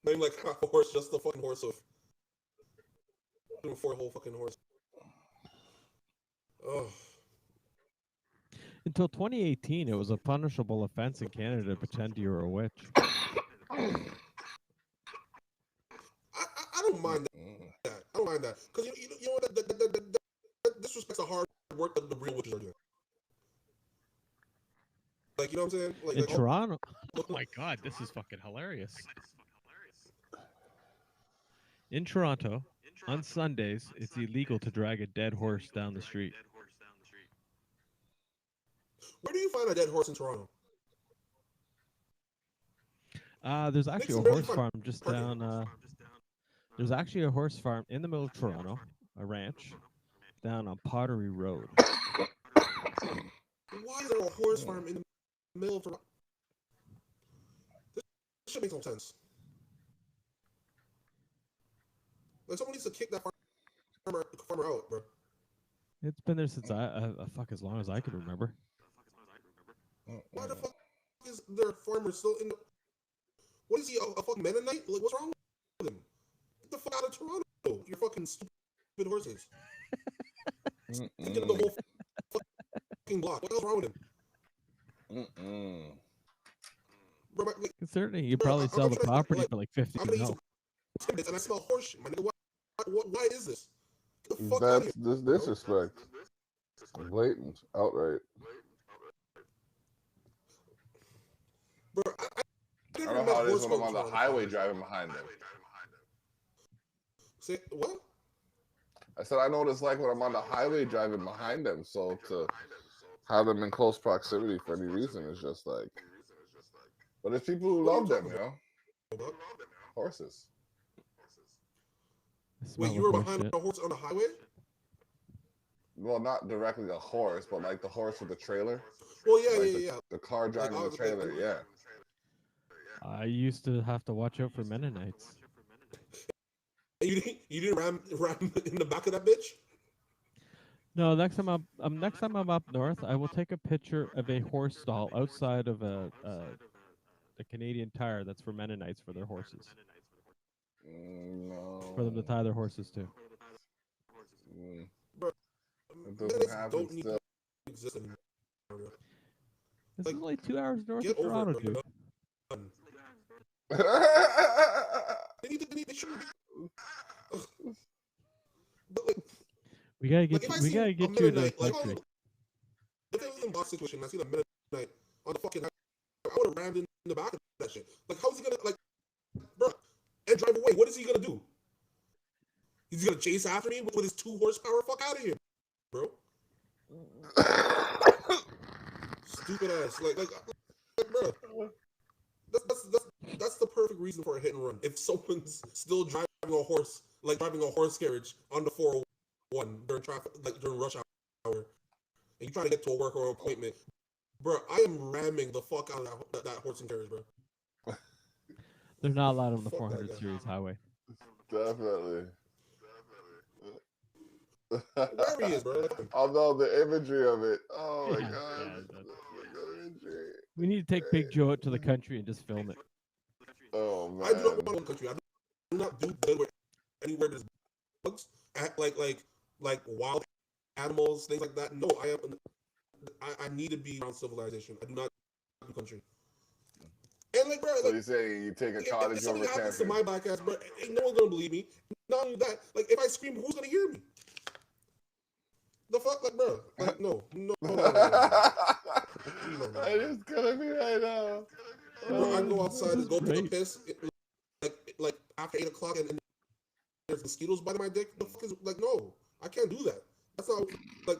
S4: even like half a horse, just a fucking horse of. For a whole fucking horse. Oh.
S2: Until 2018, it was a punishable offense in Canada to pretend you were a witch.
S4: I don't mind that. I don't mind that. Because you know what? That disrespects the hard work that the real witches are doing. Like, you know what I'm saying?
S2: In Toronto. Oh my God, this is fucking hilarious. In Toronto, on Sundays, it's illegal to drag a dead horse down the street.
S4: Where do you find a dead horse in Toronto?
S2: There's actually a
S4: Nixon barely
S2: horse
S4: find
S2: farm just
S4: parking.
S2: down. There's actually a horse farm in the middle of Toronto, a ranch, down on Pottery Road.
S4: Why is there a horse farm in the middle of Toronto? This shit makes no sense. Like, someone needs to kick that farmer out, bro.
S2: It's been there since as long as I can remember.
S4: Why the fuck is their farmer still in the... What is he, a fucking Mennonite? Like, what's wrong with him? Get the fuck out of Toronto, you fucking stupid horses. Get him the whole fucking block. What the hell's wrong with him? Bro, like,
S2: Certainly, you
S4: bro,
S2: probably sell the
S4: trying to,
S2: property
S4: like,
S2: for like 50
S4: I'm gonna eat
S2: mil.
S4: some Timbits and I smell horse shit, my nigga. Why is this? Get the fuck out of here.
S1: That's this disrespect. Blatant, outright.
S4: Bro, I
S1: I
S4: never
S1: don't know
S4: met
S1: how it is
S4: horse
S1: when I'm
S4: folk
S1: on the
S4: in Toronto.
S1: highway driving behind them.
S4: Say, what?
S1: I said I know what it's like when I'm on the highway driving behind them. So to have them in close proximity for any reason is just like. But it's people who
S4: What are you
S1: love them,
S4: talking
S1: you know.
S4: about?
S1: Horses.
S2: I smell
S4: Wait, you
S2: the
S4: were
S2: horse
S4: behind
S2: shit.
S4: a horse on the highway?
S1: Well, not directly a horse, but like the horse with the trailer.
S4: Well, yeah,
S1: Like
S4: yeah.
S1: the car driving the trailer, yeah.
S2: I used to have to watch out for Mennonites.
S4: And you didn't ram in the back of that bitch?
S2: No, next time I'm up north, I will take a picture of a horse stall outside of a Canadian Tire that's for Mennonites for their horses,
S1: No.
S2: for them to tie their horses to.
S4: Bro,
S1: It doesn't
S4: Mennonites
S1: happen
S4: don't need
S1: still.
S4: to exist anymore.
S2: This
S4: Like,
S2: is only 2 hours north
S4: Get
S2: of
S4: over
S2: Toronto,
S4: it,
S2: dude.
S4: bro. They should. But like,
S2: We gotta get
S4: if I
S2: you. We
S4: see
S2: gotta
S4: a
S2: get you in the
S4: Mennonite, like,
S2: country.
S4: if it was in box situation, I see the Mennonite on the fucking, I would have rammed in the back of that shit. Like, how's he gonna, like, bro, and drive away? What is he gonna do? He's gonna chase after me with his 2 horsepower. Fuck out of here, bro. Stupid ass. Bro. That's the perfect reason for a hit and run. If someone's still driving a horse, like driving a horse carriage on the 401 during traffic, like during rush hour, and you try to get to a work or appointment, bro, I am ramming the fuck out of that horse and carriage, bro.
S2: They're not allowed on the
S4: Fuck that
S2: 400
S4: guy.
S2: series highway.
S1: Definitely.
S4: Wherever he is, bro.
S1: Although the imagery of it, oh my
S2: Yeah,
S1: god,
S2: yeah,
S1: the imagery.
S2: We need to take Big Joe out to the country and just film it.
S1: Oh man,
S4: I do not want to country. I do not do good with anywhere there's bugs, like wild animals, things like that. No, I need to be around civilization. I do not do country. And like, bro,
S1: so you're saying you take a cottage
S4: if something
S1: over
S4: happens to
S1: camping?
S4: my black ass, bro, ain't no one's gonna believe me. Not only that, like, if I scream, who's gonna hear me? The fuck, like, bro, like, no.
S1: It's gonna be right now.
S4: Bro, I go outside and go to the
S2: great.
S4: piss, like after 8 o'clock, and there's mosquitoes biting my dick. The fuck is like, no, I can't do that. That's not like.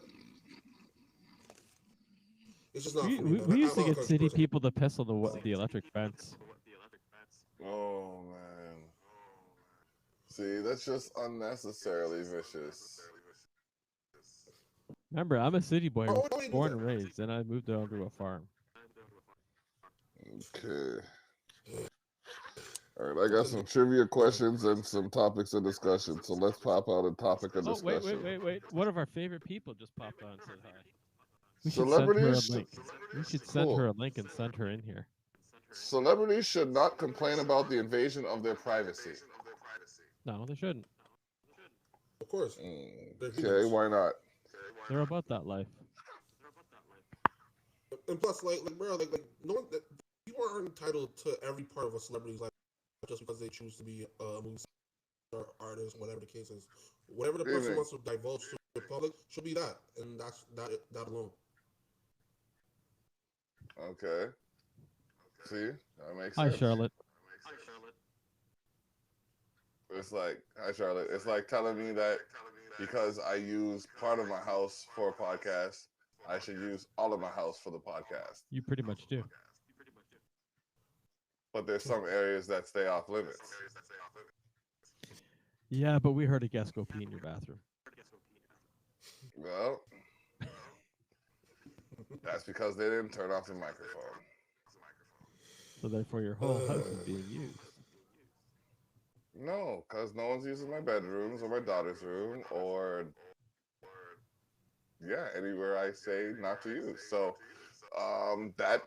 S4: It's just not for me.
S2: We used to
S4: I'm not
S2: get
S4: a
S2: city
S4: person.
S2: people to piss on the electric fence.
S1: Oh man. See, that's just unnecessarily vicious.
S2: Remember, I'm a city boy,
S4: Oh, why do you do
S2: born
S4: that?
S2: and raised, and I moved down to a farm.
S1: Okay. All right, I got some trivia questions and some topics of discussion. So let's pop out a topic of
S2: Oh,
S1: discussion.
S2: wait. One of our favorite people just popped on and said hi. We should
S1: Celebrities.
S2: send her a link. We should send
S1: Cool.
S2: her a link and send her in here.
S1: Celebrities should not complain about the invasion of their privacy.
S2: No, they shouldn't.
S4: Of course.
S1: Okay, why not?
S2: They're about that life.
S4: And plus, like, bro, like, no one, people aren't entitled to every part of a celebrity's life just because they choose to be a movie star, artist, whatever the case is. Whatever the person wants to divulge to the public should be that, and that's that alone.
S1: Okay. See, that makes
S2: Hi,
S1: sense.
S2: Charlotte.
S1: It's like, hi, Charlotte. It's like telling me that because I use part of my house for a podcast, I should use all of my house for the podcast.
S2: You pretty much do.
S1: But there's some areas that stay off limits.
S2: Yeah, but we heard a guest go pee in your bathroom.
S1: Well, that's because they didn't turn off the microphone.
S2: So therefore, your whole house is being used.
S1: No, because no one's using my bedrooms or my daughter's room or, yeah, anywhere I say not to use. So that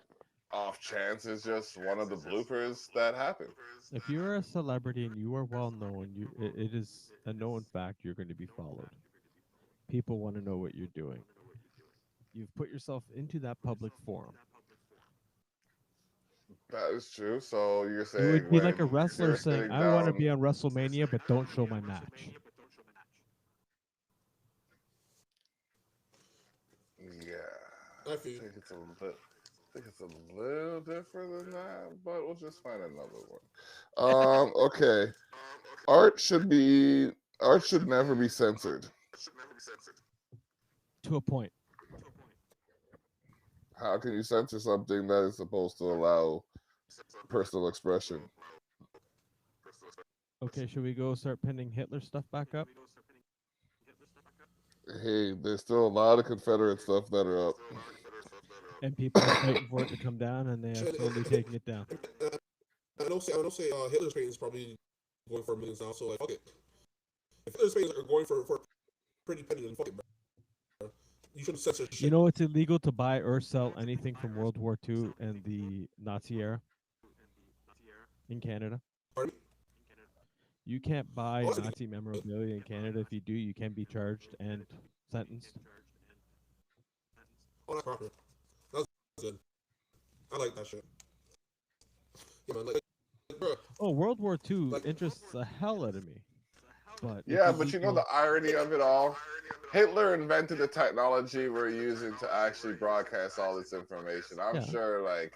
S1: off chance is just one of the bloopers that happened.
S2: If you're a celebrity and you are well known, it is a known fact you're going to be followed. People want to know what you're doing. You've put yourself into that public forum.
S1: That is true. So you're saying
S2: It would be like a
S1: when
S2: wrestler
S1: you're
S2: saying,
S1: sitting
S2: "I want to
S1: down-
S2: be on WrestleMania, but don't show my match."
S1: Yeah,
S4: I
S1: I
S4: feel you.
S1: think it's a little different than that, but we'll just find another one. Okay. Art should never be censored.
S2: To a point.
S1: How can you censor something that is supposed to allow personal expression?
S2: Okay, should we go start pinning Hitler stuff back up?
S1: Hey, there's still a lot of Confederate stuff that are up.
S2: And people are fighting for it to come down, and they are slowly taking it down.
S4: I don't say Hitler's paintings probably going for millions now. So like, fuck it. If Hitler's paintings are going for pretty penny, then fuck it, bro. You shouldn't censor shit.
S2: You know it's illegal to buy or sell anything from World War II and the Nazi era in Canada.
S4: Pardon me?
S2: You can't buy
S4: Oh, that's
S2: Nazi memorabilia in Canada. If you do, you can be charged and sentenced.
S4: Oh, that's proper. That's good. I like that shit. Yeah, man. Like, bro.
S2: Oh, World War II
S4: Like-
S2: interests the hell out of me. But
S1: Yeah, but you know the irony of it all? Hitler invented the technology we're using to actually broadcast all this information. I'm
S2: Yeah.
S1: sure, like,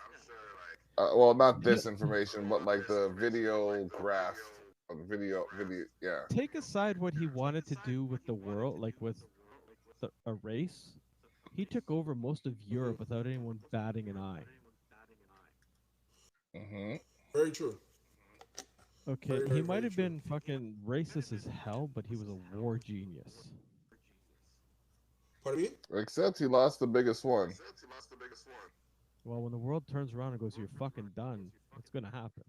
S1: well, not this information, but like the video graph video, yeah.
S2: Take aside what he wanted to do with the world, like with a race. He took over most of Europe without anyone batting an eye.
S1: Mm-hmm.
S4: Very true.
S2: Okay,
S4: Very,
S2: he
S4: very,
S2: might
S4: very
S2: have
S4: true.
S2: been fucking racist as hell, but he was a war genius.
S4: Pardon me?
S1: Except he lost the biggest one.
S2: Well, when the world turns around and goes, "You're fucking done," it's gonna happen.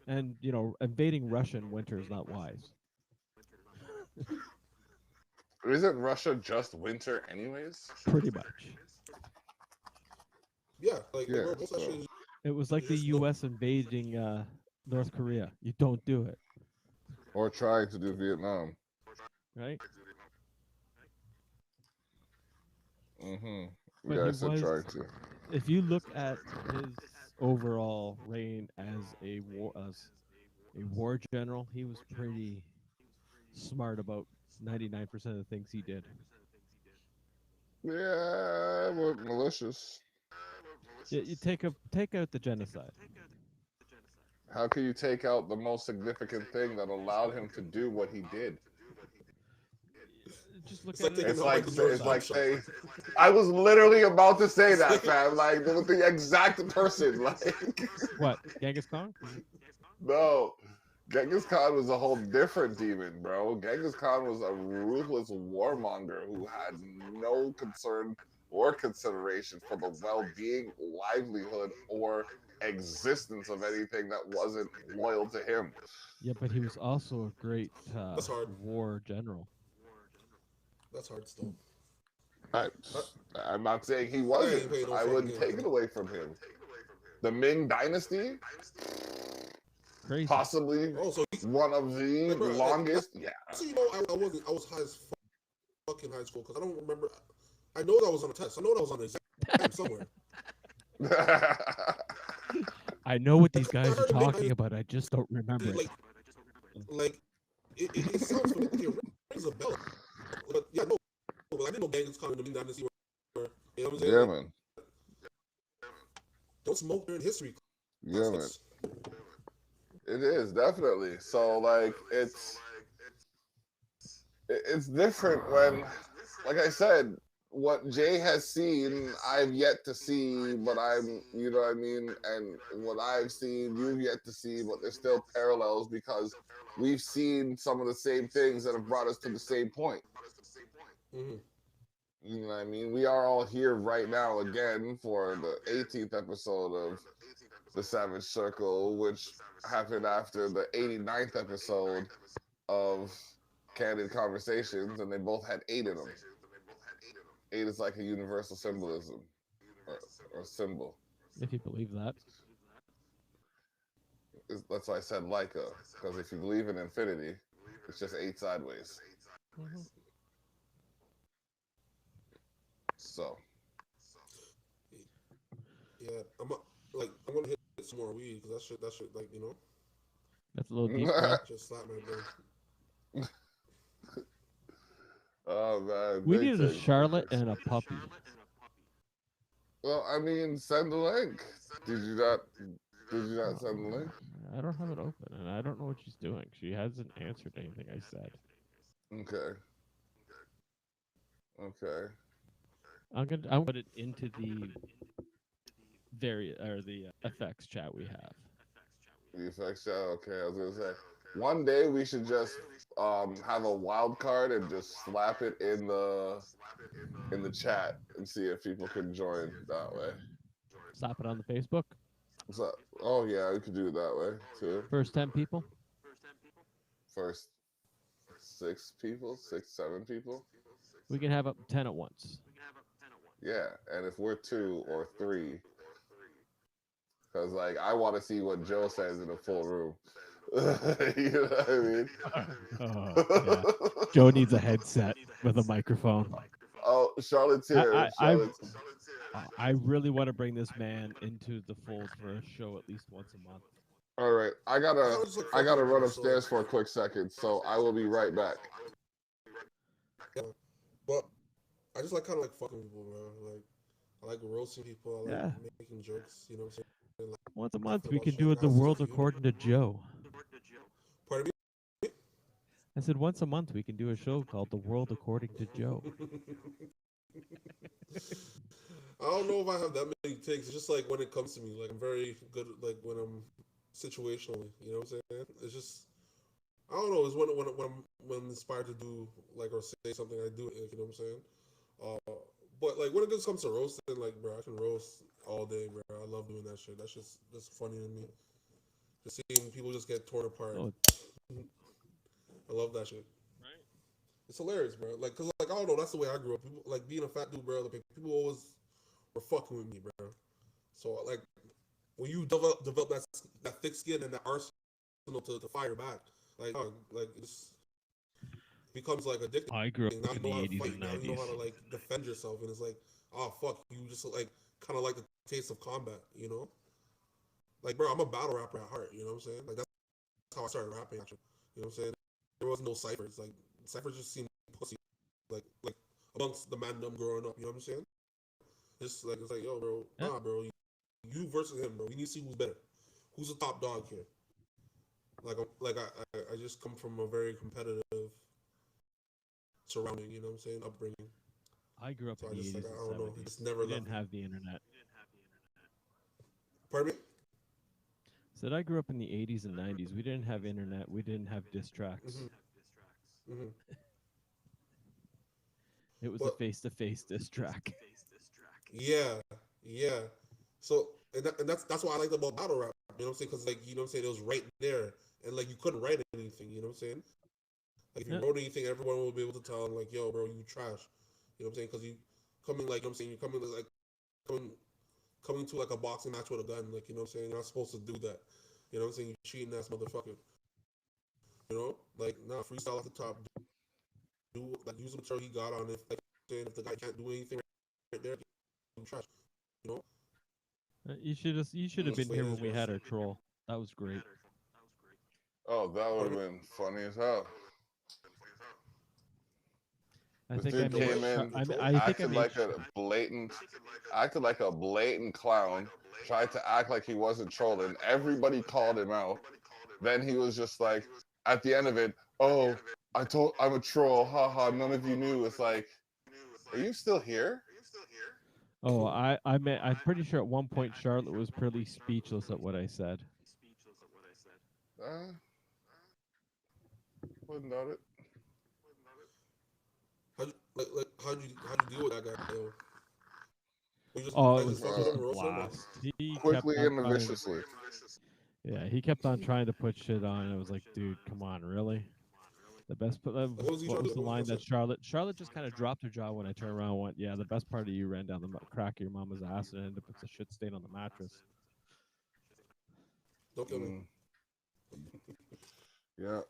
S2: And you know, invading Russia in winter is not wise.
S1: Isn't Russia just winter anyways?
S2: Pretty much.
S4: Yeah, like
S1: Yeah,
S4: bro, most of that
S1: so-
S4: shit is
S2: It was like the
S4: just no.
S2: U.S. invading North Korea. You don't do it,
S1: Or trying to do Vietnam.
S2: right?
S1: Mm-hmm.
S2: But
S1: Yeah,
S2: he
S1: I said
S2: was.
S1: trying to.
S2: If you look at his overall reign as a war general, he was pretty smart about 99% of the things he did.
S1: Yeah, but malicious.
S2: You take out the genocide.
S1: How can you take out the most significant thing that allowed him to do what he did?
S2: Just look
S4: It's
S2: at
S4: like
S2: it.
S4: taking
S1: It's
S4: out
S1: like
S4: Michael Jordan's
S1: it's like
S4: shot.
S1: saying, I was literally about to say that, fam. Like with the exact person. Like
S2: What? Genghis Khan?
S1: no, Genghis Khan was a whole different demon, bro. Genghis Khan was a ruthless warmonger who had no concern or consideration for the well-being, livelihood, or existence of anything that wasn't loyal to him.
S2: Yeah, but he was also a great
S4: That's hard.
S2: war general.
S4: That's hard still.
S1: I, I'm not saying he
S4: ain't
S1: wasn't.
S4: paying no
S1: I
S4: fucking
S1: wouldn't
S4: game
S1: take
S4: for
S1: it
S4: that.
S1: away from him. The Ming Dynasty,
S2: Crazy.
S1: possibly
S4: Oh, so he,
S1: one of the
S4: Like, bro, like,
S1: longest. Yeah.
S4: so you know, I was high as fuck in high school because I don't remember. I know that was on a test. I know that was on an exam somewhere.
S2: I know what these
S4: I
S2: guys are
S4: heard the Ming
S2: talking about. I just don't remember it.
S4: Like it sounds familiar. It rings a bell. But yeah, no, I didn't know Genghis Khan and the Ming Dynasty were. You know what I'm saying?
S1: Yeah,
S4: Like,
S1: man.
S4: don't smoke during history class.
S1: Yeah, man.
S4: That's-
S1: It is definitely. So like it's different when, like I said, what Jay has seen, I've yet to see, but you know what I mean, and what I've seen, you've yet to see, but there's still parallels because we've seen some of the same things that have brought us to the same point.
S4: Mhm.
S1: You know what I mean? We are all here right now again for the 18th episode of the Savage Circle, which happened after the 89th episode of Candid Conversations, and they both had 8 in them. 8 is like a universal symbolism or symbol.
S2: If you believe that.
S1: That's why I said Leica, because if you believe in infinity, it's just 8 sideways.
S2: Mm-hmm.
S1: So
S4: Yeah, I'm gonna hit some more weed because that shit, like you know,
S2: That's a little deep. Bro.
S4: just slap my brain.
S1: oh man,
S2: We
S1: big
S2: needed a
S1: thing.
S2: Charlotte and a puppy.
S1: Well, I mean, send the link. Did you not send the link?
S2: I don't have it open, and I don't know what she's doing. She hasn't answered anything I said.
S1: Okay. Okay.
S2: I'll put it into the FX chat we have.
S1: The effects chat. Okay, I was gonna say one day we should just have a wild card and just slap it in the chat and see if people can join that way.
S2: Slap it on the Facebook.
S1: So, oh yeah, we could do it that way too.
S2: First 10 people.
S1: First 6 people, 6, 7 people.
S2: We can have up to 10 at once.
S1: Yeah, and if we're 2 or 3, because like I want to see what Joe says in a full room. You know what I mean?
S2: Yeah. Joe needs a headset with a microphone.
S1: Oh, Charlotte's here.
S2: I really want to bring this man into the fold for a show at least once a month.
S1: All right, I gotta run upstairs for a quick second, so I will be right back.
S4: Yeah, but I just like kind of like fucking people, bro. Like I like roasting people. I like making jokes. You know what I'm saying? Like,
S2: Once a month, we
S4: about
S2: can
S4: shit.
S2: do it the
S4: Guys,
S2: world
S4: it's you.
S2: according to Joe.
S4: Pardon me?
S2: I said once a month we can do a show called The World According to Joe.
S4: I don't know if I have that many takes. It's just like when it comes to me, like I'm very good, like when I'm situationally. You know what I'm saying? It's just I don't know. It's when I'm inspired to do like or say something, I do it. Like, you know what I'm saying? But like when it just comes to roasting, like bro, I can roast all day, bro. I love doing that shit. That's funny to me. Just seeing people just get torn apart.
S2: Oh,
S4: I love that shit. It's hilarious, bro. Like, cause like I don't know. That's the way I grew up. People like being a fat dude, bro. Like people always were fucking with me, bro. So like when you develop that thick skin and that arsenal to fire back, like it's becomes like addicting.
S2: I grew up
S4: Now you
S2: in
S4: know
S2: the
S4: how to
S2: 80s
S4: fight.
S2: and
S4: Now you know how
S2: 90s.
S4: to like defend yourself, and it's like, oh fuck, you just like kind of like the taste of combat, you know? Like, bro, I'm a battle rapper at heart. You know what I'm saying? Like that's how I started rapping. Actually, you know what I'm saying? There was no ciphers. Like ciphers just seemed pussy. Like amongst the mandem growing up. You know what I'm saying? It's like yo, bro,
S2: Yeah.
S4: nah, bro, you versus him, bro. We need to see who's better. Who's the top dog here? I just come from a very competitive surrounding. You know what I'm saying? Upbringing.
S2: I grew up
S4: So
S2: in
S4: I
S2: the
S4: just like
S2: 80s and
S4: I don't know. He
S2: 70s.
S4: just never
S2: We
S4: left
S2: didn't
S4: me.
S2: have the internet.
S4: Pardon me?
S2: Said I grew up in the 80s and 90s. We didn't have internet. We didn't have diss tracks.
S4: Mm-hmm.
S2: It was a
S4: But
S2: face-to-face diss track.
S4: yeah, yeah. So and that's why I liked about battle rap. You know what I'm saying? Because like you know what I'm saying, it was right there, and like you couldn't write anything. You know what I'm saying? Like if you
S2: Yeah.
S4: wrote anything, everyone will be able to tell him like, yo, bro, you trash. You know what I'm saying? Because you coming like you know what I'm saying, you're coming like coming to like a boxing match with a gun. Like you know what I'm saying? You're not supposed to do that. You know what I'm saying? You cheating ass motherfucker. You know, like nah, freestyle at the top. Do like use the material he got on. If like saying if the guy can't do anything right there, you trash. You know,
S2: You should have
S4: that's
S2: been
S4: the way
S2: here
S4: it
S2: when
S4: is,
S2: we
S4: bro.
S2: had our troll. That was great.
S1: Oh, that would have
S4: Pardon me?
S1: been funny as hell.
S2: I
S1: This
S2: think I
S1: dude
S4: The
S2: made.
S1: came
S4: what?
S1: in,
S4: The troll?
S2: I think I
S1: acted
S2: made.
S1: like acted like a blatant clown, tried to act like he wasn't trolling. Everybody called him out. Then he was just like, at the end of it, oh, I'm a troll, haha, none of you knew. It's like, are you still here?
S2: Oh, I'm pretty sure at one point Charlotte was pretty speechless at what I said.
S1: Uh, wouldn't doubt it.
S4: How'd you deal with that guy though?
S2: Oh,
S4: You
S2: it
S4: just
S2: was
S4: fucked with
S2: just
S4: him
S2: a
S4: and roasted him? Or?
S2: blast. He kept
S1: Quickly
S2: on
S1: and
S2: trying.
S1: viciously.
S2: Yeah, he kept on trying to put shit on. I was like, dude, come on, really? The best.
S4: Like, what was he
S2: What
S4: trying to
S2: was
S4: do?
S2: the
S4: What was he
S2: line
S4: trying
S2: that
S4: to say?
S2: Charlotte just kind of dropped her jaw when I turned around and went, yeah, the best part of you ran down the crack of your mama's ass and ended up with a shit stain on the mattress.
S4: Don't kill me.
S1: Yeah.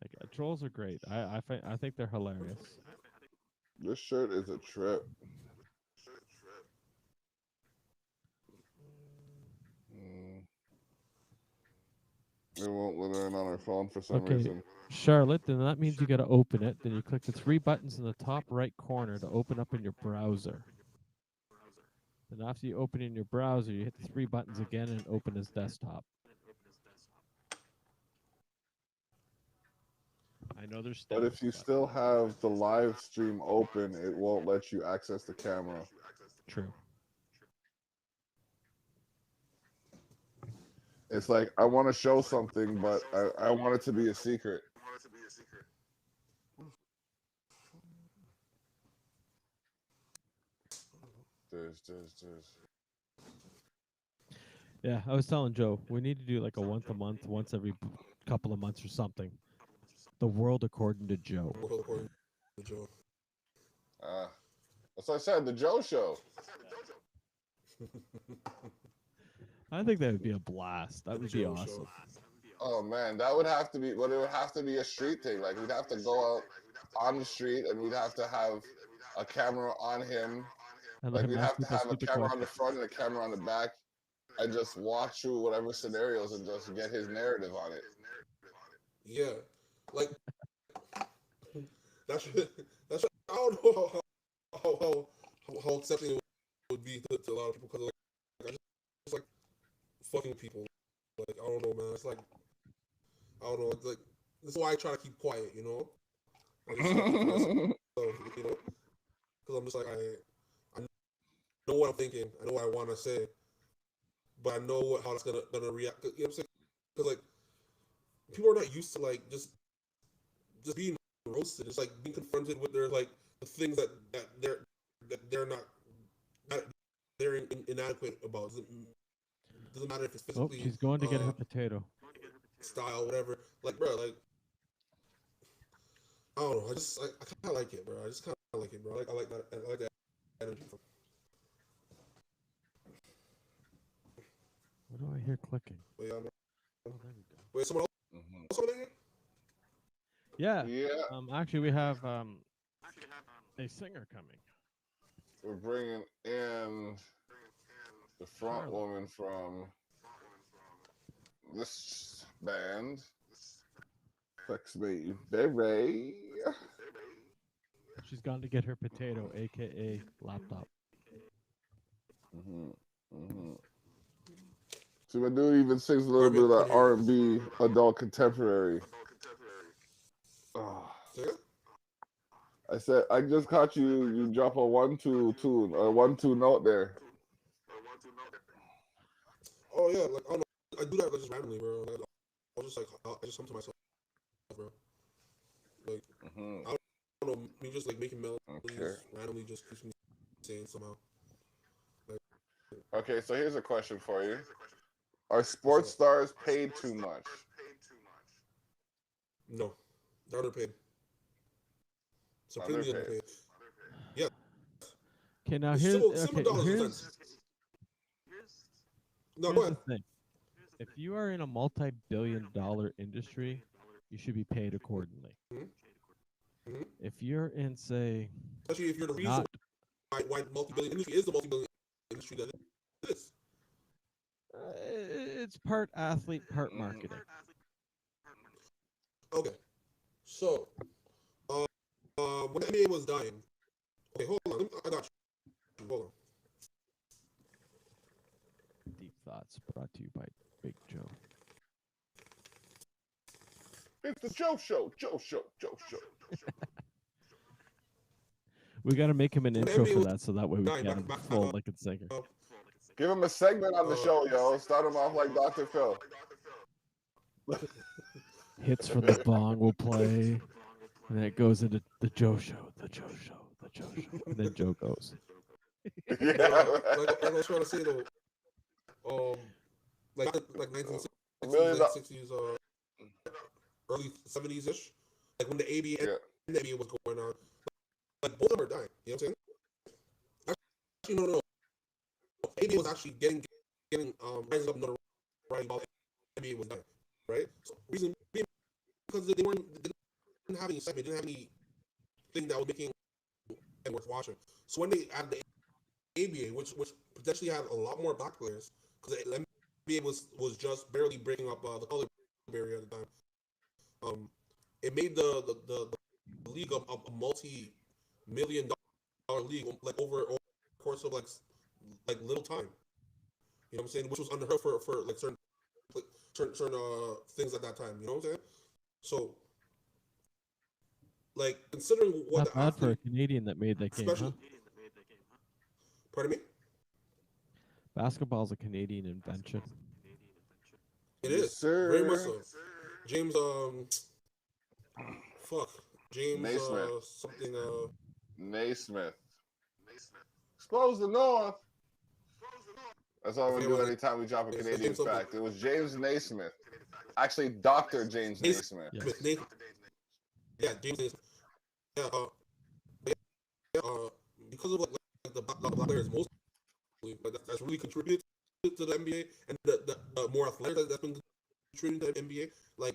S2: Like trolls are great. I think they're hilarious.
S1: This shirt is a trip. It won't let her in on her phone for some
S2: Okay,
S1: reason.
S2: Charlotte, then that means you got to open it. Then you click the three buttons in the top right corner to open up in your browser. Then after you open in your browser, you hit the three buttons again and open as desktop. I know there's
S1: But
S2: steps.
S1: if you still have the live stream open, it won't let you access the camera.
S2: True.
S1: It's like, I want to show something, but I want it to be a secret. There's.
S2: Yeah, I was telling Joe, we need to do like a once a month, once every couple of months or something. The world according to Joe.
S4: World according to Joe.
S1: That's what I said, the Joe Show.
S2: I think that would be a blast. That would be
S4: Joe
S2: awesome.
S4: Show.
S1: Oh man, that would have to be, but it would have to be a street thing. Like we'd have to go out on the street and we'd have to have a camera on him.
S2: And let
S1: Like
S2: him
S1: we'd
S2: ask
S1: have to
S2: people
S1: have a
S2: stupid
S1: camera on the
S2: questions.
S1: front and a camera on the back and just walk through whatever scenarios and just get his narrative on it.
S4: Yeah, like that's I don't know how accepting it would be to a lot of people because like I just like fucking people. Like I don't know, man. It's like I don't know. It's like this is why I try to keep quiet, you know. I just try to keep to myself, you know, because I'm just like I know what I'm thinking, I know what I want to say, but I know how it's gonna react. You know what I'm saying? Because like people are not used to like just being roasted. It's like being confronted with their like the things that they're not they're inadequate about. Doesn't matter if it's
S2: Oh,
S4: physically,
S2: she's going to get her potato.
S4: style, whatever. Like, bro, like I don't know. I kind of like it, bro. I just kind of like it, bro. I like that. I like that energy.
S2: What do I hear clicking?
S4: But yeah, bro.
S2: Oh, there we go.
S4: Wait, someone else over there?
S2: Yeah.
S1: Yeah,
S2: Actually, we have a singer coming.
S1: we're bringing in the front
S2: Charlotte.
S1: woman from this band. Flex me, baby.
S2: She's gone to get her potato, aka laptop.
S1: So my dude even sings a little bit of that R&B adult contemporary. Oh. I said I just caught you. You drop a 1-2 tune or 1-2 note there.
S4: Oh yeah, like I don't know. I do that like, just randomly, bro. Like, I'll just like I just come to myself, bro. Like I don't know, me just like making melodies randomly just keeps me sane somehow. Like,
S1: Okay, so here's a question for you: are sports stars paid too much?
S4: no, they're underpaid. Supremely underpaid. Yeah.
S2: Okay, now
S4: It's
S2: here's
S4: simple dollars
S2: here's
S4: No, go
S2: here's
S4: ahead.
S2: the thing. If you are in a multi-billion-dollar industry, you should be paid accordingly. If you're in, say,
S4: Especially if you're the reason why multi-billion industry is the multi-billion industry that it is.
S2: It's part athlete, part marketing.
S4: Okay, so when the NBA was dying, okay, hold on, I got you. Hold on.
S2: Deep Thoughts brought to you by Big Joe.
S1: It's the Joe Show, Joe Show, Joe Show.
S2: We got to make him an intro for that, so that way we
S4: dying,
S2: get him full like a singer.
S1: Give him a segment on the show, yo. Start him off like Dr. Phil.
S2: Hits from the bong will play, and then it goes into the Joe Show, the Joe Show, the Joe Show, and then Joe goes.
S1: Yeah.
S4: Like I was trying to say though, like 1960s, late 60s, early 70s ish, like when the ABA and the NBA was going on, like both of them are dying. You know what I'm saying? Actually, no. ABA was actually getting rising up notoriety while NBA was dying, right? So reason being because they didn't have any segment, didn't have anything that was making it worth watching. So when they added the ABA, which potentially had a lot more black players, because the NBA was just barely breaking up the color barrier at the time. It made the league a multi-million-dollar league, like over the course of like little time. You know what I'm saying? Which was unheard for like certain things at that time. You know what I'm saying? So, like considering what
S2: Not
S4: the
S2: bad
S4: athlete,
S2: for a Canadian that made that game, huh?
S4: Pardon me?
S2: Basketball's a Canadian invention.
S4: It is
S1: sir.
S4: very much so. James, James,
S1: Naismith.
S4: something,
S1: Naismith. Expose the North. That's all we do anytime we drop a Canadian fact. It was James Naismith. Actually, Dr. James Naismith.
S4: Yes. Yeah, James Naismith. Yeah, because of like the black players mostly, but that's really contributed to the NBA and the more athletic that's been contributing to the NBA. Like,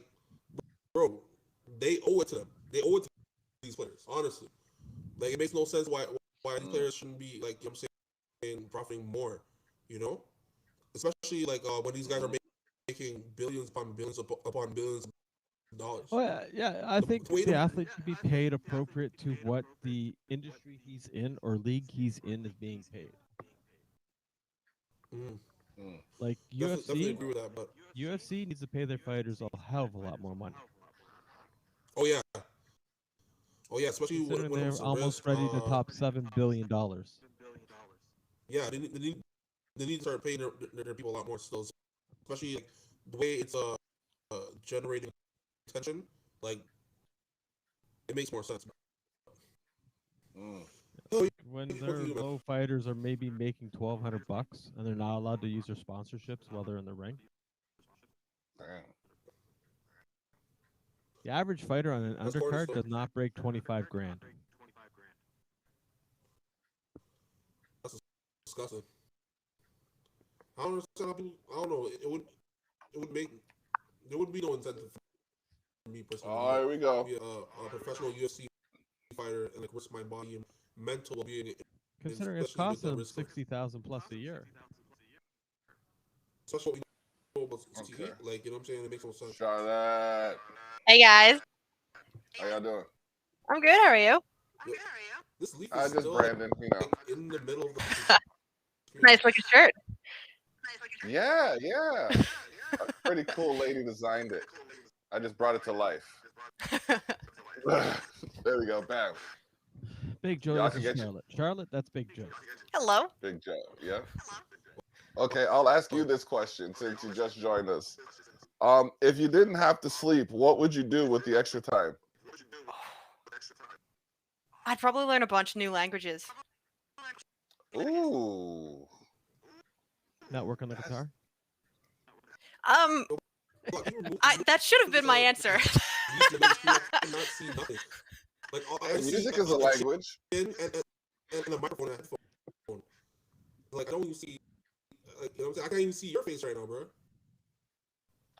S4: bro, they owe it to them. They owe it to these players, honestly. Like, it makes no sense why these players shouldn't be, like, you know what I'm saying, profiting more, you know? Especially, like, when these guys are making billions upon billions upon billions of dollars.
S2: Well, yeah, I think the athlete should be paid appropriate to what the industry he's in or league he's in is being paid. Like
S4: definitely agree with that, but
S2: UFC needs to pay their fighters a hell of a lot more money.
S4: Oh yeah. Oh yeah. Especially
S2: Considering
S4: when it
S2: they're
S4: comes to
S2: almost
S4: risk.
S2: ready to top $7 billion.
S4: Yeah, they need to start paying their people a lot more still, especially like the way it's generating attention. Like it makes more sense.
S1: Mm.
S2: When their low fighters are maybe making $1,200 and they're not allowed to use their sponsorships while they're in the ring.
S1: Damn.
S2: The average fighter on an
S4: That's
S2: undercard
S4: cornerstone.
S2: does not break 25 grand.
S4: That's disgusting. I don't understand how people. I don't know. It would make there would be no incentive for me personally
S1: Oh, here we go.
S4: to be a professional UFC fighter and like risk my body and mental well-being,
S2: Considering it's
S4: especially with
S2: costing
S4: the
S2: them
S4: risk of,
S2: $60,000 plus a year.
S4: especially what we know about CTE.
S1: Okay.
S4: Like you know what I'm saying? It makes no sense.
S1: Charlotte,
S5: Hey guys,
S1: how y'all doing?
S5: I'm good. How are you?
S4: Yeah. This leaf
S1: I
S4: is
S1: just
S4: still
S1: Brandon, you know.
S4: like, in the middle of the screen.
S5: Nice looking shirt.
S1: Yeah. A pretty cool lady designed it. I just brought it to life. There we go. Bam.
S2: Big Joe,
S1: Y'all
S2: that's
S1: can get you.
S2: Charlotte. Charlotte, that's Big Joe.
S5: Hello.
S1: Big Joe. Yeah. Okay, I'll ask you this question since you just joined us. If you didn't have to sleep, what would you do with the extra time?
S5: I'd probably learn a bunch of new languages.
S1: Ooh.
S2: Not work on the guitar?
S5: That should have been my answer.
S4: I cannot see nothing. Like all I
S1: Hey,
S4: see
S1: music is a language.
S4: and a microphone and a headphone. Like I don't even see. Like, you know what I'm saying? I can't even see your face right now, bro.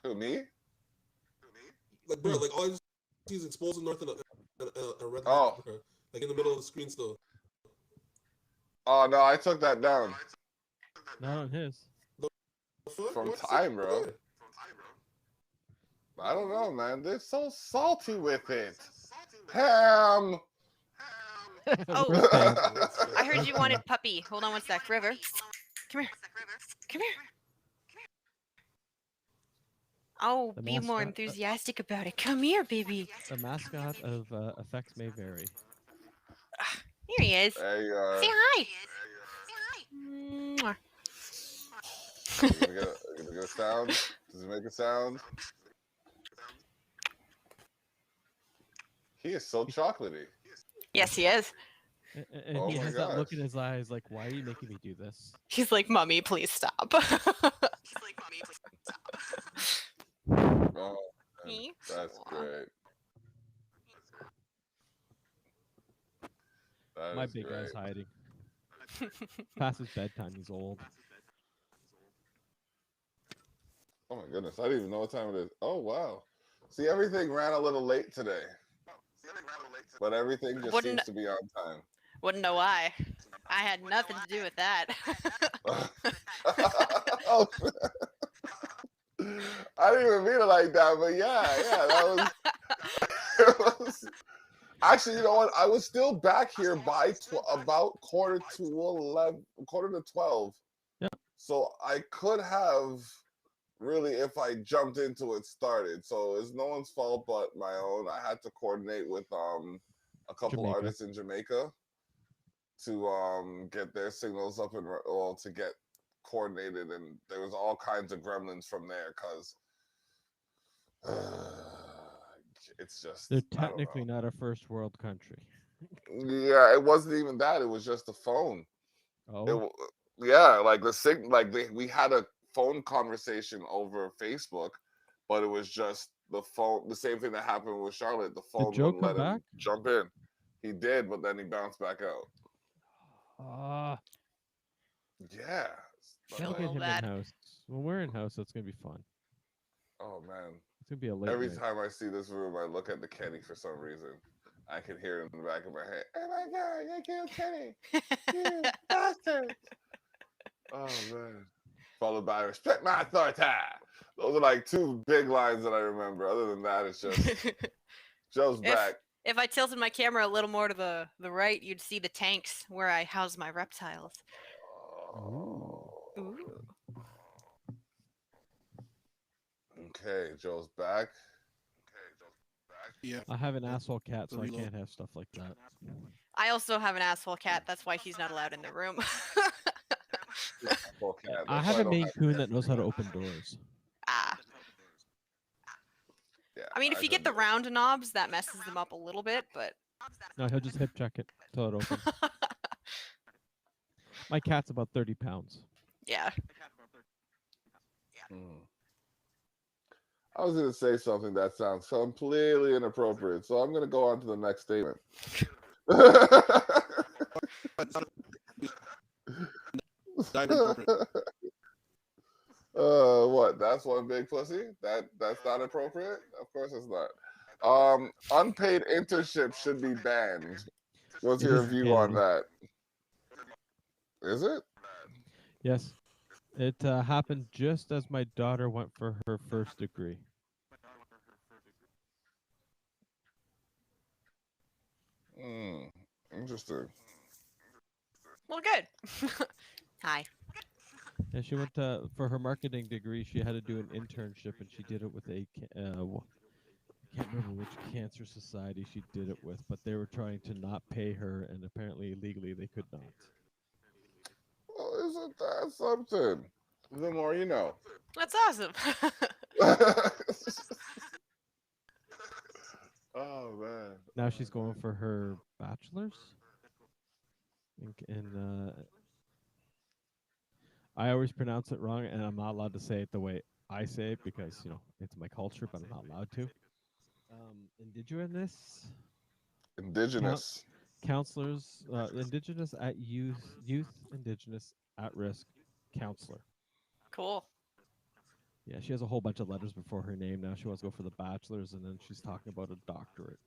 S1: Who, me?
S4: Like, bro, like all I just see is exposing north and a red
S1: Oh.
S4: light, like in the middle of the screen still.
S1: Oh no, I took that down
S2: Not on his.
S1: from
S4: What's
S1: time,
S4: it?
S1: bro. I don't know, man. They're so salty with it. Ham.
S5: Oh,
S2: Ham.
S5: I heard you wanted puppy. Hold on one sec. River. Come here. Come here. Oh,
S2: The
S5: be more
S2: mascot?
S5: enthusiastic about it. Come here, baby.
S2: The mascot of effects may vary.
S5: Here he is.
S1: There you are.
S5: Say hi. Mwah.
S1: Gonna get a sound? Does it make a sound? He is so chocolatey.
S5: Yes, he is.
S2: And
S1: Oh
S2: he
S1: my
S2: has that look in
S1: gosh.
S2: his eyes like, why are you making me do this?
S5: He's like, Mommy, please stop.
S1: Oh, man, that's great. That
S2: My
S1: is
S2: big
S1: great.
S2: guy's hiding. Past his bedtime, he's old.
S1: Oh my goodness, I didn't even know what time it is. Oh wow. See, everything ran a little late today. But everything just seems to be on time.
S5: Wouldn't know why. I had nothing to do with that.
S1: Oh, I didn't even mean it like that, but yeah, that was. Actually, you know what? I was still back here by about quarter to 12.
S2: Yeah.
S1: So I could have really, if I jumped into it, started. So it's no one's fault but my own. I had to coordinate with a couple
S2: Jamaica.
S1: artists in Jamaica to get their signals up and to get coordinated, and there was all kinds of gremlins from there because it's just
S2: They're technically not a first world country.
S1: yeah, it wasn't even that. It was just the phone.
S2: Oh,
S1: Yeah, like we had a phone conversation over Facebook, but it was just the phone. The same thing that happened with Charlotte. The phone
S2: Joe
S1: wouldn't let
S2: come
S1: him
S2: back?
S1: jump in. He did, but then he bounced back out. Yeah.
S2: Gotta get him in house. When we're in house, that's gonna be fun.
S1: Oh man.
S2: It's gonna be a late
S1: Every
S2: night.
S1: time I see this room, I look at the Kenny for some reason. I can hear it in the back of my head. Oh my God, you killed Kenny. You bastard. Oh man. Followed by respect my authority. Those are like two big lines that I remember. Other than that, it's just Joe's back.
S5: If I tilted my camera a little more to the right, you'd see the tanks where I house my reptiles.
S1: Oh.
S5: Ooh.
S1: Okay, Joe's back.
S4: Yeah.
S2: I have an asshole cat,
S4: The
S2: so I
S4: reload.
S2: can't have stuff like that.
S5: I also have an asshole cat. That's why he's not allowed in the room.
S1: Full cat.
S2: I
S1: That's
S2: have
S1: why
S2: a
S1: don't
S2: Maine
S1: have
S2: Coon
S1: cats.
S2: that knows how to open doors.
S5: Ah.
S1: Yeah,
S5: I mean, if you get the
S1: couldn't-
S5: round knobs, that messes them up a little bit, but
S2: No, he'll just hip check it till it opens. My cat's about 30 pounds.
S5: yeah.
S1: Hmm. I was gonna say something that sounds completely inappropriate, so I'm gonna go on to the next statement. What? That's one big pussy? That's not appropriate? Of course it's not. Unpaid internships should be banned. What's
S2: It
S1: your
S2: is in
S1: view on
S2: Canada.
S1: that? Is it?
S2: Yes. It happened just as my daughter went for her first degree.
S1: Hmm. Interesting.
S5: Well, good. Hi.
S2: And she went to for her marketing degree. She had to do an internship, and she did it with I can't remember which cancer society she did it with, but they were trying to not pay her, and apparently legally they could not.
S1: Well, isn't that something? The more you know.
S5: That's awesome.
S1: Oh man.
S2: Now she's going for her bachelor's. I always pronounce it wrong, and I'm not allowed to say it the way I say it because it's my culture, but I'm not allowed to. Indigenous
S1: Indigenous.
S2: counselors, Indigenous at youth Indigenous at risk counselor.
S5: Cool.
S2: Yeah, she has a whole bunch of letters before her name now. She wants to go for the bachelor's, and then she's talking about a doctorate.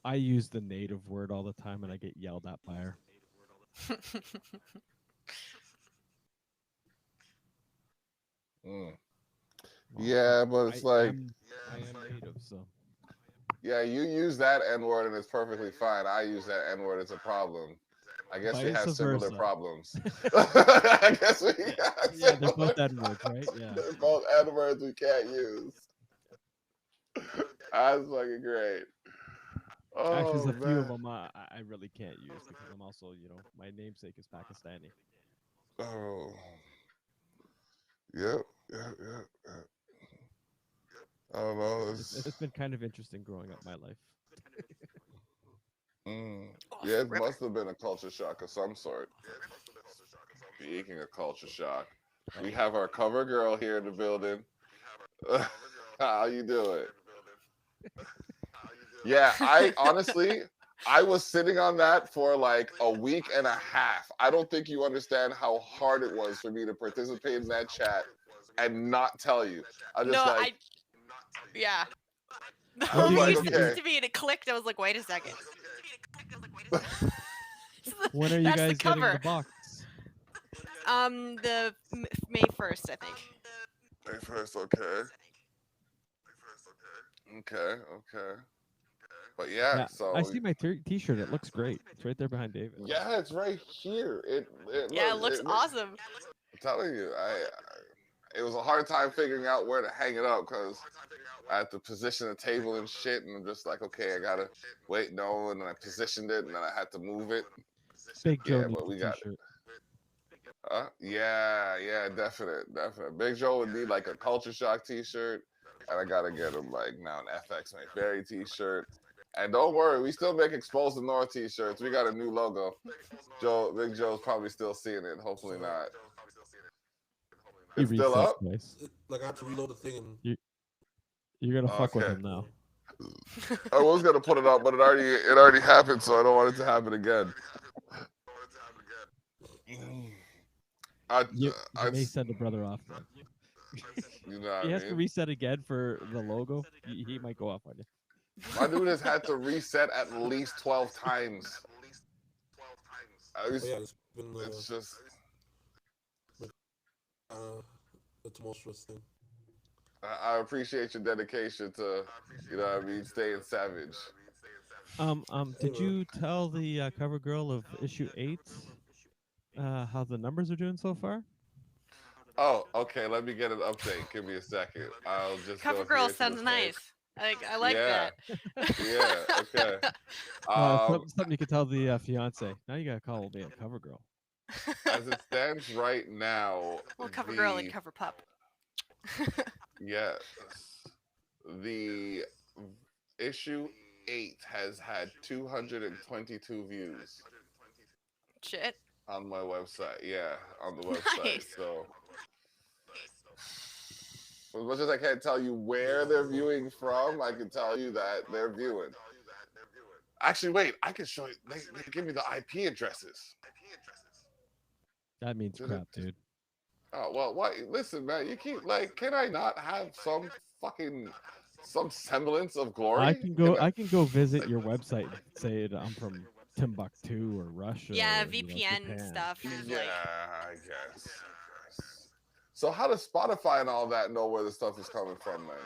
S2: I use the native word all the time, and I get yelled at by her.
S1: Mm.
S2: Well,
S1: Yeah, but it's like,
S2: I am native, so
S1: yeah, you use that N word and it's perfectly fine. I use that N word, it's a problem. I guess we have
S2: Vice
S1: similar
S2: versa.
S1: problems. I guess we got
S2: Yeah, they're
S1: similar.
S2: both N words, right? Yeah.
S1: They're both N words we can't use. That's fucking great.
S2: Actually,
S1: Oh
S2: there's a few of
S1: man.
S2: them I really can't use because I'm also, my namesake is Pakistani.
S1: Oh. Yep. Yeah. I don't know.
S2: It's been kind of interesting growing up my life.
S1: Yeah, it must have been a culture shock of some sort. Speaking of culture shock, we have our cover girl here in the building. How you doing? Yeah, I honestly, I was sitting on that for like a week and a half. I don't think you understand how hard it was for me to participate in that chat and not tell you. I just
S5: No,
S1: like,
S5: yeah. The
S1: I was
S5: moment
S1: like,
S5: you said this
S1: okay.
S5: to me and it clicked, I was like, wait a second.
S2: When are you
S5: That's
S2: guys
S5: the
S2: getting
S5: cover.
S2: the box?
S5: The May 1st, I think.
S1: May 1st, okay. Okay. But yeah, so
S2: I see my T-shirt. It looks great. It's right there behind David.
S1: yeah, it's right here.
S5: Yeah, it looks awesome.
S1: I'm telling you, it was a hard time figuring out where to hang it up because I had to position the table and shit, and I'm just like, okay, I gotta wait, no, and then I positioned it, and then I had to move it.
S2: Big Joe
S1: Yeah,
S2: needs
S1: but we
S2: a
S1: got
S2: T-shirt.
S1: yeah, definite. Big Joe would need like a Culture Shock T-shirt, and I gotta get him like now an FX McBerry T-shirt. And don't worry, we still make Expose the North T-shirts. We got a new logo. Big Joe's probably still seeing it. Hopefully not.
S2: He
S1: It's still
S2: resets
S1: up?
S2: twice.
S4: Like I have to reload the thing. And
S2: You're gonna fuck with
S1: Okay.
S2: him now.
S1: I was gonna put it up, but it already happened, so I don't want it to happen again.
S2: You may send a brother off then.
S1: You know what
S2: He
S1: I
S2: has to
S1: mean?
S2: reset again for the logo. He might go off on you.
S1: My dude has had to reset at least 12 times.
S4: yeah, it's been
S1: It's just
S4: a tumultuous thing.
S1: I appreciate your dedication to, staying savage.
S2: Did you tell the cover girl of issue 8 how the numbers are doing so far?
S1: Oh, okay. Let me get an update. Give me a second. I'll just go
S5: CoverGirl
S1: here to the
S5: sounds
S1: page.
S5: nice. I like
S1: Yeah.
S5: that.
S1: Yeah. Okay.
S2: Something you could tell the fiance. Now you gotta call me a cover girl.
S1: As it stands right now,
S5: Well, CoverGirl and
S1: the
S5: CoverPup.
S1: yes, the issue 8 has had 222 views
S5: Shit.
S1: on my website. Yeah, on the website.
S5: Nice.
S1: So, as much as I can't tell you where they're viewing from, I can tell you that they're viewing. Actually, wait, I can show you. They give me the IP addresses.
S2: That means crap, dude.
S1: Oh well, what? Listen, man, you keep like, can I not have some semblance of glory?
S2: I can go visit your website and say I'm from Timbuktu or Russia.
S5: Yeah,
S2: or,
S5: VPN
S2: Japan.
S5: stuff. Is
S1: Yeah,
S5: like,
S1: I guess. So how does Spotify and all that know where the stuff is coming from, man?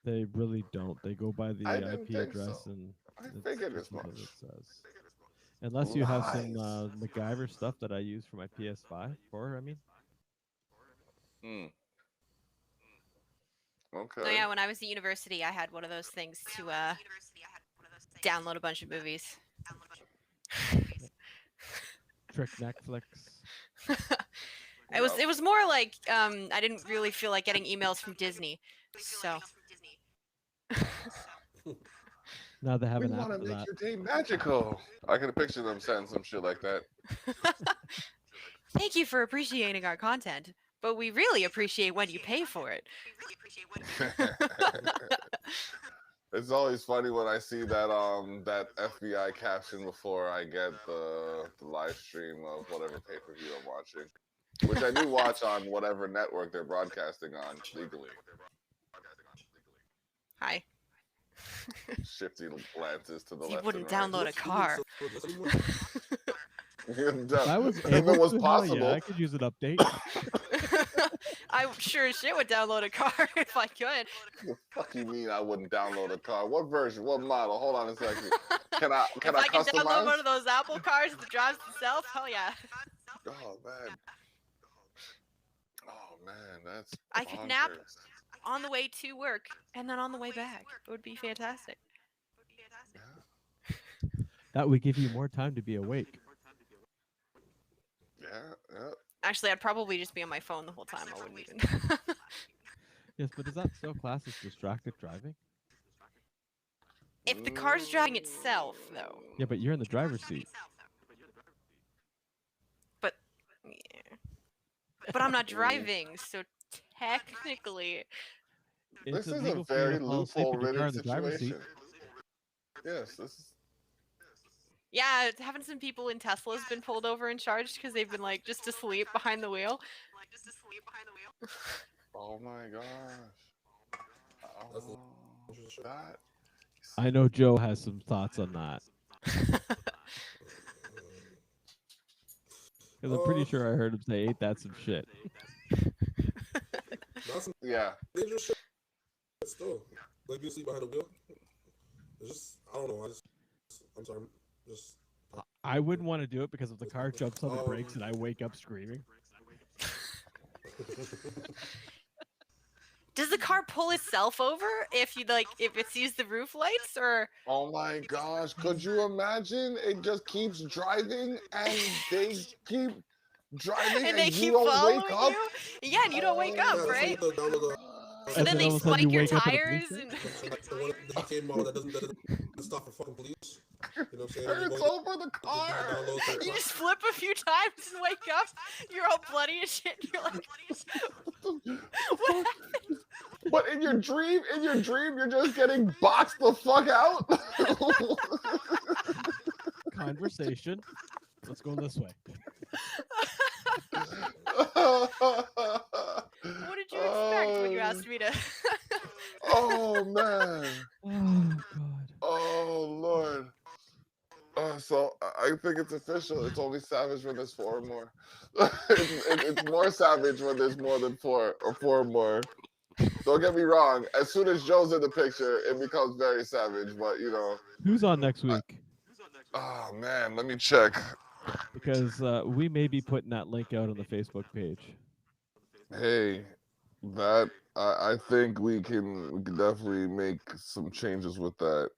S2: They really don't. They go by the
S1: I didn't
S2: IP
S1: think
S2: address,
S1: so.
S2: and
S1: I
S2: it's
S1: figured
S2: just
S1: as
S2: what
S1: much.
S2: it says. Unless you have some
S1: Lies.
S2: MacGyver stuff that I use for my PS5. I mean.
S1: Hmm.
S5: no,
S1: Okay.
S5: yeah. When I was at university, I had one of those things to download a bunch of movies.
S2: Trick Netflix.
S5: It was more like I didn't really feel like getting emails from Disney, so.
S2: Now they have
S1: We
S2: an app
S1: want to
S2: for
S1: make
S2: that.
S1: your day magical. I can picture them saying some shit like that.
S5: Thank you for appreciating our content, but we really appreciate when you pay for it.
S1: It's always funny when I see that FBI caption before I get the live stream of whatever pay-per-view I'm watching, which I do watch on whatever network they're broadcasting on legally.
S5: Hi.
S1: Shifty glances to the
S5: You
S1: left
S5: wouldn't
S1: and right.
S5: download a car.
S2: If I was
S1: if
S2: able
S1: it was
S2: to,
S1: possible,
S2: yeah, I could use an update.
S5: I sure as shit would download a car if I could.
S1: the fuck you mean I wouldn't download a car? What version? What model? Hold on a second. Can I
S5: If I can download
S1: customize?
S5: one of those Apple cars that drives itself, hell yeah.
S1: Oh man. Oh man, that's
S5: I could nap
S1: bonkers.
S5: on the way to work and then on the way back. It would be fantastic.
S1: Yeah.
S2: That would give you more time to be awake.
S1: Yeah.
S5: Actually, I'd probably just be on my phone the whole time. I wouldn't even.
S2: Yes, but is that still classed as distracted driving?
S5: If the car's driving itself, though.
S2: Yeah, but you're in the driver's seat.
S5: But yeah. But I'm not driving, so technically.
S2: It's
S1: This is a
S2: illegal for you
S1: very
S2: to fall asleep in your car
S1: loophole-ridden
S2: in the driver's seat.
S1: situation. Yes, this is.
S5: Yeah, haven't some people in Teslas been pulled over and charged because they've been like just asleep behind the wheel?
S1: Oh my gosh. Oh, that.
S2: I know Joe has some thoughts on that. Because I'm pretty sure I heard him say, "Ain't that some shit?"
S4: That's some
S1: Yeah.
S4: dangerous shit still. Like you sleep behind the wheel. It's just, I don't know. I'm sorry. Just.
S2: I wouldn't want to do it because if the car jumps on the brakes and I wake up screaming.
S5: Does the car pull itself over if if it sees the roof lights or?
S1: Oh my gosh. Could you imagine? It just keeps driving and they keep driving
S5: And they
S1: you
S5: keep
S1: don't
S5: following
S1: wake up?
S5: you? Yeah, and you don't wake up, right? So
S2: And
S5: then
S2: then
S5: they
S2: all of a sudden
S5: spike
S2: you
S5: your
S2: wake up at a
S5: tires
S2: police
S5: and.
S4: The came model that doesn't stop for fucking police. You know what I'm saying?
S1: It's over the car.
S5: You just flip a few times and wake up. You're all bloody and shit. And you're like, what happened?
S1: But in your dream, you're just getting boxed the fuck out.
S2: Conversation. Let's go this way.
S5: What did you expect when you asked me to?
S1: Oh man.
S2: Oh God.
S1: Oh Lord. So I think it's official. It's only savage when there's 4 or more. It's more savage when there's more than 4 or 4 more. Don't get me wrong. As soon as Joe's in the picture, it becomes very savage. But you know.
S2: Who's on next week?
S1: Oh man, let me check.
S2: Because we may be putting that link out on the Facebook page.
S1: Hey, that I think we can definitely make some changes with that.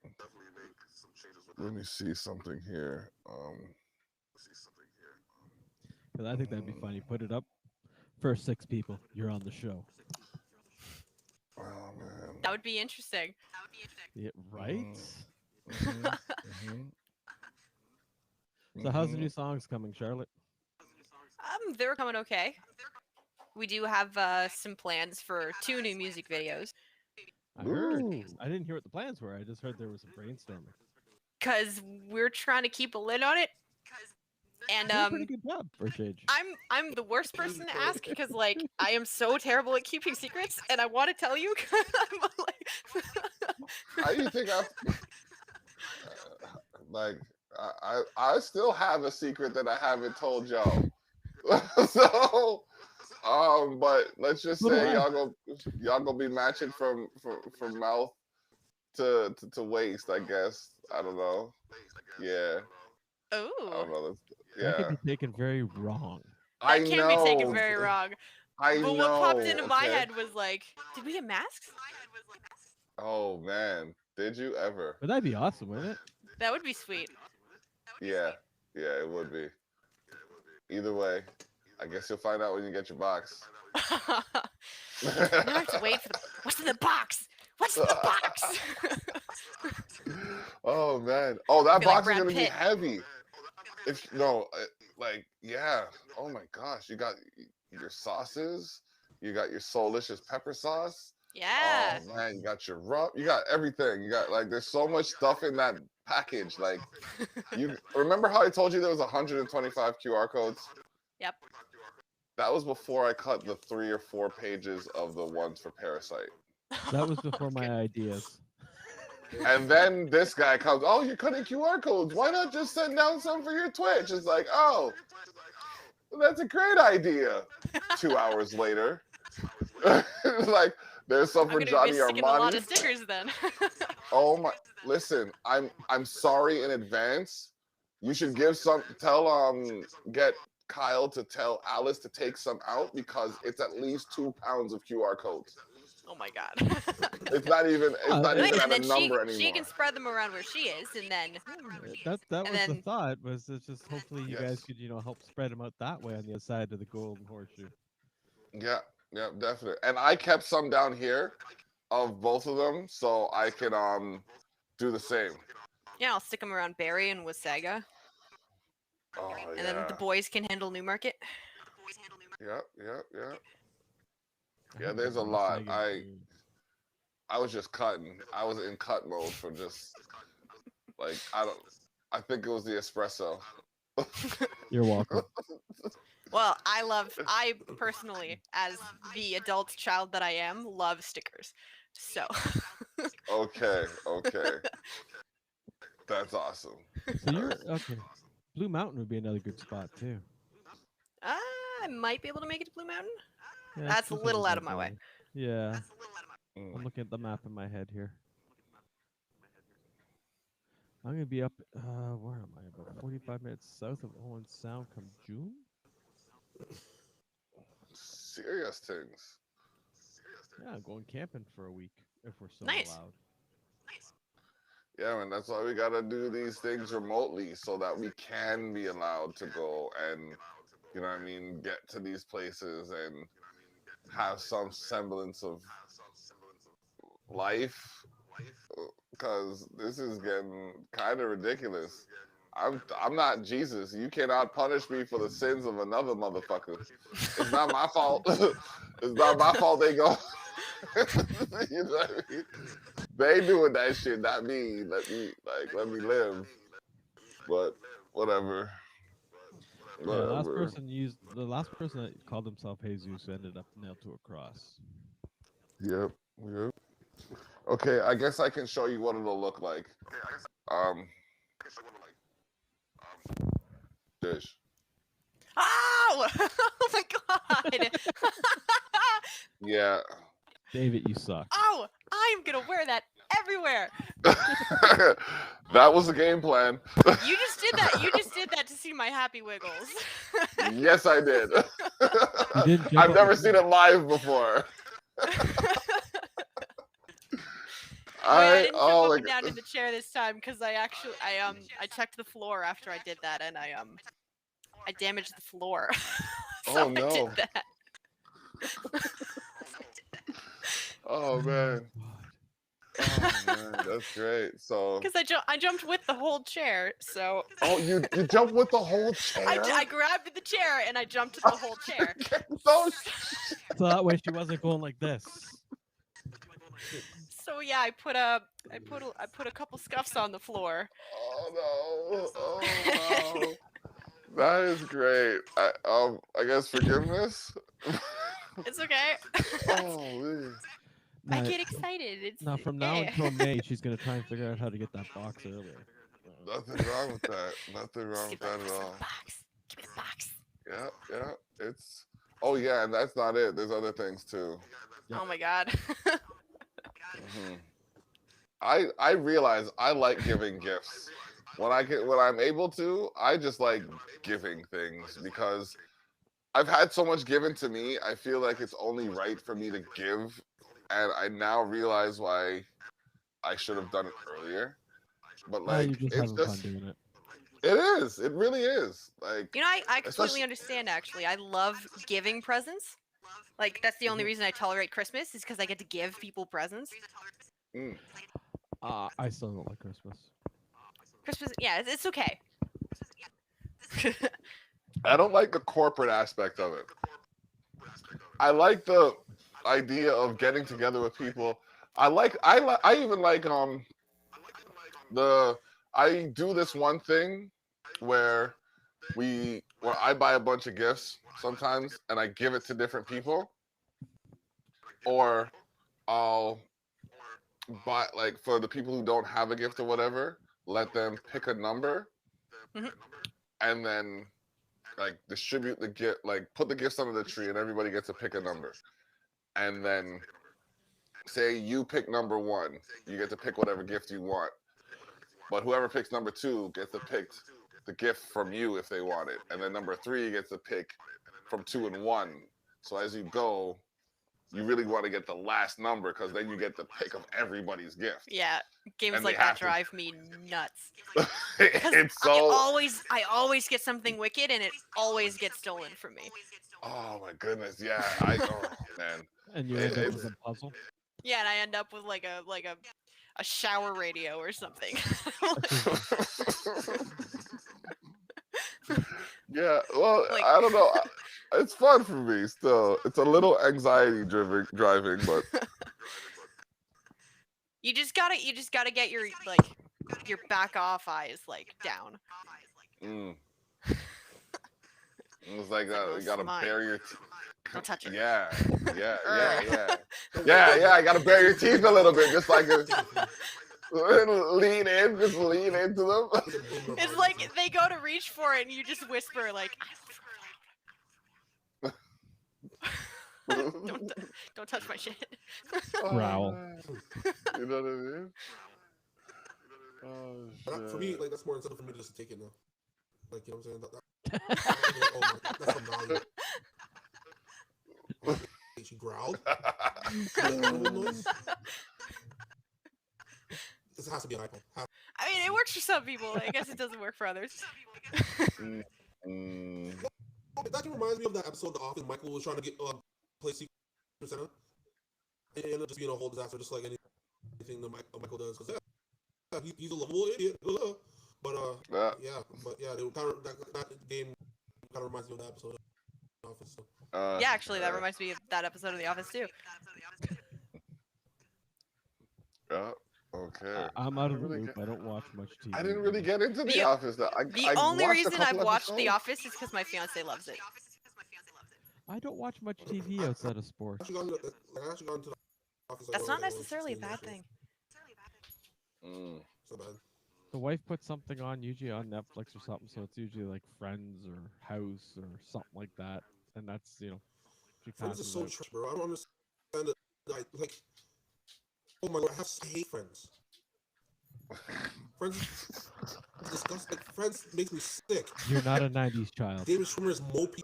S1: Let me see something here.
S2: Because I think that'd be funny. Put it up. First 6 people, you're on the show.
S1: Oh man.
S5: That would be interesting.
S2: Yeah, right?
S1: Mhm.
S2: So how's the new songs coming, Charlotte?
S5: They were coming okay. We do have some plans for 2 new music videos.
S2: I heard.
S1: Ooh.
S2: I didn't hear what the plans were. I just heard there was some brainstorming.
S5: Cause we're trying to keep a lid on it. And
S2: You did a pretty good job for a change.
S5: I'm the worst person to ask because like I am so terrible at keeping secrets and I want to tell you 'cause I'm like
S1: How do you think I like? I still have a secret that I haven't told y'all. So, but let's just
S2: So do
S1: say
S2: I.
S1: y'all gonna be matching from mouth to waist, I guess. I don't know. Yeah, I
S5: Ooh,
S1: don't know.
S2: That could
S1: Yeah,
S2: be taken very wrong.
S1: I
S5: that can be taken
S1: know.
S5: very wrong.
S1: I
S5: But
S1: know.
S5: what popped into my
S1: Okay.
S5: head was like, did we get masks?
S1: Oh man, did you ever?
S2: But that'd be awesome, wouldn't it?
S5: That would be sweet.
S1: Yeah, yeah, it would be. Either way, I guess you'll find out when you get your box.
S5: Now I have to wait for what's in the box? What's in the box?
S1: Oh man. Oh, that
S5: Feel like
S1: box is
S5: Brad
S1: gonna be
S5: Pitt.
S1: heavy. If no, like yeah. Oh my gosh, you got your sauces. You got your Soulicious pepper sauce.
S5: Yeah.
S1: Oh man, you got your rub. You got everything. You got like there's so much stuff in that package. Like you remember how I told you there was 125 QR codes?
S5: Yep.
S1: That was before I cut the 3 or 4 pages of the ones for Parasite.
S2: That was before my ideas.
S1: And then this guy comes, oh, you're cutting QR codes. Why not just send down some for your Twitch? It's like, oh, that's a great idea. 2 hours later, like there's some
S5: I'm
S1: for
S5: gonna
S1: Johnny
S5: be sticking a lot
S1: Armani.
S5: of stickers then.
S1: Oh my! Listen, I'm sorry in advance. You should get Kyle to tell Alice to take some out because it's at least 2 pounds of QR codes.
S5: Oh my god.
S1: It's not even
S2: Oh,
S1: at
S5: and
S1: a
S5: then
S1: number
S5: she
S1: anymore.
S5: can spread them around where she is, and then
S2: That
S5: And
S2: was the
S5: then-
S2: thought. Was it's just hopefully you guys
S1: Yes.
S2: could help spread them out that way on the other side of the golden horseshoe.
S1: Yeah, yeah, definitely. And I kept some down here of both of them, so I can do the same.
S5: yeah, I'll stick them around Barry and Wasaga,
S1: Oh
S5: and then the boys can handle Newmarket.
S1: yeah, yeah, yeah.
S2: I
S1: Yeah,
S2: hope
S1: there's a
S2: the
S1: lot.
S2: Wasaga do.
S1: I was just cutting. I was in cut mode for just like I think it was the espresso.
S2: You're welcome.
S5: Well, I personally, as the adult child that I am, love stickers. So
S1: Okay, okay. That's awesome.
S2: So you're okay. Blue Mountain would be another good spot too.
S5: I might be able to make it to Blue Mountain.
S2: Yeah,
S5: That's
S2: it's
S5: a
S2: just
S5: little
S2: over
S5: out of my way.
S2: there. Yeah,
S1: Mm.
S2: I'm looking at the map in my head here. I'm gonna be up. Where am I? About 45 minutes south of Owen Sound come June.
S1: Serious things.
S2: Yeah, I'm going camping for a week if we're still
S5: Nice.
S2: allowed.
S1: Yeah, man, that's why we gotta do these things remotely so that we can be allowed to go and you know what I mean, get to these places and have some semblance of life. Because this is getting kind of ridiculous. I'm not Jesus. You cannot punish me for the sins of another motherfucker. It's not my fault. It's not my fault they go. You know what I mean? They doing that shit, not me. Let me live. But whatever.
S2: Yeah, the
S1: Whatever.
S2: last person that called himself Jesus ended up nailed to a cross.
S1: Yep. Yep. Okay, I guess I can show you what it'll look like. Dish.
S5: Oh! Oh my god!
S1: Yeah.
S2: David, you suck.
S5: Oh, I'm gonna wear that everywhere.
S1: That was the game plan.
S5: You just did that. You just did that to see my happy wiggles.
S1: Yes, I did.
S2: You didn't jump
S1: I've
S2: up
S1: never
S2: and
S1: seen it live before.
S5: I didn't jump
S1: oh
S5: up
S1: my
S5: and down
S1: God.
S5: in the chair this time because I checked the floor after I did that, and I damaged the floor. So
S1: Oh
S5: I
S1: no.
S5: did that.
S1: Oh man. Oh man, that's great. So.
S5: Because I jumped with the whole chair, so.
S1: Oh, you jumped with the whole chair.
S5: I grabbed the chair and I jumped to the whole chair.
S1: So
S2: so that way she wasn't going like this.
S5: So yeah, I put a couple scuffs on the floor.
S1: Oh no! Oh wow! That is great. I guess forgiveness.
S5: It's okay.
S1: Oh man.
S5: I
S2: Now,
S5: get excited. It's
S2: now from now
S5: okay.
S2: until May, she's gonna try and figure out how to get that box earlier.
S1: Nothing wrong with that. Nothing wrong with
S5: She's like,
S1: that at
S5: "Where's the
S1: all.
S5: box? Give me the box."
S1: Yeah. It's. Oh yeah, and that's not it. There's other things too.
S2: Yep.
S5: Oh my god.
S1: Hmm. I realize I like giving gifts. When I'm able to, I just like giving things because I've had so much given to me. I feel like it's only right for me to give, and I now realize why I should have done it earlier. But like,
S2: you're just
S1: it's
S2: having fun
S1: just
S2: doing it.
S1: it is. It really is. Like,
S5: You know, I completely
S1: especially-
S5: understand actually. I love giving presents. Like that's the only reason I tolerate Christmas is because I get to give people presents.
S1: mm,
S2: I still don't like Christmas.
S5: Christmas, yeah, it's okay.
S1: I don't like the corporate aspect of it. I like the idea of getting together with people. I even like I do this one thing where I buy a bunch of gifts sometimes and I give it to different people, or I'll buy, like, for the people who don't have a gift or whatever, let them pick a number
S5: Mhm.
S1: and then like distribute the gift, like put the gifts under the tree and everybody gets to pick a number, and then say you pick number 1, you get to pick whatever gift you want, but whoever picks number 2 gets to pick the gift from you if they want it, and then number 3 gets to pick from 2 and 1. So as you go, you really want to get the last number because then you get the pick of everybody's gift.
S5: Yeah, games
S1: And
S5: like
S1: they
S5: that
S1: have to-
S5: drive me nuts.
S1: It's so.
S5: I always get something wicked, and it always gets stolen from me.
S1: Oh my goodness, yeah. Oh man.
S2: And you end up with a puzzle.
S5: Yeah, and I end up with like a shower radio or something.
S1: Yeah, well,
S5: Like-
S1: I don't know. It's fun for me still. It's a little anxiety driving, but
S5: you just gotta get your back off eyes like down.
S1: It's like
S5: "Oh,
S1: you gotta
S5: mine.
S1: bury your
S5: Don't touch it."
S1: Yeah. I gotta bury your teeth a little bit, just like lean in, just lean into them.
S5: It's like they go to reach for it, and you just whisper like, "Don't touch my shit."
S2: Growl.
S1: You know what I mean? Oh,
S4: But for me,
S1: shit.
S4: like that's more incentive for me just to take it now. Like you know what I'm saying? Oh my, that's some value. She growled. This has to be an iPhone.
S5: I mean, it works for some people. I guess it doesn't work for others.
S1: Mm.
S4: That reminds me of that episode of The Office. Michael was trying to get play Secret Santa, and it ended up just being a whole disaster, just like anything that Michael does. Because he's a lovable idiot. But they kind of that game kind of reminds me of that episode of The Office. So.
S5: Yeah, actually, that reminds me of that episode of The Office too.
S1: Yeah. Okay.
S2: I'm out of the loop. I don't watch much TV.
S1: I didn't really get into The
S5: The-
S1: Office. Though.
S5: The
S1: I
S5: only
S1: watched a
S5: reason I've
S1: couple
S5: watched The
S1: episodes.
S5: Office is because my fiance loves it.
S2: I don't watch much TV outside of
S4: I
S2: sports.
S4: actually got into The Office.
S5: That's not necessarily a bad thing.
S1: Mm.
S4: So bad.
S2: The wife puts something on, usually on Netflix or something, so it's usually like Friends or House or something like that, and that's she
S4: Friends is
S2: passes
S4: so
S2: out.
S4: trash, bro. I don't understand it. Like, Oh my god, I hate Friends. Friends is disgusting. Like, Friends makes me sick.
S2: You're not a '90s child.
S4: David Schwimmer's mopey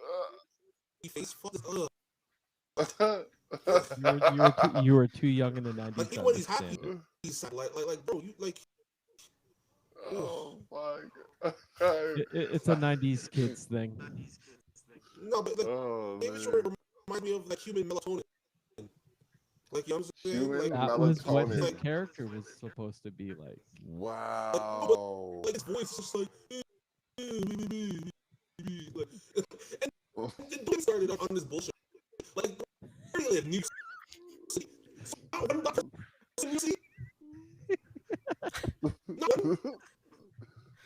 S4: face. Fuck this.
S2: You were too young in the '90s.
S4: Like even when he's happy, he's sad. Like bro, you like.
S1: Oh my god.
S2: It's a '90s kids thing.
S4: No, but like, David Schwimmer reminds me of like human melatonin. Like, you know what I'm saying?
S1: Human
S4: Like,
S2: That was what his
S1: melatonin.
S2: character was supposed to be like.
S1: Wow.
S4: like his voice is just like. And Dwayne started on this bullshit. Like, really, New City. One doctor in New City. No.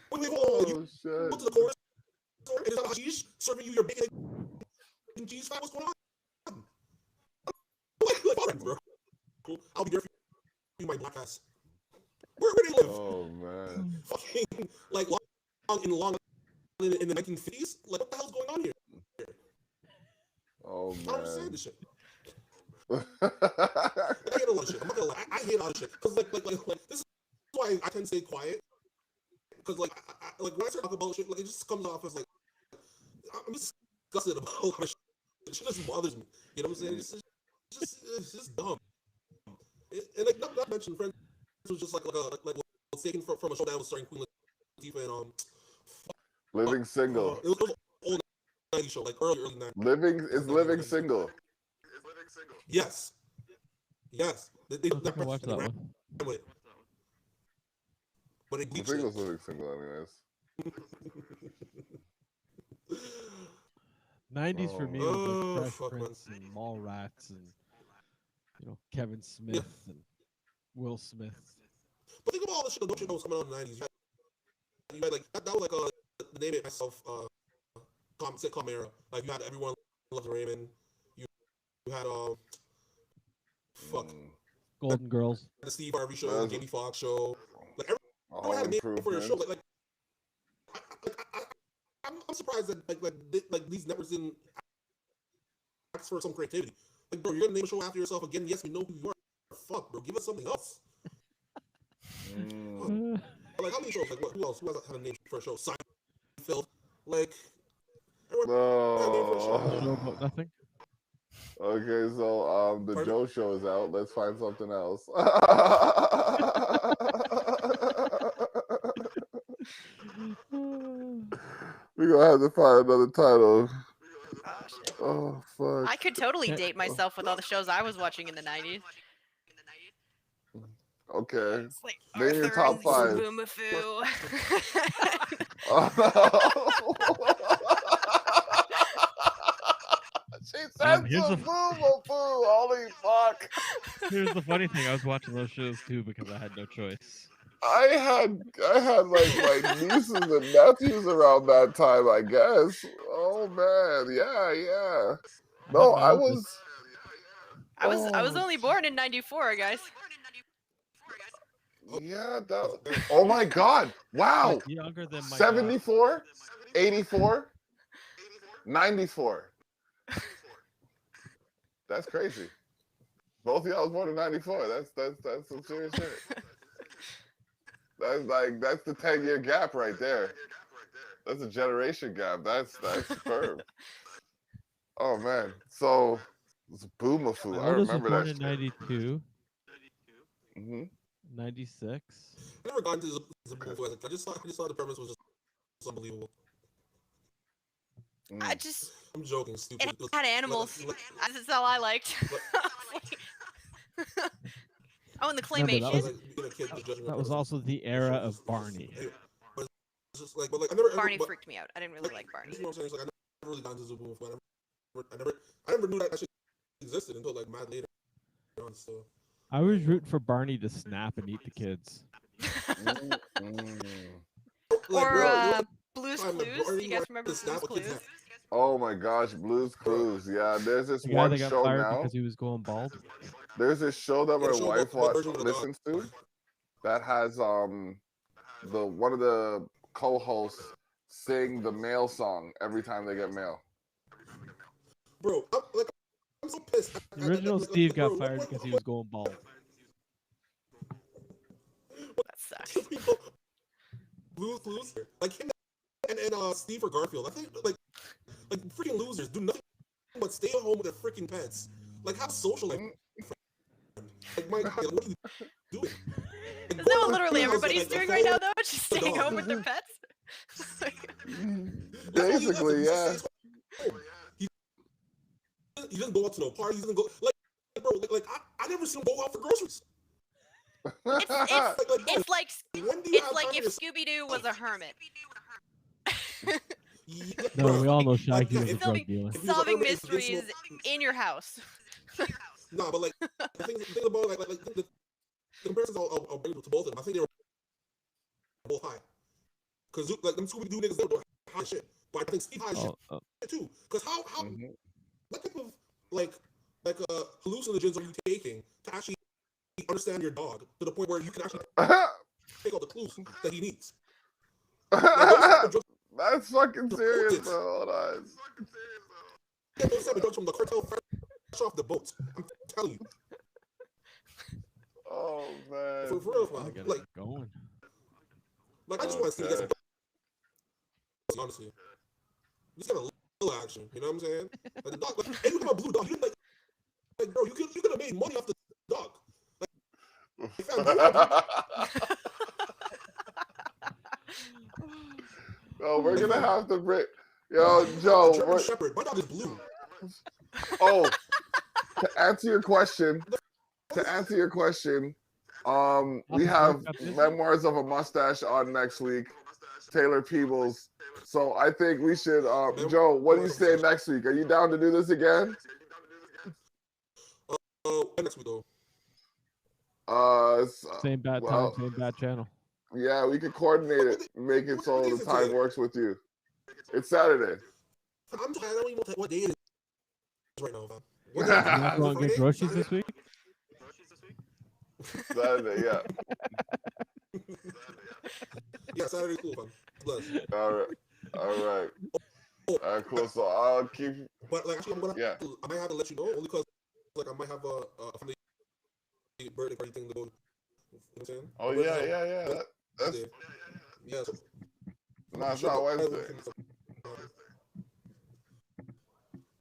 S4: When they go
S1: shit.
S4: to the corner store and there's a hashish serving you your bacon and cheese fat, what's going on? Like, all right, bro. Cool. I'll be there for you, my black ass. Where do you live?
S1: Oh man.
S4: Fucking like long in the 1950s. Like, what the hell's going on here?
S1: Oh
S4: I don't understand
S1: man.
S4: this shit. I hate a lot of shit. I'm not gonna lie. I hate a lot of shit because like this is why I tend to stay quiet. Because like like when I start talking about shit, like it just comes off as like I'm just disgusted about all my shit. It just bothers me. You know what I'm saying? It's just dumb. And like not mention Friends was just like was taken from a show that was starring Queen Latifah and
S1: Living single.
S4: it was an old 90s show, like early 90s.
S1: Living single.
S4: Yes. They
S2: I can watch that one.
S4: with it. But it
S1: I
S4: geeks
S1: think it
S4: it.
S1: was living single anyways.
S2: '90s for me was
S4: Oh,
S2: like Fresh
S4: fuck, man.
S2: Prince and Mallrats and Kevin Smith and Will Smith.
S4: But think about all the shit that was coming out in the 90s. You had like that was like the Name It Myself sitcom era. Like you had Everyone Loves Raymond. You had
S2: Golden Girls.
S4: the Steve Harvey show, the Jamie Foxx show. Like everyone had a name for their show. Like I'm surprised that like these networks didn't ask for some creativity. Like, bro, you're gonna name a show after yourself again? Yes, we know who you are. Fuck, bro, give us something else. Like, how many shows? Like, who else? Who has had a name for a show? Seinfeld. Like, everyone had a name for a show.
S2: Show about nothing.
S1: Okay, so the
S4: Pardon?
S1: Joe show is out. Let's find something else. We're gonna have to find another title.
S5: Oh, shit.
S1: Oh fuck.
S5: I could totally date myself with all the shows I was watching in the 90s.
S1: Okay.
S5: It's like
S1: Name your
S5: Arthur
S1: top
S5: and
S1: five.
S5: Zoboomafoo.
S1: Oh, no. She said
S2: here's
S1: some
S2: the-
S1: boo. Holy fuck.
S2: Here's the funny thing: I was watching those shows too because I had no choice.
S1: I had like my nieces and nephews around that time, I guess. Oh man, yeah. No, I was.
S5: I was only born in '94, guys.
S1: Yeah, oh my god. Wow.
S2: Like, younger than my
S1: 74, 84, 94. That's crazy. Both of y'all was born in 94. That's some serious shit. That's the 10-year gap right there. That's a generation gap. That's superb. Oh man. So it's Boomafoo.
S2: My
S1: I
S2: oldest was
S1: remember
S2: born
S1: that
S2: in
S1: shit.
S2: '92,
S1: Mm-hmm.
S2: '96.
S4: I never got into Zoboomafoo. I just thought the premise was just unbelievable. I'm joking, stupid.
S5: It had animals. That's all I liked. Oh, and the
S2: Remember,
S5: claymation.
S2: that was also the era of Barney.
S4: But I never
S5: Barney freaked me out. I didn't really like Barney.
S4: You know what I'm saying? It's like I never really got into Zoboomafoo. I never knew that shit existed until like mad later on. So
S2: I was rooting for Barney to snap and eat the kids.
S5: Or Blue's Clues. Do you guys remember Blue's Clues?
S1: Oh my gosh, Blue's Clues. Yeah, there's this
S2: The guy
S1: one
S2: that got
S1: show
S2: fired
S1: now.
S2: because he was going bald.
S1: There's this show that my wife
S4: version of the
S1: listens to that has one of the co-hosts sing the mail song every time they get mail.
S4: Bro, I'm so pissed.
S2: The original Steve got fired because he was going bald.
S5: sucks.
S4: people Blue's Clues, like him and Steve or Garfield. I think like freaking losers do nothing but stay at home with their freaking pets. Like have social life. Like my God, what are you doing? Like,
S5: Isn't that what literally everybody's doing right now, though? Just staying
S4: dog.
S5: home with their pets?
S1: Basically, yeah.
S4: He doesn't go out to no parties. He doesn't go bro. I never seen him go out for groceries.
S5: It's like
S4: When do you have
S5: if
S4: time for
S5: Scooby Doo was a hermit.
S2: No, we all know Shaggy
S4: yeah,
S2: was a
S4: if-
S2: drug dealer.
S5: Solving mysteries in your house.
S4: No, but like the thing about the comparisons I'll bring to both of them. I think they were both high. Cause like them Scooby Doo niggas, they were high shit. But I think Steve high shit too. Cause how what type of like hallucinogens are you taking to actually understand your dog to the point where you can actually take all the clues that he needs?
S1: That's fucking serious, bro. Hold on.
S4: Get those 7 drugs from the cartel fresh off the boat. I'm telling you.
S1: Oh man.
S4: For real, man. Like
S2: going.
S4: I just want to see get some honestly. Just get a little action. You know what I'm saying? Like the dog, like, and you have a blue dog. You didn't like bro, you could have made money off the dog. Like fam,
S1: Oh, we're gonna have to break. Yo, Joe.
S4: German Shepherd. My dog is blue.
S1: Oh, to answer your question, we have Memoirs of a Mustache on next week. Taylor Peebles. So I think we should. Joe, what do you say next week? Are you down to do this again?
S4: Next week though.
S2: Same bad time, same bad channel.
S1: Yeah, we could coordinate it, make it so the time works with you. It's Saturday.
S4: I don't even know what day it is right now.
S2: You not going to get groceries this week?
S1: Saturday, yeah.
S4: Yeah, Saturday, cool, man. Bless.
S1: All right, cool. So I'll keep.
S4: But like, actually, I might have to let you know only because like I might have a family birthday party thing to go. You know what I'm saying?
S1: Oh yeah. That's
S4: yeah. So,
S1: no, it's not Wednesday.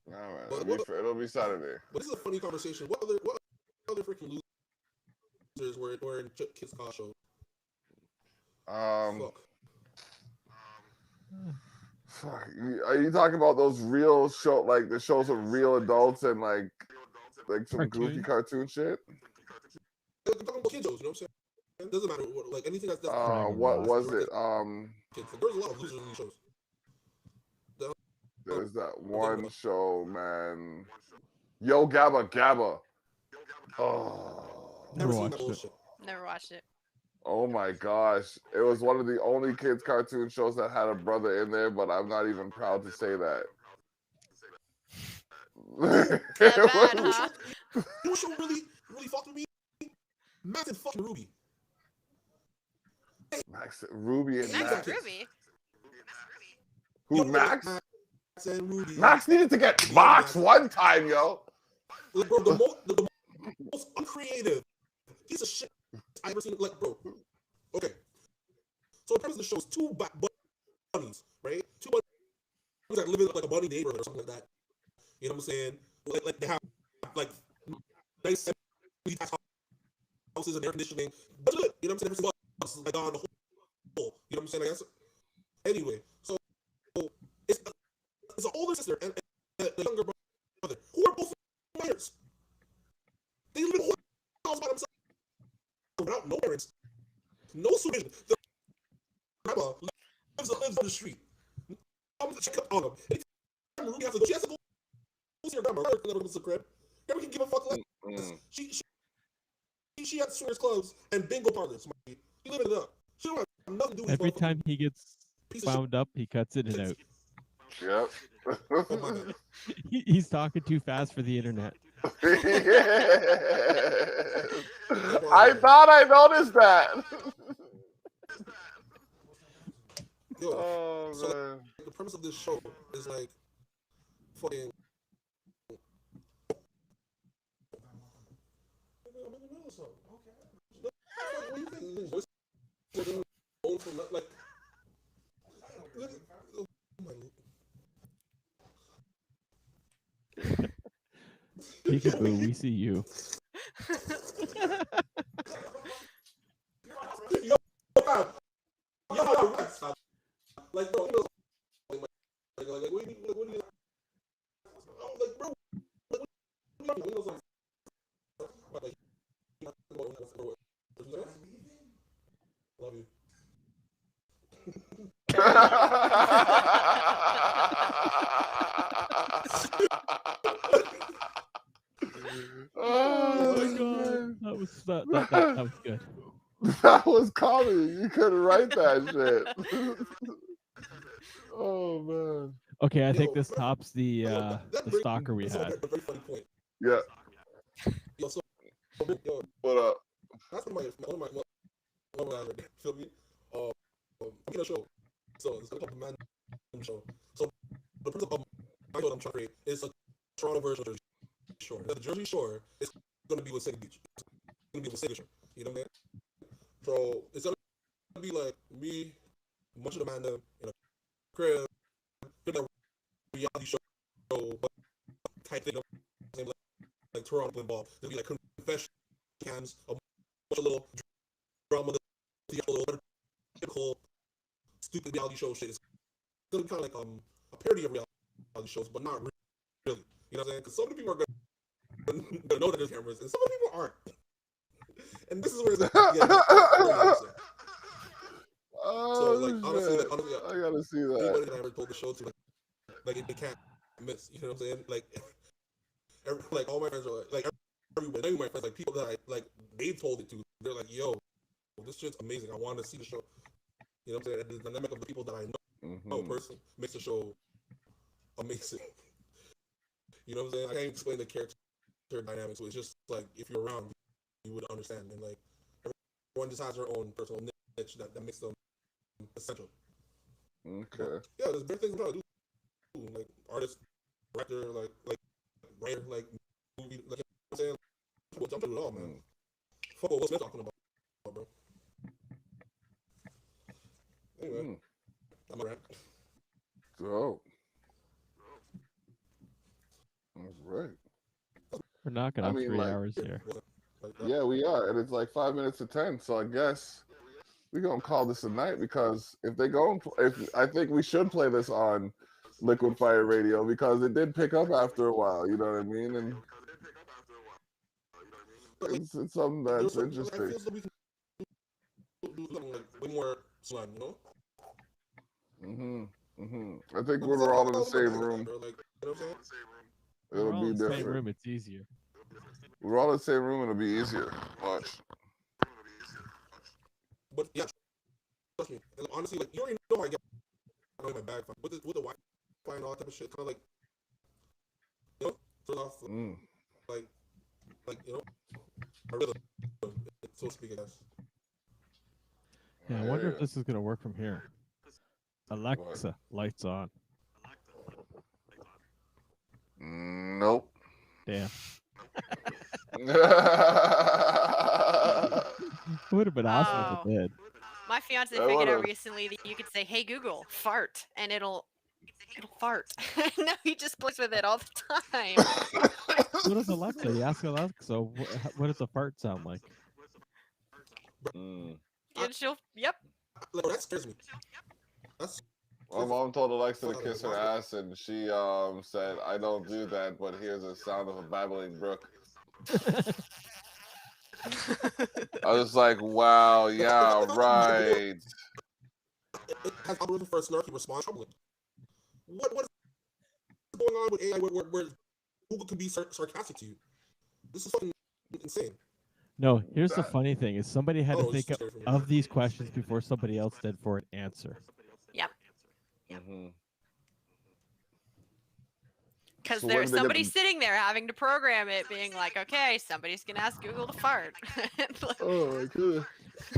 S1: No, man, it'll be Saturday.
S4: But this is a funny conversation. What other freaking losers were in Kids Car Show?
S1: Fuck. Are you talking about those real show, like the shows of real adults and like some goofy cartoon shit?
S4: I'm talking about kid shows, you know what I'm saying? It doesn't matter what, like anything that's
S1: what was it?
S4: Kids. There's a lot of losers in these shows.
S1: There's that one show, man. Yo Gabba Gabba. Oh,
S2: Never watched it.
S5: Never watched it.
S1: Oh my gosh. It was one of the only kids cartoon shows that had a brother in there, but I'm not even proud to say that.
S5: That bad, huh?
S4: You know what show really fucked with me? Max and fucking Ruby.
S1: Max, Ruby and
S5: Max
S1: Max.
S5: and Ruby.
S1: Who, Max?
S4: Max and Ruby.
S1: Max needed to get boxed one time, yo.
S4: Like, bro, the most uncreative piece of shit I ever seen. Like, bro. Okay. So the premise of the show is two bunnies, right? Two bunnies that live in like a bunny neighborhood or something like that. You know what I'm saying? Like they have like nice houses and air conditioning. That's good. You know what I'm saying? Everything like on the whole. You know what I'm saying? I guess. Anyway, so it's an older sister and the younger brother who are both minors. They live in a whole house by themselves without no parents, no supervision. The grandma lives on the street. I'm gonna check up on them. Anytime Ruby has to go, she has to go see her grandma. Her little crib. Grandma can give a fuck less. She has swingers clubs and bingo parlors. She living it up. She don't have nothing to do with
S2: Every time he gets wound up, he cuts it out.
S1: Yep.
S4: Oh,
S2: He's talking too fast for the internet.
S1: I thought I noticed that.
S4: Yo,
S1: oh,
S4: so
S1: man.
S4: like, the premise of this show is like fucking. like, oh my.
S2: Peekaboo, we see you.
S4: Yo, fam. Yo, relax, fam. Like, bro, like, what do you, I'm like, bro, like, what do you know? Love you.
S1: Oh
S2: my god, that was good.
S1: That was comedy. You couldn't write that shit. Oh man.
S2: Okay, I think
S4: Yo,
S2: this tops the
S4: that
S2: stalker we
S4: that's
S2: had.
S4: a very funny point.
S1: Yeah.
S4: Yo, so yo,
S1: What up?
S4: that's one of my feel me? I'm in a show. So it's called the Man Show. So the principle of my show that I'm trying to create is a Toronto version of Jersey Shore. The Jersey Shore is gonna be with Sega Beach. It's gonna be with Signature. You know what I mean? So it's gonna be like me, much of Amanda in a crib, in a reality show but type thing. Like Toronto involved. There'll be like confession cams, a bunch of little drama, typical stupid reality show shit. It's gonna be kind of like a parody of reality shows, but not really. You know what I'm saying? Because some of the people are gonna know that there's cameras, and some of the people aren't. And this is where it's interesting. So like honestly,
S1: I gotta see that.
S4: Anybody that I ever told the show to, like they can't miss. You know what I'm saying? Like all my friends are like everybody, my friends, like people that I like, they told it to. They're like, "Yo, this shit's amazing. I want to see the show." You know what I'm saying? And the dynamic of the people that I know personally makes the show amazing. You know what I'm saying? I can't explain the character dynamics. So it's just like if you're around, you would understand. And like everyone just has their own personal niche that makes them essential.
S1: Okay.
S4: Yeah, there's big things I'm trying to do. Like artist, director, like writer, like movie, like you know what I'm saying? I'm trying to do it all, man. Fuck what Will Smith talking about, bro. Anyway, I'm a rant.
S1: So. All right.
S2: We're knocking on 3 hours here.
S1: Yeah, we are, and it's like 5 minutes to 10. So I guess we're gonna call this a night because if they go, if I think we should play this on Liquid Fire Radio because it did pick up after a while. You know what I mean? And it's something that's interesting.
S4: I feel so we can do something like way more slime, you know?
S1: I think when we're all in the same room,
S4: like, you know what I'm saying?
S1: It'll be different.
S2: Same room, it's easier.
S1: We're all in the same room, it'll be easier. Watch.
S4: But yeah, trust me. And honestly, like you already know I get in my bag with the Wi-Fi and all that type of shit. Kind of like, you know, turn off like you know, a rhythm, so to speak, I guess.
S2: Yeah, I wonder if this is gonna work from here. Alexa, lights on.
S1: Nope.
S2: Damn. It would have been awesome if it did.
S5: My fiance figured out recently that you could say, "Hey Google, fart," and it'll fart. Now he just plays with it all the time.
S2: What does Alexa? You ask Alexa, what does a fart sound like?
S5: And she'll, yep.
S4: Like, that scares me.
S1: My mom told Alexa to kiss her ass, and she said, "I don't do that, but here's the sound of a babbling brook." I was like, "Wow, yeah, right."
S4: It has algorithm for a snarky response. What is going on with AI where Google can be sarcastic to you? This is fucking insane.
S2: No, here's the funny thing: is somebody had to think of these questions before somebody else did for an answer.
S5: Yep.
S1: Mm-hmm.
S5: Because there's somebody sitting there having to program it, being like, "Okay, somebody's gonna ask Google to fart."
S1: Like, oh my goodness!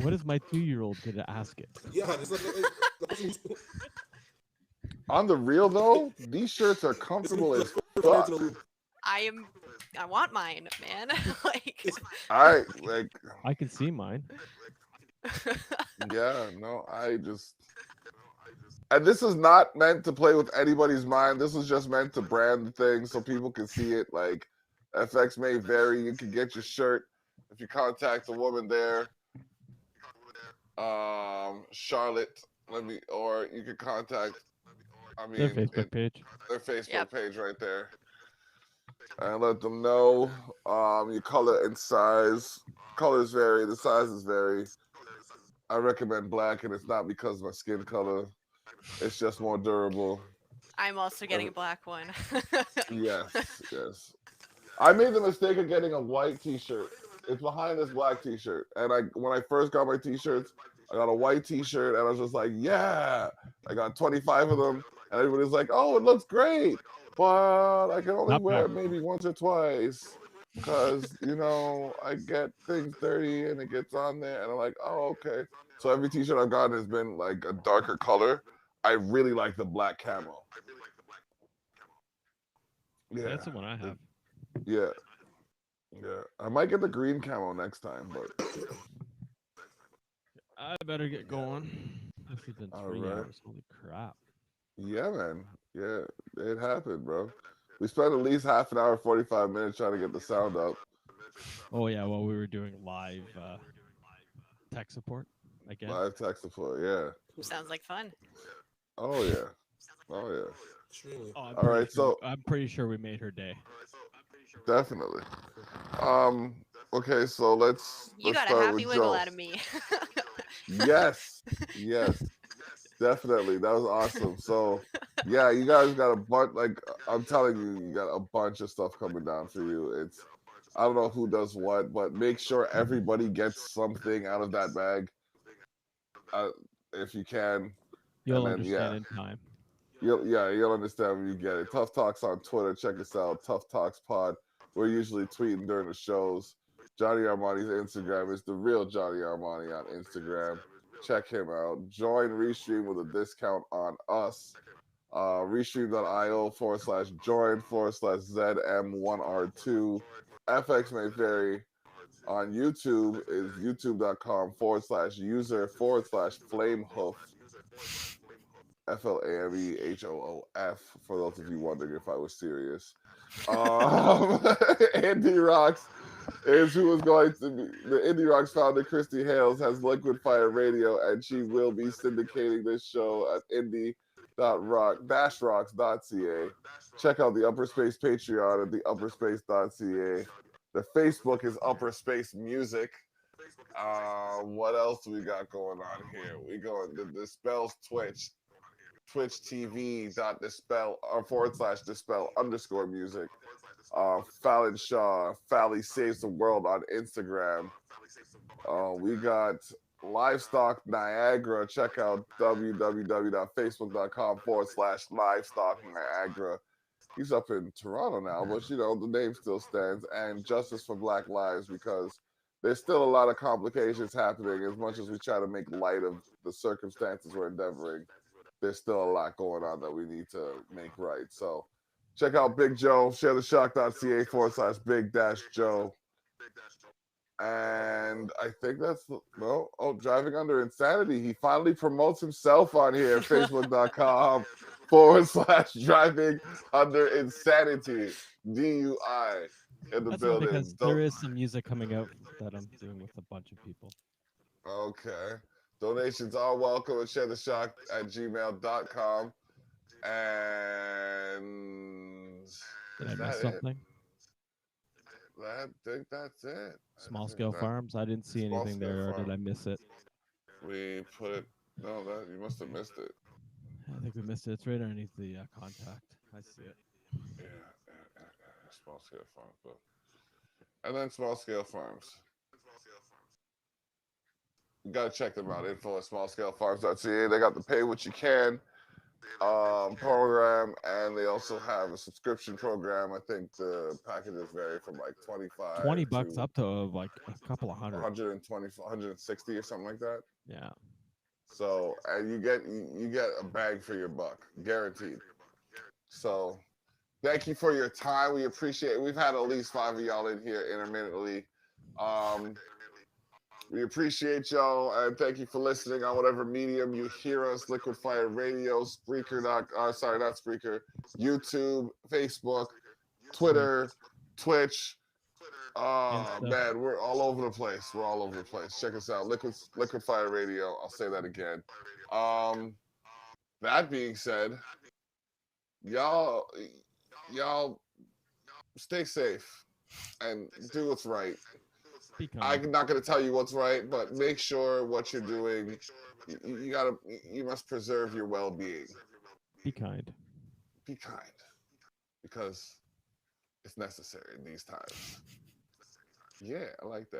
S2: What is my 2-year-old gonna ask it?
S4: Yeah, it's like
S1: on the real though, these shirts are comfortable as fuck.
S5: I want mine, man. Like,
S1: I
S2: can see mine.
S1: Yeah, no, and this is not meant to play with anybody's mind. This is just meant to brand the thing so people can see it. Like, FX may vary. You can get your shirt if you contact a woman there. Charlotte, or you can contact,
S2: Their Facebook page.
S1: Their Facebook
S5: Yep.
S1: page right there. And let them know your color and size. Colors vary, the sizes vary. I recommend black, and it's not because of my skin color. It's just more durable.
S5: I'm also getting a black one.
S1: Yes, yes. I made the mistake of getting a white T-shirt. It's behind this black T-shirt, and when I first got my T-shirts, I got a white T-shirt, and I was just like, yeah. I got 25 of them, and everybody's like, oh, it looks great, but I can only
S2: Not
S1: wear
S2: bad.
S1: it maybe once or twice because I get things dirty and it gets on there, and I'm like, oh, okay. So every T-shirt I've gotten has been like a darker color. I really like the black camo. Yeah,
S2: That's the one I have.
S1: yeah. Yeah, I might get the green camo next time, but
S2: I better get going. This has been 3
S1: right.
S2: hours. Holy crap.
S1: Yeah, man. Yeah, it happened, bro. We spent at least half an hour, 45 minutes trying to get the sound up.
S2: Oh yeah, well we were doing live tech support again.
S1: Live tech support, yeah.
S5: Sounds like fun.
S1: Oh yeah. Oh yeah.
S4: Extremely.
S2: Oh,
S1: All right, so
S2: I'm pretty sure we made her day.
S1: definitely. Okay, so let's
S5: You got a
S1: start
S5: happy
S1: with
S5: wiggle
S1: Joe.
S5: out of me.
S1: Yes. Yes. Definitely. That was awesome. So yeah, you guys got a bunch, like I'm telling you, you got a bunch of stuff coming down for you. I don't know who does what, but make sure everybody gets something out of that bag, if you can.
S2: You'll
S1: And then
S2: understand in time.
S1: you'll understand when you get it. Tough Talks on Twitter. Check us out. Tough Talks Pod. We're usually tweeting during the shows. Johnny Armani's Instagram is the real Johnny Armani on Instagram. Check him out. Join Restream with a discount on us. Restream.io/join/ZM1R2. FX may vary. On YouTube is youtube.com/user/flamehoof. FLAMEHOOF, for those of you wondering if I was serious. Andy Rocks is who is going to be. The Indie Rocks founder, Christy Hales, has Liquid Fire Radio, and she will be syndicating this show at indie.rock-rocks.ca. Check out the Upper Space Patreon at theupperspace.ca. The Facebook is Upper Space Music. What else do we got going on here? We going the Dispel's Twitch. Twitch TV.dispel/dispel_music. Fallon Shaw, Fally Saves the World on Instagram. We got Livestock Niagara. Check out www.facebook.com/Livestock Niagara. He's up in Toronto now, but the name still stands. And Justice for Black Lives, because there's still a lot of complications happening. As much as we try to make light of the circumstances we're endeavoring, there's still a lot going on that we need to make right. So check out Big Joe, sharetheshock.ca/Big-Joe. And I think that's Driving Under Insanity. He finally promotes himself on here, facebook.com/Driving Under Insanity. DUI in the
S2: That's
S1: building.
S2: because there is some music coming out that I'm doing with a bunch of people.
S1: Okay. Donations are welcome at sharetheshock@gmail.com. And
S2: did I miss something?
S1: I think that's it.
S2: Small Scale Farms. I didn't see anything there, or did I miss it?
S1: We put it. No, you must have missed it.
S2: I think we missed it. It's right underneath the contact. I see it.
S1: Yeah. Small Scale Farms. And then Small Scale Farms. You gotta check them out. Info at smallscalefarms.ca. They got the pay what you can program, and they also have a subscription program. I think the packages vary from like $20
S2: up to like a couple of hundred.
S1: 120, 160 or something like that.
S2: Yeah.
S1: So, and you get a bag for your buck, guaranteed. So, thank you for your time. We appreciate it. We've had at least 5 of y'all in here intermittently. We appreciate y'all, and thank you for listening on whatever medium you hear us. Liquid Fire Radio, Spreaker. Not Spreaker. YouTube, Facebook, Twitter, Twitch. Oh man, we're all over the place. We're all over the place. Check us out, Liquid Fire Radio. I'll say that again. That being said, y'all stay safe and do what's right. I'm not going to tell you what's right, but make sure what you're doing, you must preserve your well-being.
S2: Be kind.
S1: Be kind, because it's necessary in these times. Yeah, I like that.